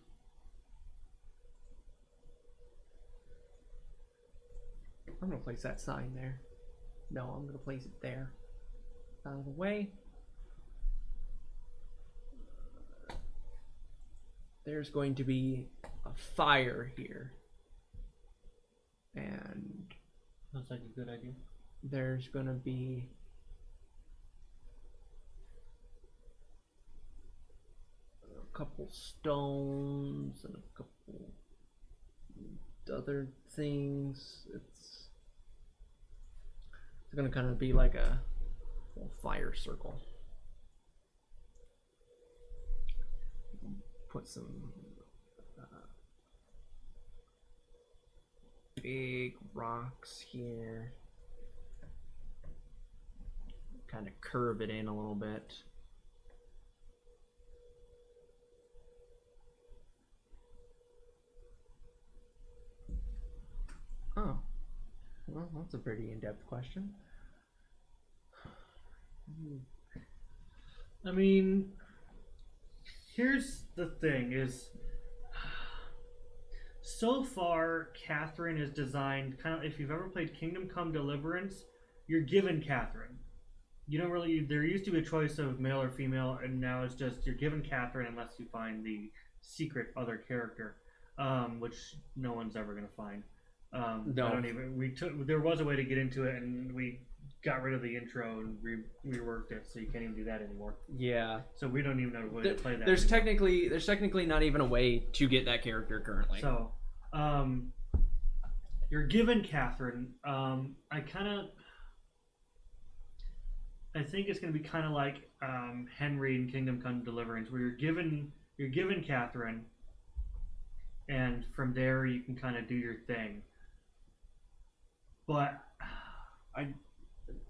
gonna place that sign there. No, I'm gonna place it there. Out of the way. There's going to be a fire here. And Sounds like a good idea. there's gonna be a couple stones and a couple other things. It's gonna kind of be like a little fire circle. Put some big rocks here. Kind of curve it in a little bit. Oh, well, that's a pretty in-depth question. I mean, here's the thing is, so far, Catherine is designed kind of, if you've ever played Kingdom Come Deliverance, you're given Catherine. You don't really, there used to be a choice of male or female, and now it's just, you're given Catherine unless you find the secret other character, which no one's ever going to find. No. I don't even, there was a way to get into it, and we got rid of the intro and reworked it, so you can't even do that anymore. Yeah. So we don't even know a way to play that. There's technically not even a way to get that character currently. So, you're given Catherine. I think it's going to be kind of like Henry in Kingdom Come Deliverance, where you're given Catherine, and from there you can kind of do your thing. But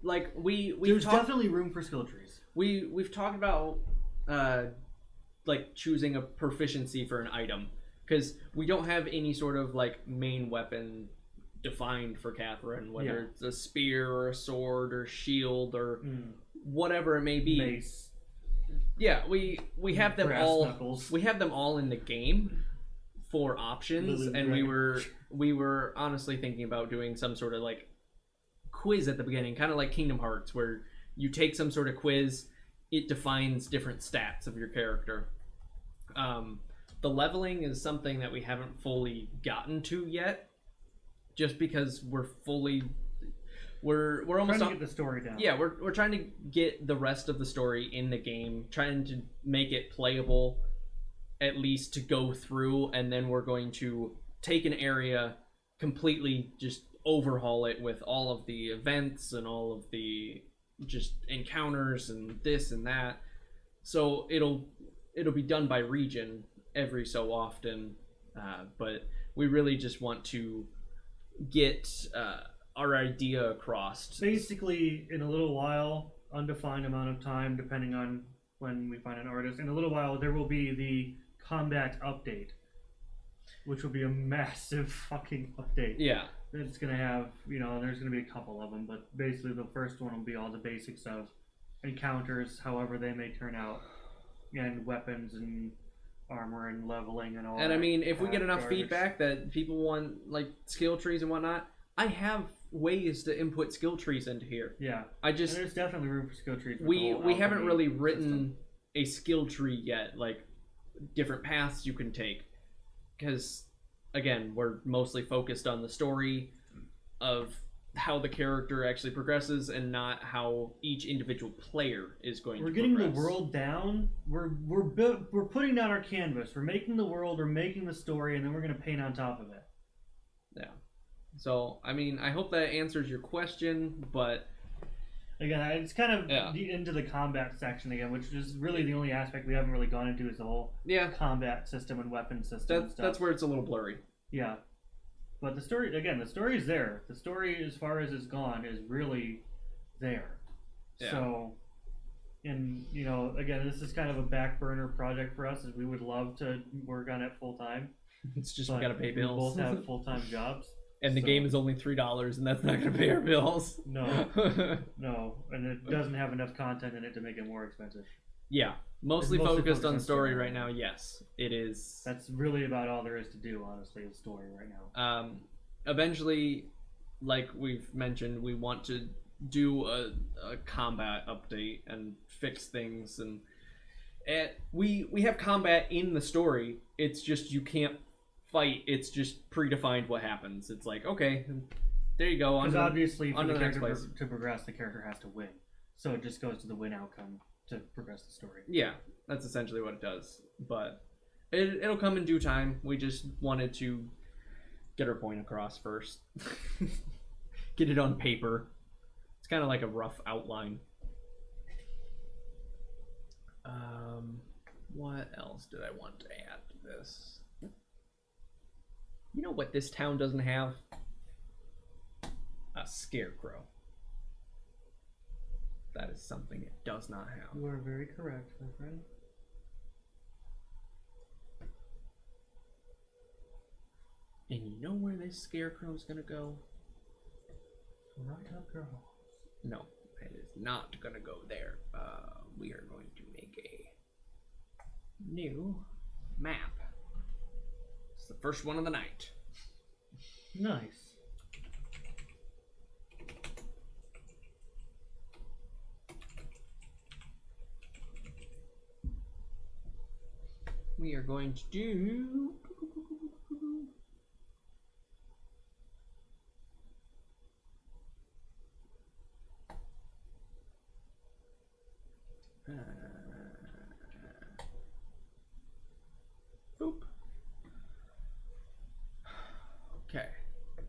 there's definitely room for skill trees. We've talked about like choosing a proficiency for an item, because we don't have any sort of like main weapon defined for Catherine, whether it's a spear or a sword or shield or whatever it may be. Mace. Yeah, we have them Brass all. knuckles. We have them all in the game for options, and we were we were honestly thinking about doing some sort of like quiz at the beginning, kind of like Kingdom Hearts, where you take some sort of quiz, it defines different stats of your character. The leveling is something that we haven't fully gotten to yet, just because we're almost trying to get the story down. Yeah, we're trying to get the rest of the story in the game, trying to make it playable, at least to go through, and then we're going to take an area, completely just overhaul it with all of the events and all of the just encounters and this and that. So it'll be done by region every so often, but we really just want to get our idea across. Basically, in a little while, undefined amount of time, depending on when we find an artist, in a little while there will be the combat update, which will be a massive fucking update. Yeah. It's going to have, there's going to be a couple of them, but basically the first one will be all the basics of encounters, however they may turn out, and weapons and armor and leveling and all. And I mean, if we get enough garbage. feedback that people want like skill trees and whatnot, I have ways to input skill trees into here. Yeah, and there's definitely room for skill trees. We haven't really written a skill tree yet, like different paths you can take, because again, we're mostly focused on the story of how the character actually progresses and not how each individual player is going to progress. We're getting the world down. We're putting down our canvas. We're making the world, we're making the story, and then we're going to paint on top of it. Yeah. So, I mean, I hope that answers your question, but again, it's kind of into the combat section again, which is really the only aspect we haven't really gone into, is the whole combat system and weapon system and stuff. That's where it's a little blurry. Yeah. But the story is there. The story, as far as it's gone, is really there. Yeah. So, and, again, this is kind of a back burner project for us, as we would love to work on it full time. It's just we gotta pay bills. We both have full-time jobs. And the game is only $3, and that's not going to pay our bills. No, no, and it doesn't have enough content in it to make it more expensive. Yeah, mostly focused on story right now. Yes, it is. That's really about all there is to do, honestly, is story right now. Eventually, like we've mentioned, we want to do a combat update and fix things, and we have combat in the story. It's just you can't fight. It's just predefined what happens. It's like, okay, there you go. Because obviously, for the character next to progress, the character has to win. So it just goes to the win outcome to progress the story. Yeah, that's essentially what it does. But it'll come in due time. We just wanted to get our point across first. Get it on paper. It's kind of like a rough outline. What else did I want to add to this? You know what this town doesn't have? A scarecrow. That is something it does not have. You are very correct, my friend. And you know where this scarecrow is gonna go? Right up your hole. No, it is not gonna go there. We are going to make a new map. It's the first one of the night. Nice. We are going to do boop. Okay,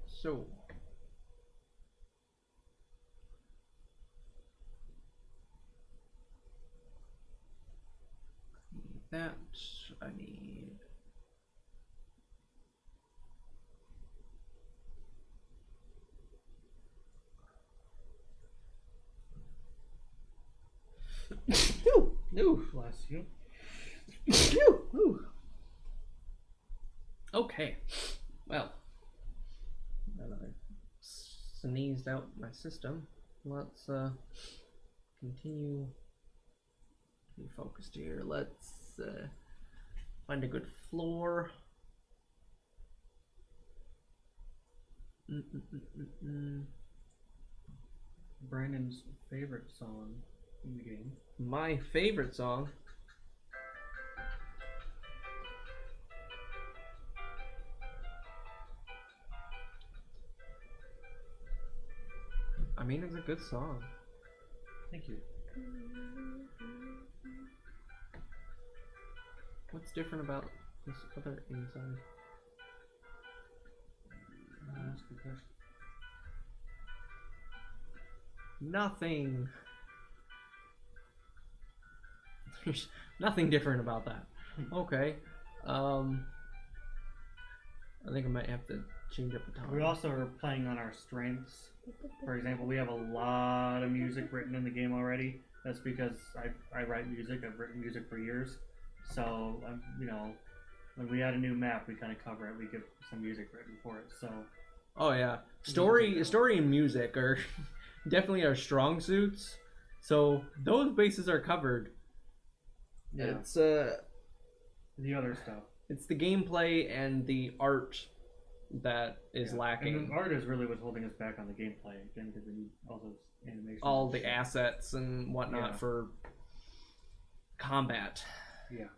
so that I need. Ooh, bless you. Ooh. Okay, well, now that I've sneezed out my system, let's continue to be focused here. Let's find a good floor. Brandon's favorite song in the game. My favorite song. I mean, it's a good song. Thank you. What's different about this other inside? That's a good question. Nothing. There's nothing different about that. Okay. I think I might have to change up the time. We also are playing on our strengths. For example, we have a lot of music written in the game already. That's because I write music. I've written music for years. So, you know, when we add a new map, we kind of cover it. We get some music written for it. So. Oh yeah, story and music are definitely our strong suits. So those bases are covered. Yeah. It's the other stuff. It's the gameplay and the art that is lacking. And the art is really what's holding us back on the gameplay again, because we need all those animations. All the assets and whatnot for combat. Yeah.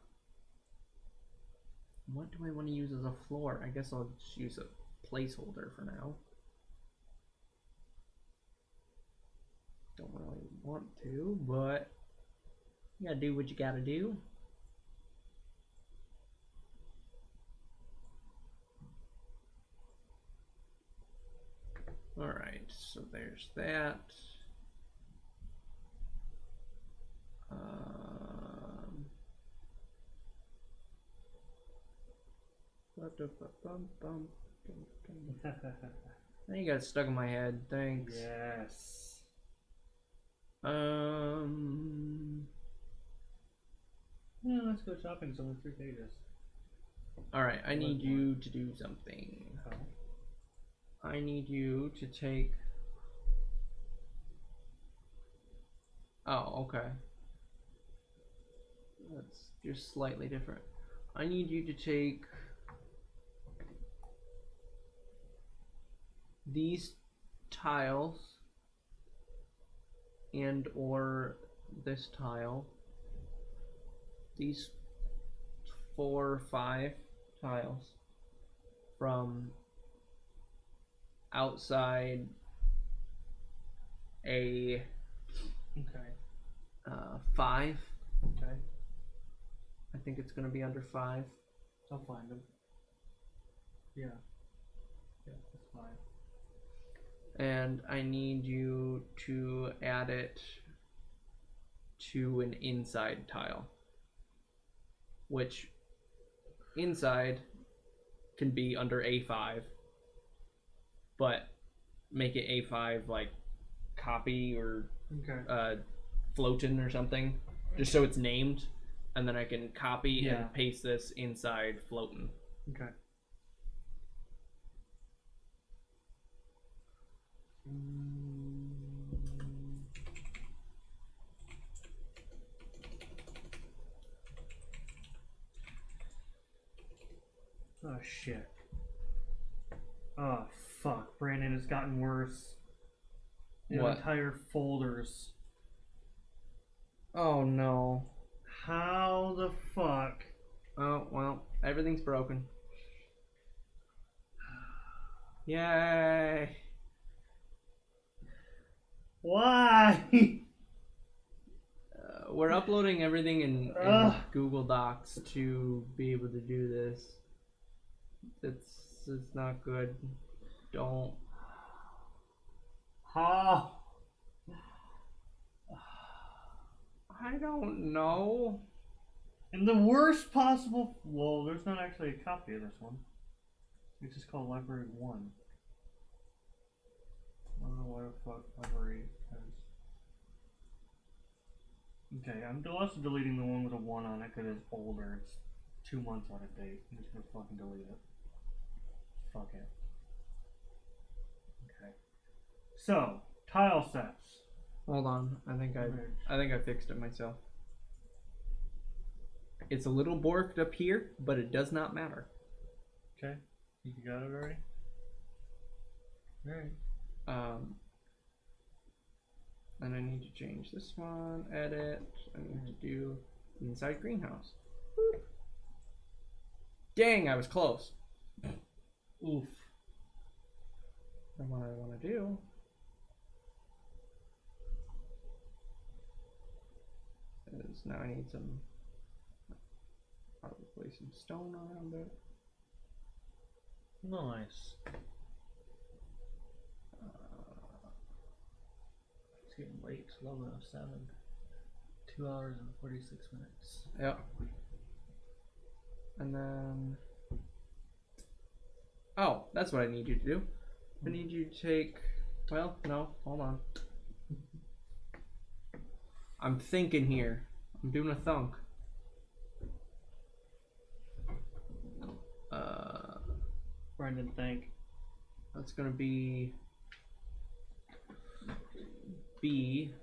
What do I want to use as a floor? I guess I'll just use a placeholder for now. Don't really want to, but you gotta do what you gotta do. Alright, so there's that. Now you got it stuck in my head. Thanks. Yes. Yeah, let's go shopping. It's only 3 pages. Alright, I need you to do something. I need you to take... Oh, okay. That's just slightly different. I need you to take these tiles and or this tile, these 4 or 5 tiles from outside a 5. Okay. I think it's going to be under 5. I'll find them. Yeah. Yeah, that's fine. And I need you to add it to an inside tile, which inside can be under A5, but make it A5 like copy or floating or something, just so it's named, and then I can copy and paste this inside floating. Okay. Oh shit. Oh fuck, Brandon, it's gotten worse. What? Entire folders. Oh no. How the fuck? Oh well, everything's broken. Yay! Why? We're uploading everything in Google Docs to be able to do this. It's not good. Don't. How? I don't know. In the worst possible... Well, there's not actually a copy of this one. It's just called Library 1. I don't know why the fuck Library has... Okay, I'm also deleting the one with a 1 on it because it's older. It's 2 months out of date. I'm just gonna fucking delete it. Fuck it. Okay. So, tile sets. Hold on. I think I fixed it myself. It's a little borked up here, but it does not matter. Okay. You got it already? Alright. And I need to change this one, edit, I need to do inside greenhouse. Boop. Dang, I was close. Oof. And what I want to do is now I need some, probably some stone around it. Nice. It's getting late. It's 11:07. 2 hours and 46 minutes. Yep. And then, oh, that's what I need you to do. I need you to take, well, no, hold on. I'm thinking here. I'm doing a thunk. Brendan, think. That's gonna be B.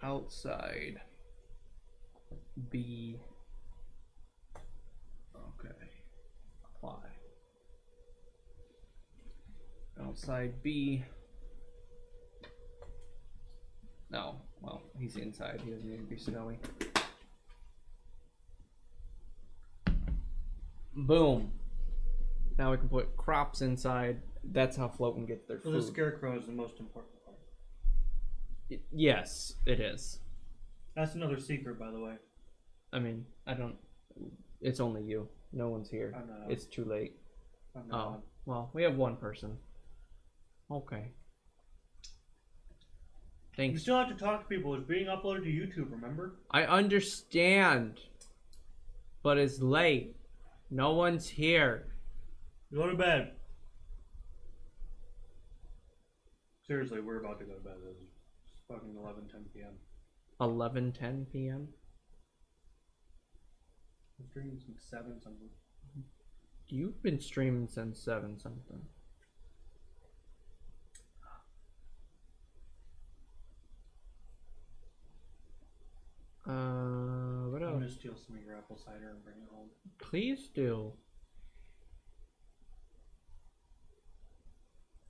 Outside B. Okay. Apply. Outside B. No, well, he's inside. He doesn't need to be snowy. Boom. Now we can put crops inside. That's how Floatin gets their So food. the scarecrow is the most important part. Yes, it is. That's another secret, by the way. I mean, I don't. It's only you. No one's here. I'm not. It's too late. I'm not. Oh, well, we have one person. Okay. You Thanks. still have to talk to people. It's being uploaded to YouTube, remember? I understand. But it's late. No one's here. Go to bed. Seriously, we're about to go to bed. It's fucking 11:10 p.m. 11:10 p.m. I'm streaming since 7 something. You've been streaming since 7 something. What I'm else? gonna steal some of your apple cider and bring it home. Please do.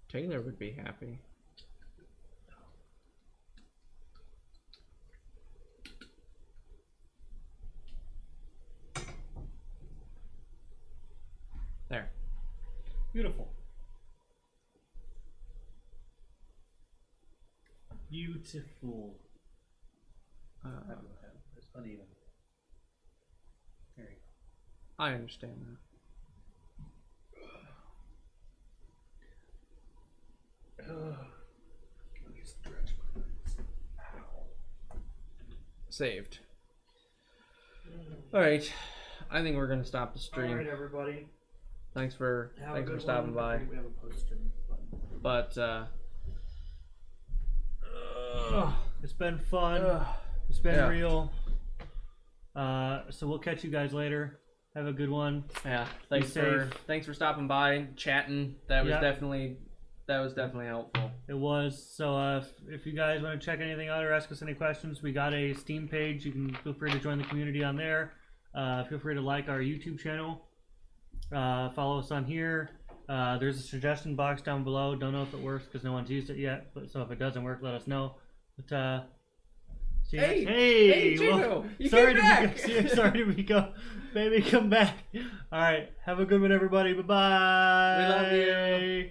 Taylor would be happy. There. Beautiful. Beautiful. It's uneven. There you I understand that. Let me stretch my legs. Ow. Saved. Alright. I think we're gonna stop the stream. Alright, everybody. Thanks for Have a good stopping by. We have a post-stream button. But It's been fun. It's been Yeah. real. So we'll catch you guys later. Have a good one. yeah, Be thanks for stopping by, chatting. That was Yeah. definitely helpful. It was. So if you guys want to check anything out or ask us any questions, we got a Steam page. You can feel free to join the community on there. Feel free to like our YouTube channel. Follow us on here. There's a suggestion box down below. Don't know if it works because no one's used it yet. But so if it doesn't work, let us know. But see you Hey, next. Hey, Chico, you sorry came to back. sorry to go. Baby, come back. All right, have a good one, everybody. Bye bye. We love you.